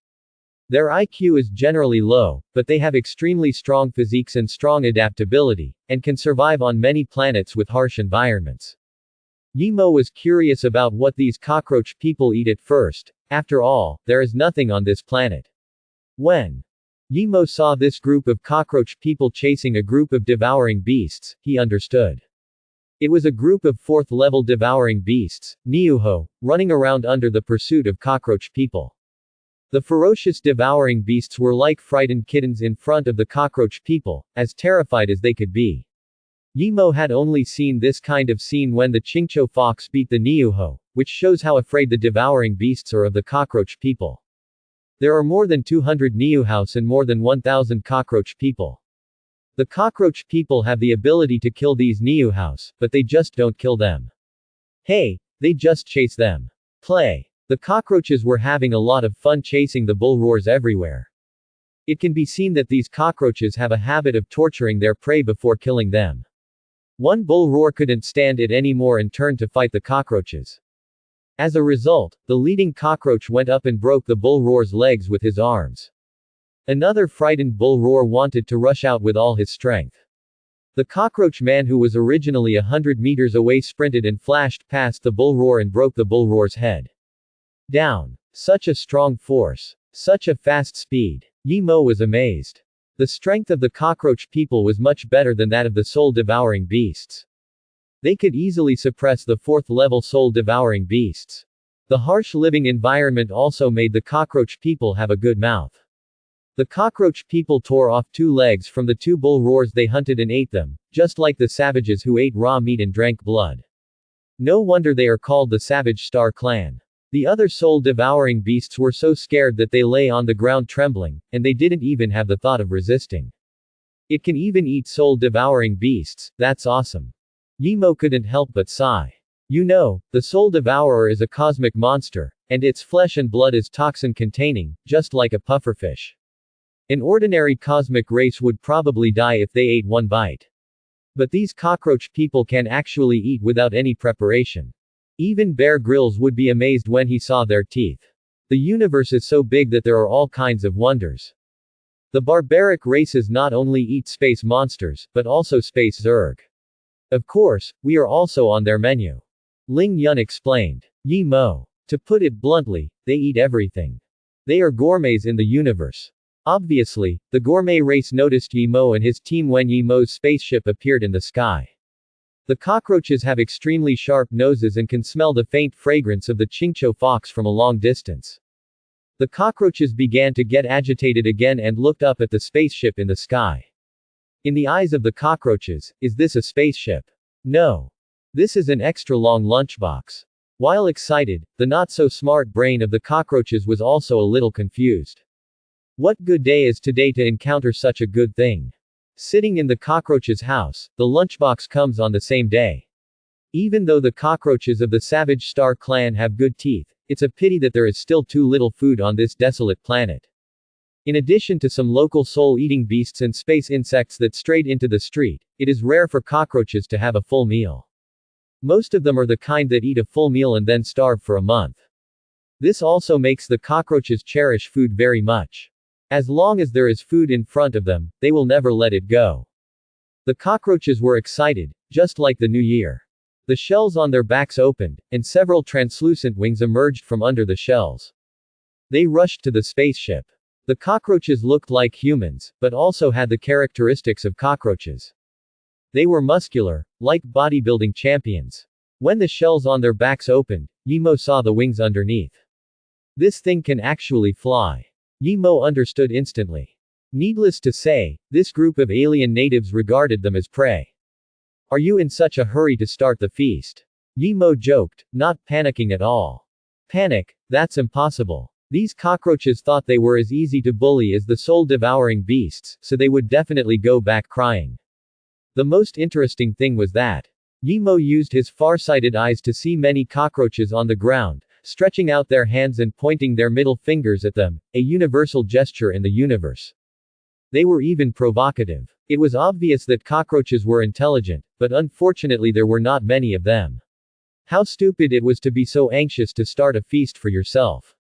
Their IQ is generally low, but they have extremely strong physiques and strong adaptability, and can survive on many planets with harsh environments. Yimo was curious about what these cockroach people eat at first. After all, there is nothing on this planet. When Yimo saw this group of cockroach people chasing a group of devouring beasts, he understood. It was a group of 4th-level devouring beasts, Niuho, running around under the pursuit of cockroach people. The ferocious devouring beasts were like frightened kittens in front of the cockroach people, as terrified as they could be. Yimo had only seen this kind of scene when the Qingqiu fox beat the Niuho, which shows how afraid the devouring beasts are of the cockroach people. There are more than 200 Niuhouse and more than 1,000 cockroach people. The cockroach people have the ability to kill these Niuhouse, but they just don't kill them. Hey, they just chase them. Play. The cockroaches were having a lot of fun chasing the bull roars everywhere. It can be seen that these cockroaches have a habit of torturing their prey before killing them. One bull roar couldn't stand it anymore and turned to fight the cockroaches. As a result, the leading cockroach went up and broke the bull roar's legs with his arms. Another frightened bull roar wanted to rush out with all his strength. The cockroach man who was originally 100 meters away sprinted and flashed past the bull roar and broke the bull roar's head. Down. Such a strong force. Such a fast speed. Yimo was amazed. The strength of the cockroach people was much better than that of the soul-devouring beasts. They could easily suppress the 4th-level soul-devouring beasts. The harsh living environment also made the cockroach people have a good mouth. The cockroach people tore off 2 legs from the 2 bull roars they hunted and ate them, just like the savages who ate raw meat and drank blood. No wonder they are called the Savage Star Clan. The other soul-devouring beasts were so scared that they lay on the ground trembling, and they didn't even have the thought of resisting. It can even eat soul-devouring beasts, that's awesome. Yimo couldn't help but sigh. You know, the soul devourer is a cosmic monster, and its flesh and blood is toxin-containing, just like a pufferfish. An ordinary cosmic race would probably die if they ate one bite. But these cockroach people can actually eat without any preparation. Even Bear Grylls would be amazed when he saw their teeth. The universe is so big that there are all kinds of wonders. The barbaric races not only eat space monsters, but also space Zerg. Of course, we are also on their menu. Ling Yun explained. Yimo. To put it bluntly, they eat everything. They are gourmets in the universe. Obviously, the gourmet race noticed Yimo and his team when Yimo's spaceship appeared in the sky. The cockroaches have extremely sharp noses and can smell the faint fragrance of the Qingqiu fox from a long distance. The cockroaches began to get agitated again and looked up at the spaceship in the sky. In the eyes of the cockroaches, is this a spaceship? No. This is an extra-long lunchbox. While excited, the not-so-smart brain of the cockroaches was also a little confused. What good day is today to encounter such a good thing? Sitting in the cockroach's house, the lunchbox comes on the same day. Even though the cockroaches of the Savage Star Clan have good teeth, it's a pity that there is still too little food on this desolate planet. In addition to some local soul-eating beasts and space insects that strayed into the street, it is rare for cockroaches to have a full meal. Most of them are the kind that eat a full meal and then starve for a month. This also makes the cockroaches cherish food very much. As long as there is food in front of them, they will never let it go. The cockroaches were excited, just like the new year. The shells on their backs opened, and several translucent wings emerged from under the shells. They rushed to the spaceship. The cockroaches looked like humans, but also had the characteristics of cockroaches. They were muscular, like bodybuilding champions. When the shells on their backs opened, Yimo saw the wings underneath. This thing can actually fly. Yimo understood instantly. Needless to say, this group of alien natives regarded them as prey. Are you in such a hurry to start the feast? Yimo joked, not panicking at all. Panic? That's impossible. These cockroaches thought they were as easy to bully as the soul-devouring beasts, so they would definitely go back crying. The most interesting thing was that Yimo used his far-sighted eyes to see many cockroaches on the ground, stretching out their hands and pointing their middle fingers at them, a universal gesture in the universe. They were even provocative. It was obvious that cockroaches were intelligent, but unfortunately there were not many of them. How stupid it was to be so anxious to start a feast for yourself.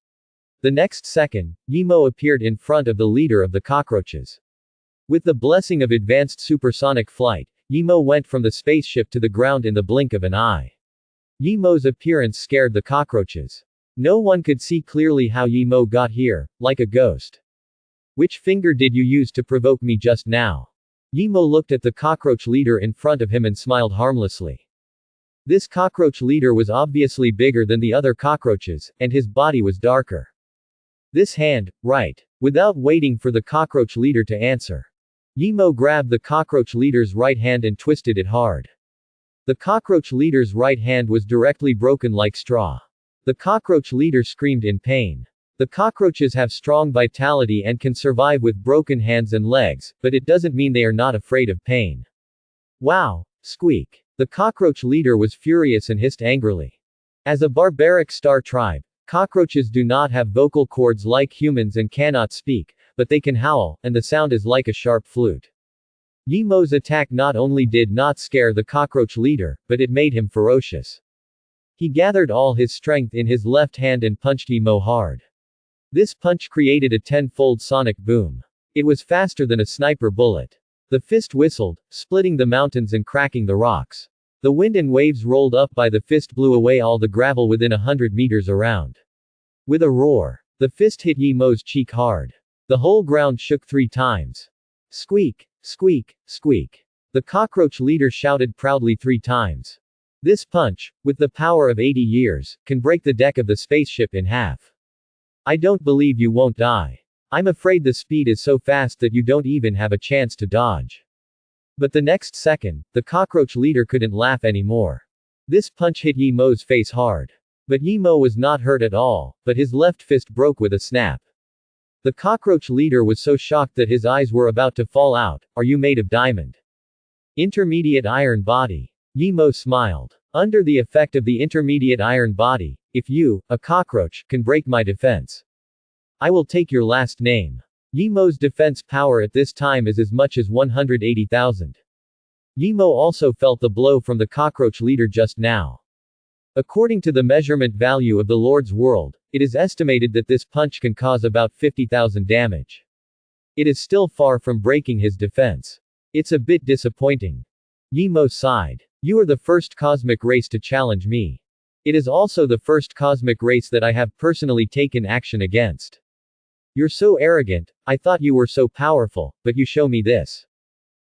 The next second, Yimo appeared in front of the leader of the cockroaches. With the blessing of advanced supersonic flight, Yimo went from the spaceship to the ground in the blink of an eye. Yimo's appearance scared the cockroaches. No one could see clearly how Yimo got here, like a ghost. Which finger did you use to provoke me just now? Yimo looked at the cockroach leader in front of him and smiled harmlessly. This cockroach leader was obviously bigger than the other cockroaches, and his body was darker. This hand, right? Without waiting for the cockroach leader to answer, Yimo grabbed the cockroach leader's right hand and twisted it hard. The cockroach leader's right hand was directly broken like straw. The cockroach leader screamed in pain. The cockroaches have strong vitality and can survive with broken hands and legs, but it doesn't mean they are not afraid of pain. Wow! Squeak! The cockroach leader was furious and hissed angrily. As a barbaric star tribe, cockroaches do not have vocal cords like humans and cannot speak, but they can howl, and the sound is like a sharp flute. Yimo's attack not only did not scare the cockroach leader, but it made him ferocious. He gathered all his strength in his left hand and punched Yimo hard. This punch created a 10-fold sonic boom. It was faster than a sniper bullet. The fist whistled, splitting the mountains and cracking the rocks. The wind and waves rolled up by the fist blew away all the gravel within 100 meters around. With a roar, the fist hit Yimo's cheek hard. The whole ground shook 3 times. Squeak, squeak, squeak. The cockroach leader shouted proudly 3 times. This punch, with the power of 80 years, can break the deck of the spaceship in half. I don't believe you won't die. I'm afraid the speed is so fast that you don't even have a chance to dodge. But the next second, the cockroach leader couldn't laugh anymore. This punch hit Yimo's face hard. But Yimo was not hurt at all, but his left fist broke with a snap. The cockroach leader was so shocked that his eyes were about to fall out. Are you made of diamond? Intermediate iron body. Yimo smiled. Under the effect of the intermediate iron body, if you, a cockroach, can break my defense, I will take your last name. Yimo's defense power at this time is as much as 180,000. Yimo also felt the blow from the cockroach leader just now. According to the measurement value of the Lord's world, it is estimated that this punch can cause about 50,000 damage. It is still far from breaking his defense. It's a bit disappointing. Yimo sighed. You are the first cosmic race to challenge me. It is also the first cosmic race that I have personally taken action against. You're so arrogant, I thought you were so powerful, but you show me this.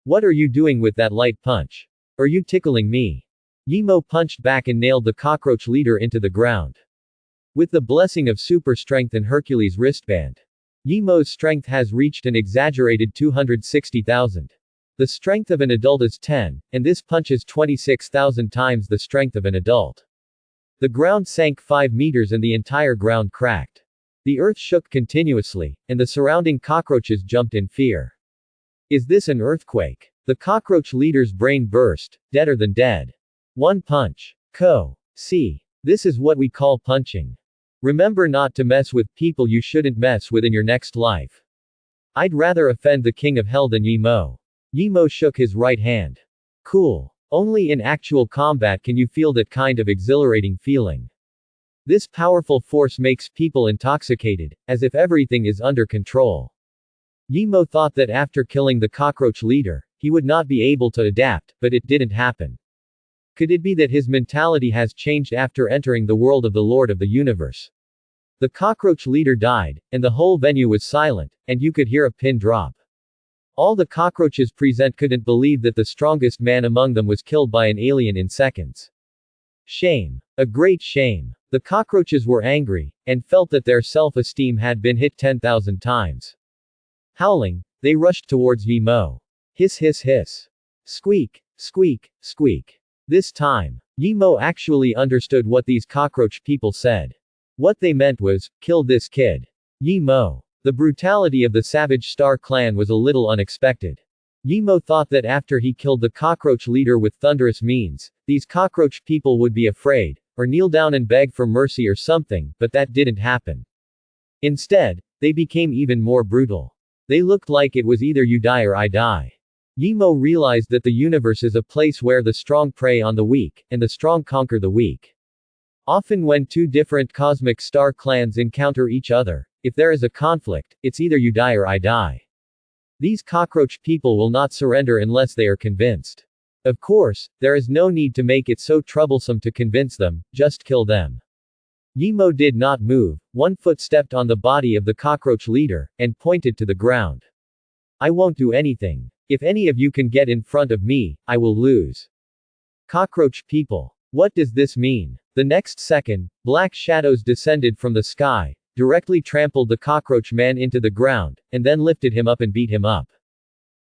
What are you doing with that light punch? Are you tickling me? Yimo punched back and nailed the cockroach leader into the ground. With the blessing of super strength and Hercules wristband, Yimo's strength has reached an exaggerated 260,000. The strength of an adult is 10, and this punch is 26,000 times the strength of an adult. The ground sank 5 meters and the entire ground cracked. The earth shook continuously, and the surrounding cockroaches jumped in fear. Is this an earthquake? The cockroach leader's brain burst, deader than dead. One punch. See. This is what we call punching. Remember not to mess with people you shouldn't mess with in your next life. I'd rather offend the king of hell than Yimo. Yimo shook his right hand. Cool. Only in actual combat can you feel that kind of exhilarating feeling. This powerful force makes people intoxicated, as if everything is under control. Yimo thought that after killing the cockroach leader, he would not be able to adapt, but it didn't happen. Could it be that his mentality has changed after entering the world of the Lord of the Universe? The cockroach leader died, and the whole venue was silent, and you could hear a pin drop. All the cockroaches present couldn't believe that the strongest man among them was killed by an alien in seconds. Shame. A great shame. The cockroaches were angry, and felt that their self-esteem had been hit 10,000 times. Howling, they rushed towards Yimo. Hiss hiss hiss. Squeak, squeak, squeak. This time, Yimo actually understood what these cockroach people said. What they meant was, kill this kid. Yimo. The brutality of the Savage Star clan was a little unexpected. Yimo thought that after he killed the cockroach leader with thunderous means, these cockroach people would be afraid, or kneel down and beg for mercy or something, but that didn't happen. Instead, they became even more brutal. They looked like it was either you die or I die. Yimo realized that the universe is a place where the strong prey on the weak, and the strong conquer the weak. Often when two different cosmic star clans encounter each other, if there is a conflict, it's either you die or I die. These cockroach people will not surrender unless they are convinced. Of course, there is no need to make it so troublesome to convince them, just kill them. Yimo did not move, one foot stepped on the body of the cockroach leader, and pointed to the ground. I won't do anything. If any of you can get in front of me, I will lose. Cockroach people. What does this mean? The next second, black shadows descended from the sky, directly trampled the cockroach man into the ground, and then lifted him up and beat him up.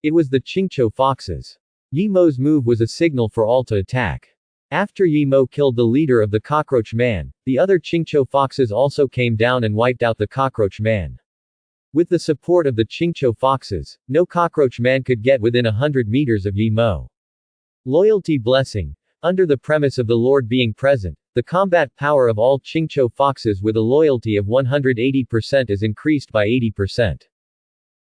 It was the Chincho foxes. Yimo's move was a signal for all to attack. After Yimo killed the leader of the cockroach man, the other Chincho foxes also came down and wiped out the cockroach man. With the support of the Chincho foxes, no cockroach man could get within 100 meters of Yimo. Loyalty blessing. Under the premise of the Lord being present, the combat power of all Chincho foxes with a loyalty of 180% is increased by 80%.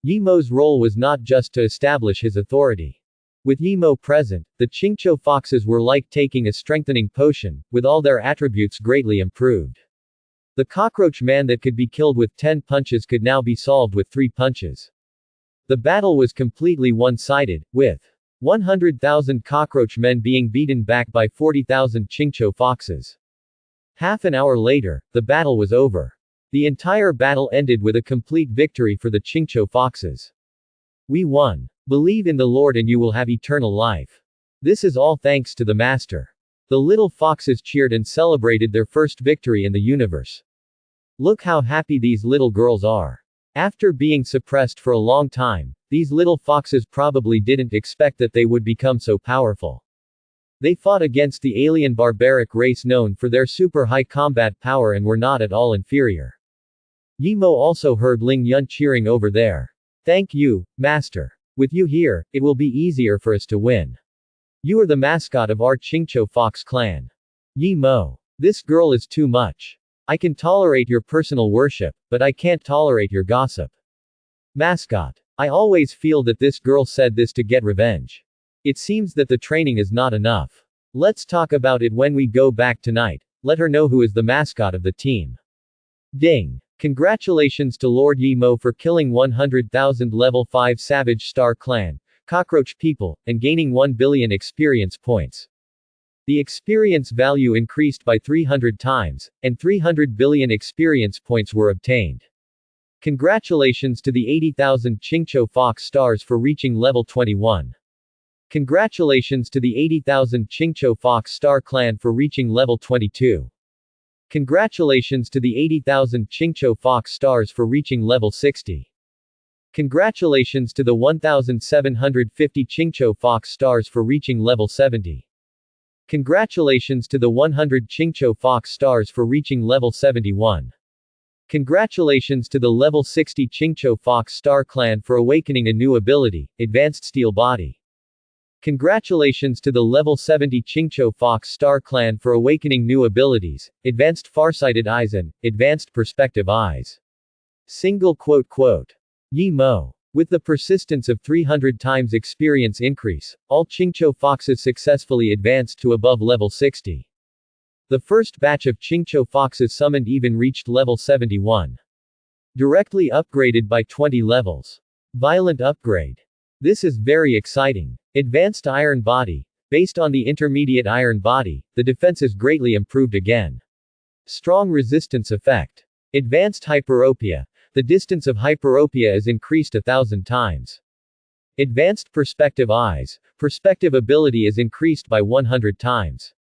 Yimo's role was not just to establish his authority. With Yimo present, the Chincho foxes were like taking a strengthening potion, with all their attributes greatly improved. The cockroach man that could be killed with 10 punches could now be solved with 3 punches. The battle was completely one-sided, with 100,000 cockroach men being beaten back by 40,000 Chincho foxes. Half an hour later, the battle was over. The entire battle ended with a complete victory for the Chincho foxes. We won. Believe in the Lord and you will have eternal life. This is all thanks to the Master. The little foxes cheered and celebrated their first victory in the universe. Look how happy these little girls are. After being suppressed for a long time, these little foxes probably didn't expect that they would become so powerful. They fought against the alien barbaric race known for their super high combat power and were not at all inferior. Yimo also heard Ling Yun cheering over there. Thank you, Master. With you here, it will be easier for us to win. You are the mascot of our Chincho Fox clan. Yimo. This girl is too much. I can tolerate your personal worship, but I can't tolerate your gossip. Mascot. I always feel that this girl said this to get revenge. It seems that the training is not enough. Let's talk about it when we go back tonight. Let her know who is the mascot of the team. Ding. Congratulations to Lord Yimo for killing 100,000 level 5 Savage Star Clan, cockroach people, and gaining 1 billion experience points. The experience value increased by 300 times, and 300 billion experience points were obtained. Congratulations to the 80,000 Chincho Fox stars for reaching level 21. Congratulations to the 80,000 Chincho Fox Star Clan for reaching level 22. Congratulations to the 80,000 Chincho Fox stars for reaching level 60. Congratulations to the 1,750 Chincho Fox stars for reaching level 70. Congratulations to the 100 Chincho Fox stars for reaching level 71. Congratulations to the level 60 Chincho Fox Star Clan for awakening a new ability, Advanced Steel Body. Congratulations to the level 70 Chincho Fox Star Clan for awakening new abilities, Advanced Farsighted Eyes and Advanced Perspective Eyes. Single quote quote. Yimo. With the persistence of 300 times experience increase, all Chincho Foxes successfully advanced to above level 60. The first batch of Chincho Foxes summoned even reached level 71. Directly upgraded by 20 levels. Violent upgrade. This is very exciting. Advanced iron body. Based on the intermediate iron body, the defense is greatly improved again. Strong resistance effect. Advanced hyperopia. The distance of hyperopia is increased 1,000 times. Advanced perspective eyes. Perspective ability is increased by 100 times.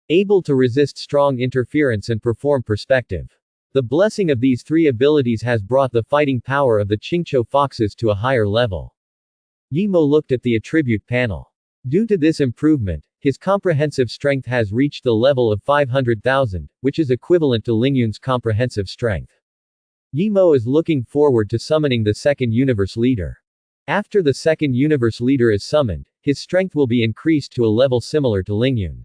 Able to resist strong interference and perform perspective. The blessing of these three abilities has brought the fighting power of the Qingqiu foxes to a higher level. Yimo looked at the attribute panel. Due to this improvement, his comprehensive strength has reached the level of 500,000, which is equivalent to Lingyun's comprehensive strength. Yimo is looking forward to summoning the second universe leader. After the second universe leader is summoned, his strength will be increased to a level similar to Lingyun.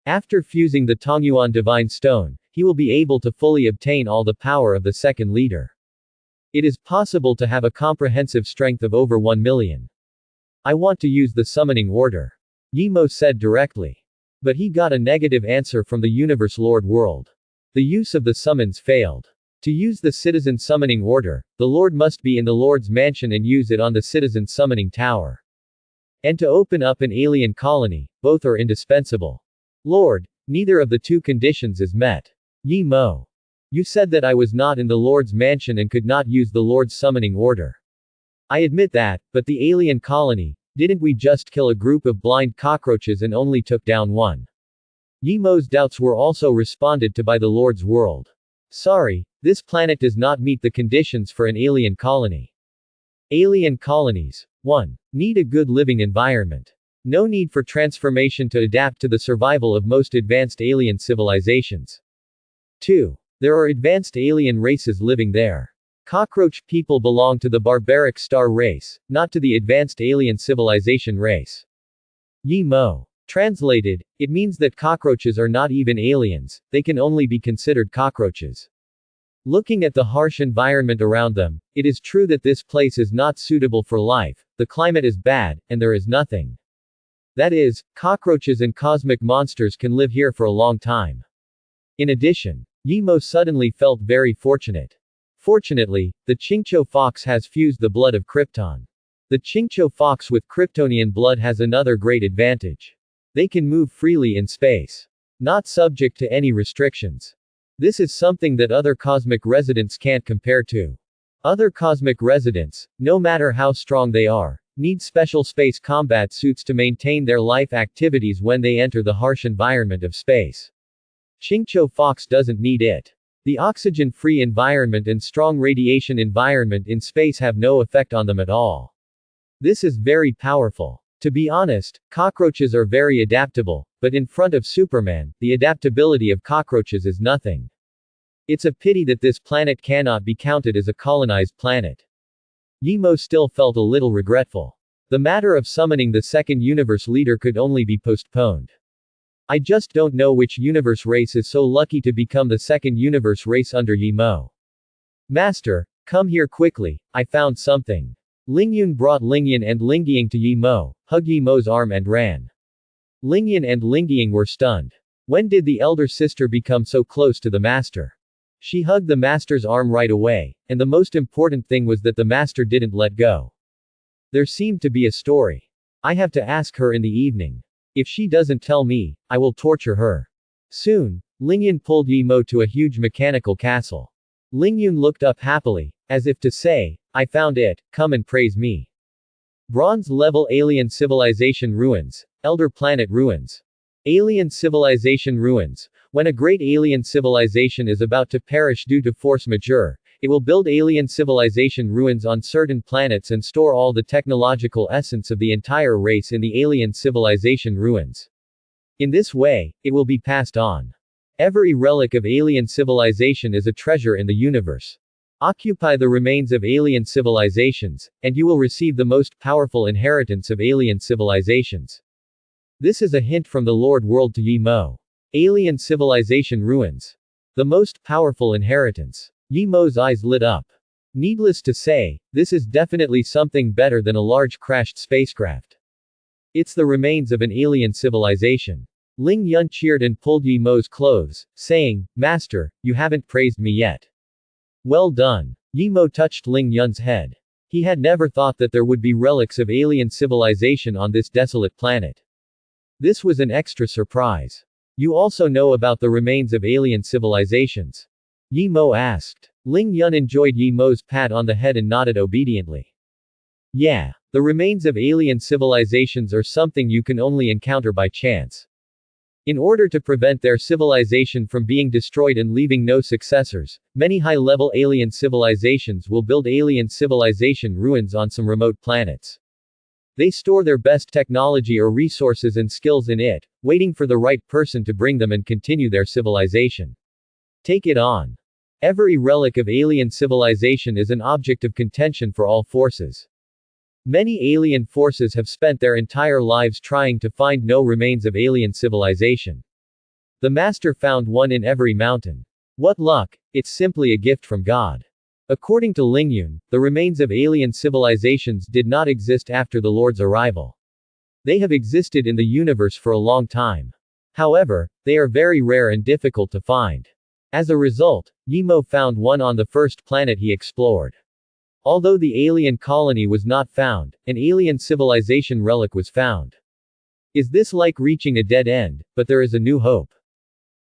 After fusing the Tongyuan Divine Stone, he will be able to fully obtain all the power of the second leader. It is possible to have a comprehensive strength of over 1 million. I want to use the summoning order. Yimo said directly. But he got a negative answer from the Universe Lord world. The use of the summons failed. To use the citizen summoning order, the Lord must be in the Lord's mansion and use it on the citizen summoning tower. And to open up an alien colony, both are indispensable. Lord, neither of the two conditions is met. Yimo. You said that I was not in the Lord's mansion and could not use the Lord's summoning order. I admit that, but the alien colony, didn't we just kill a group of blind cockroaches and only took down one? Yimo's doubts were also responded to by the Lord's world. Sorry, this planet does not meet the conditions for an alien colony. Alien colonies. 1. Need a good living environment. No need for transformation to adapt to the survival of most advanced alien civilizations. 2. There are advanced alien races living there. Cockroach people belong to the barbaric star race, not to the advanced alien civilization race. Yimo. Translated, it means that cockroaches are not even aliens, they can only be considered cockroaches. Looking at the harsh environment around them, it is true that this place is not suitable for life, the climate is bad, and there is nothing. That is, cockroaches and cosmic monsters can live here for a long time. In addition, Yimo suddenly felt very fortunate. Fortunately, the Qingqiu fox has fused the blood of Krypton. The Qingqiu fox with Kryptonian blood has another great advantage. They can move freely in space. Not subject to any restrictions. This is something that other cosmic residents can't compare to. Other cosmic residents, no matter how strong they are, need special space combat suits to maintain their life activities when they enter the harsh environment of space. Qingqiu fox doesn't need it. The oxygen-free environment and strong radiation environment in space have no effect on them at all. This is very powerful. To be honest, cockroaches are very adaptable, but in front of Superman, the adaptability of cockroaches is nothing. It's a pity that this planet cannot be counted as a colonized planet. Yimo still felt a little regretful. The matter of summoning the second universe leader could only be postponed. I just don't know which universe race is so lucky to become the second universe race under Yimo. Master, come here quickly, I found something. Lingyun brought Lingyun and Lingying to Yimo, hugged Yimo's arm and ran. Lingyun and Lingying were stunned. When did the elder sister become so close to the master? She hugged the master's arm right away, and the most important thing was that the master didn't let go. There seemed to be a story. I have to ask her in the evening. If she doesn't tell me, I will torture her. Soon, Lingyun pulled Yimo to a huge mechanical castle. Lingyun looked up happily, as if to say, I found it, come and praise me. Bronze-level alien civilization ruins, elder planet ruins. Alien civilization ruins. When a great alien civilization is about to perish due to force majeure, it will build alien civilization ruins on certain planets and store all the technological essence of the entire race in the alien civilization ruins. In this way, it will be passed on. Every relic of alien civilization is a treasure in the universe. Occupy the remains of alien civilizations, and you will receive the most powerful inheritance of alien civilizations. This is a hint from the Lord World to Yimo. Alien civilization ruins. The most powerful inheritance. Yimo's eyes lit up. Needless to say, this is definitely something better than a large crashed spacecraft. It's the remains of an alien civilization. Ling Yun cheered and pulled Yimo's clothes, saying, Master, you haven't praised me yet. Well done. Yimo touched Ling Yun's head. He had never thought that there would be relics of alien civilization on this desolate planet. This was an extra surprise. You also know about the remains of alien civilizations? Yi Mo asked. Ling Yun enjoyed Yi Mo's pat on the head and nodded obediently. Yeah, the remains of alien civilizations are something you can only encounter by chance. In order to prevent their civilization from being destroyed and leaving no successors, many high-level alien civilizations will build alien civilization ruins on some remote planets. They store their best technology or resources and skills in it, waiting for the right person to bring them and continue their civilization. Take it on. Every relic of alien civilization is an object of contention for all forces. Many alien forces have spent their entire lives trying to find no remains of alien civilization. The master found one in every mountain. What luck, it's simply a gift from God. According to Ling Yun, the remains of alien civilizations did not exist after the Lord's arrival. They have existed in the universe for a long time. However, they are very rare and difficult to find. As a result, Yi Mo found one on the first planet he explored. Although the alien colony was not found, an alien civilization relic was found. Is this like reaching a dead end, but there is a new hope?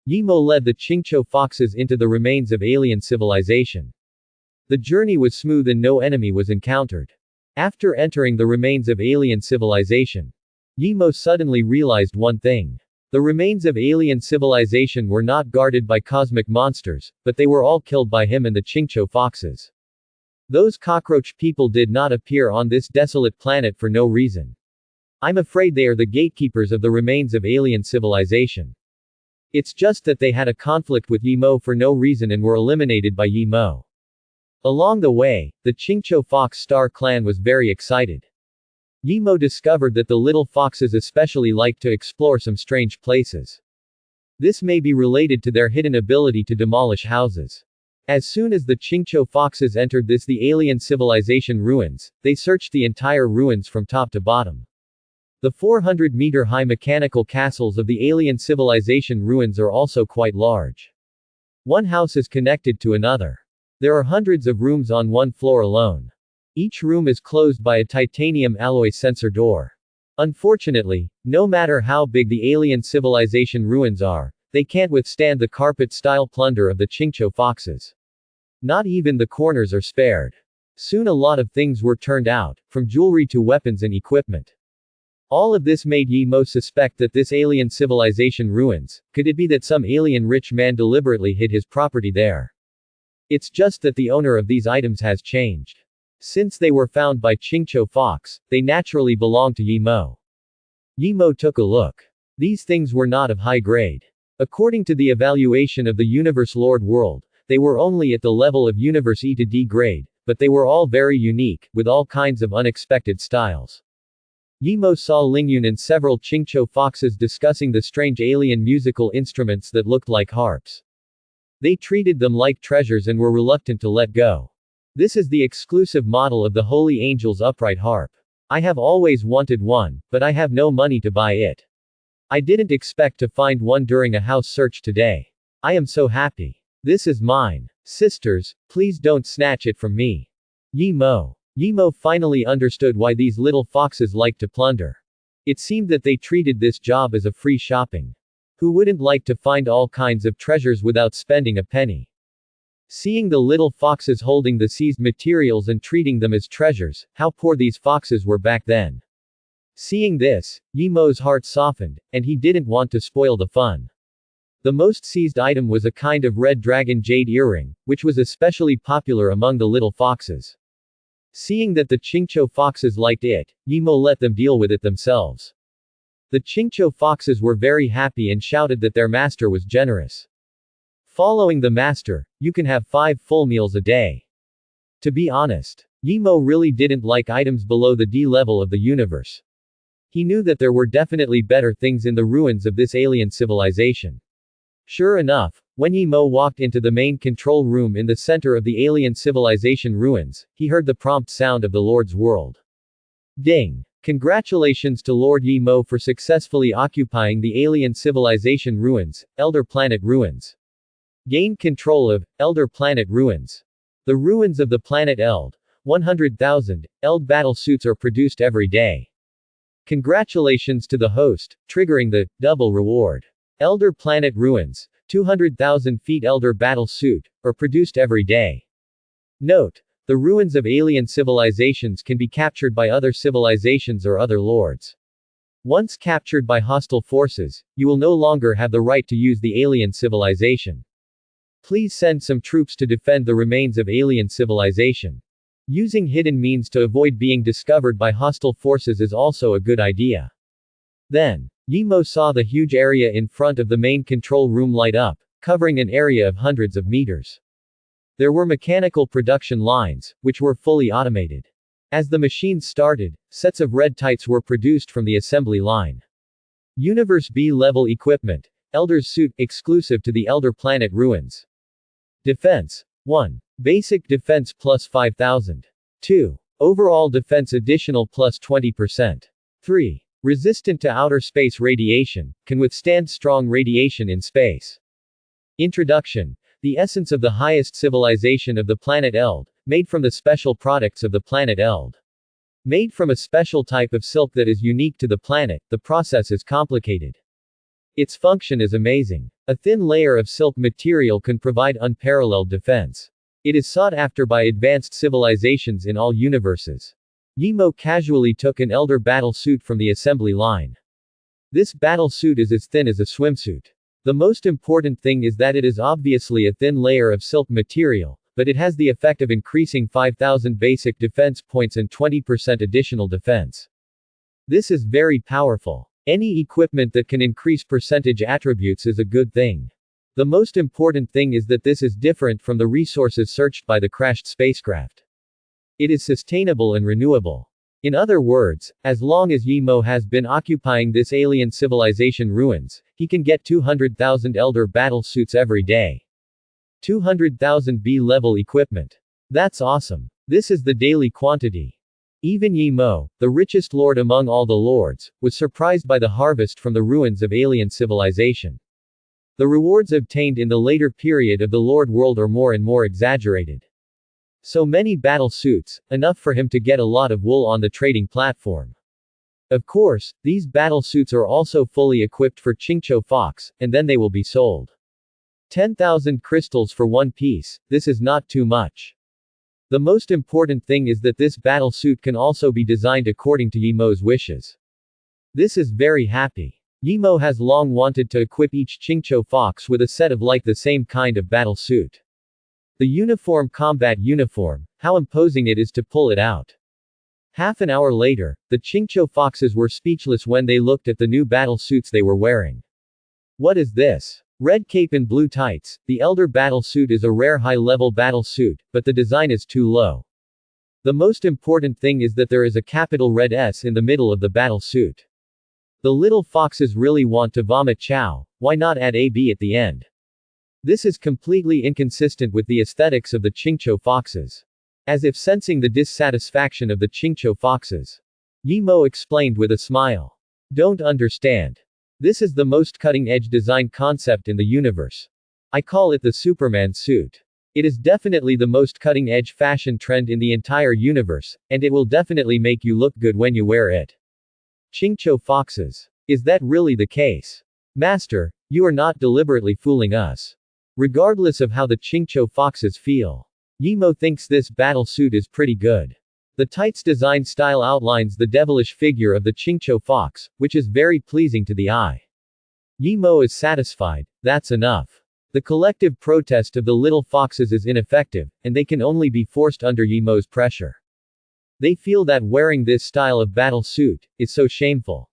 Yi Mo led the Qingqiu foxes into the remains of alien civilization. The journey was smooth and no enemy was encountered. After entering the remains of alien civilization, Yi Mo suddenly realized one thing. The remains of alien civilization were not guarded by cosmic monsters, but they were all killed by him and the Qingqiu foxes. Those cockroach people did not appear on this desolate planet for no reason. I'm afraid they are the gatekeepers of the remains of alien civilization. It's just that they had a conflict with Yi Mo for no reason and were eliminated by Yi Mo. Along the way, the Qingqiu Fox Star clan was very excited. Yi Mo discovered that the little foxes especially liked to explore some strange places. This may be related to their hidden ability to demolish houses. As soon as the Qingqiu foxes entered the alien civilization ruins, they searched the entire ruins from top to bottom. The 400-meter-high mechanical castles of the alien civilization ruins are also quite large. One house is connected to another. There are hundreds of rooms on one floor alone. Each room is closed by a titanium alloy sensor door. Unfortunately, no matter how big the alien civilization ruins are, they can't withstand the carpet-style plunder of the Qingqiu foxes. Not even the corners are spared. Soon a lot of things were turned out, from jewelry to weapons and equipment. All of this made Yi Mo suspect that this alien civilization ruins, could it be that some alien rich man deliberately hid his property there? It's just that the owner of these items has changed. Since they were found by Qingqiu Fox, they naturally belong to Yi Mo. Yi Mo took a look. These things were not of high grade. According to the evaluation of the Universe Lord World, they were only at the level of Universe E to D grade, but they were all very unique, with all kinds of unexpected styles. Yi Mo saw Ling Yun and several Qingqiu foxes discussing the strange alien musical instruments that looked like harps. They treated them like treasures and were reluctant to let go. This is the exclusive model of the Holy Angel's upright harp. I have always wanted one, but I have no money to buy it. I didn't expect to find one during a house search today. I am so happy. This is mine. Sisters, please don't snatch it from me. Yi Mo. Yi Mo finally understood why these little foxes liked to plunder. It seemed that they treated this job as a free shopping. Who wouldn't like to find all kinds of treasures without spending a penny? Seeing the little foxes holding the seized materials and treating them as treasures, how poor these foxes were back then. Seeing this, Yi Mo's heart softened, and he didn't want to spoil the fun. The most seized item was a kind of red dragon jade earring, which was especially popular among the little foxes. Seeing that the Qingqiu foxes liked it, Yi Mo let them deal with it themselves. The Qingqiu foxes were very happy and shouted that their master was generous. Following the master, you can have 5 full meals a day. To be honest, Yi Mo really didn't like items below the D level of the universe. He knew that there were definitely better things in the ruins of this alien civilization. Sure enough, when Yi Mo walked into the main control room in the center of the alien civilization ruins, he heard the prompt sound of the Lord's world. Ding! Congratulations to Lord Yi Mo for successfully occupying the alien civilization ruins, Elder Planet Ruins. Gain control of Elder Planet Ruins. The ruins of the planet Eld, 100,000 ELD battle suits are produced every day. Congratulations to the host, triggering the double reward. Elder Planet Ruins, 200,000 feet Elder battle suit, are produced every day. Note: the ruins of alien civilizations can be captured by other civilizations or other lords. Once captured by hostile forces, you will no longer have the right to use the alien civilization. Please send some troops to defend the remains of alien civilization. Using hidden means to avoid being discovered by hostile forces is also a good idea. Then, Yimo saw the huge area in front of the main control room light up, covering an area of hundreds of meters. There were mechanical production lines, which were fully automated. As the machines started, sets of red tights were produced from the assembly line. Universe B-level equipment, Elder's suit, exclusive to the Elder Planet Ruins. Defense. 1. Basic defense plus 5,000. 2. Overall defense additional plus 20%. 3. Resistant to outer space radiation, can withstand strong radiation in space. Introduction. The essence of the highest civilization of the planet Eld, made from the special products of the planet Eld. Made from a special type of silk that is unique to the planet, the process is complicated. Its function is amazing. A thin layer of silk material can provide unparalleled defense. It is sought after by advanced civilizations in all universes. Yimo casually took an Elder battle suit from the assembly line. This battle suit is as thin as a swimsuit. The most important thing is that it is obviously a thin layer of silk material, but it has the effect of increasing 5,000 basic defense points and 20% additional defense. This is very powerful. Any equipment that can increase percentage attributes is a good thing. The most important thing is that this is different from the resources searched by the crashed spacecraft. It is sustainable and renewable. In other words, as long as Yimo has been occupying this alien civilization ruins, he can get 200,000 Elder battle suits every day. 200,000 B-level equipment. That's awesome. This is the daily quantity. Even Yimo, the richest lord among all the lords, was surprised by the harvest from the ruins of alien civilization. The rewards obtained in the later period of the Lord World are more and more exaggerated. So many battle suits, enough for him to get a lot of wool on the trading platform. Of course, these battle suits are also fully equipped for Qingqiu Fox, and then they will be sold. 10,000 crystals for one piece, this is not too much. The most important thing is that this battle suit can also be designed according to Yimo's wishes. This is very happy. Yimo has long wanted to equip each Qingqiu Fox with a set of like the same kind of battle suit. The uniform combat uniform, how imposing it is to pull it out. Half an hour later, the Qingqiu Foxes were speechless when they looked at the new battle suits they were wearing. What is this? Red cape and blue tights. The Elder battle suit is a rare high-level battle suit, but the design is too low. The most important thing is that there is a capital red S in the middle of the battle suit. The little foxes really want to vomit chow, why not add AB at the end? This is completely inconsistent with the aesthetics of the Qingqiu Foxes. As if sensing the dissatisfaction of the Qingqiu Foxes, Yimo explained with a smile. Don't understand. This is the most cutting-edge design concept in the universe. I call it the Superman suit. It is definitely the most cutting-edge fashion trend in the entire universe, and it will definitely make you look good when you wear it. Qingqiu Foxes. Is that really the case? Master, you are not deliberately fooling us. Regardless of how the Qingqiu Foxes feel, Yimo thinks this battle suit is pretty good. The tights design style outlines the devilish figure of the Qingqiu Fox, which is very pleasing to the eye. Yimo is satisfied. That's enough. The collective protest of the little foxes is ineffective, and they can only be forced under Yimo's pressure. They feel that wearing this style of battle suit is so shameful.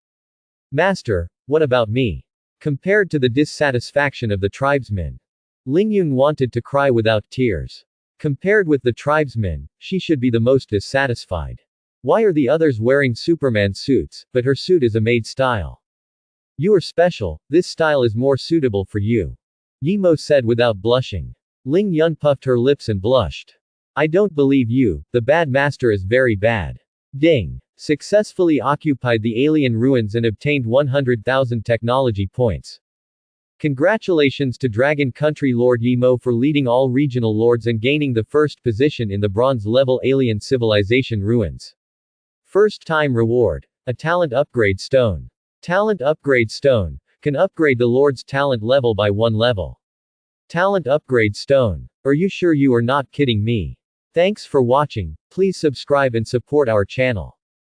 Master, what about me? Compared to the dissatisfaction of the tribesmen, Lingyun wanted to cry without tears. Compared with the tribesmen, she should be the most dissatisfied. Why are the others wearing Superman suits, but her suit is a maid style? You are special, this style is more suitable for you. Yimo said without blushing. Ling Yun puffed her lips and blushed. I don't believe you, the bad master is very bad. Ding. Successfully occupied the alien ruins and obtained 100,000 technology points. Congratulations to Dragon Country Lord Yimo for leading all regional lords and gaining the first position in the bronze level alien civilization ruins. First time reward. A talent upgrade stone. Talent upgrade stone can upgrade the lord's talent level by 1 level. Talent upgrade stone. Are you sure you are not kidding me? Thanks for watching. Please subscribe and support our channel.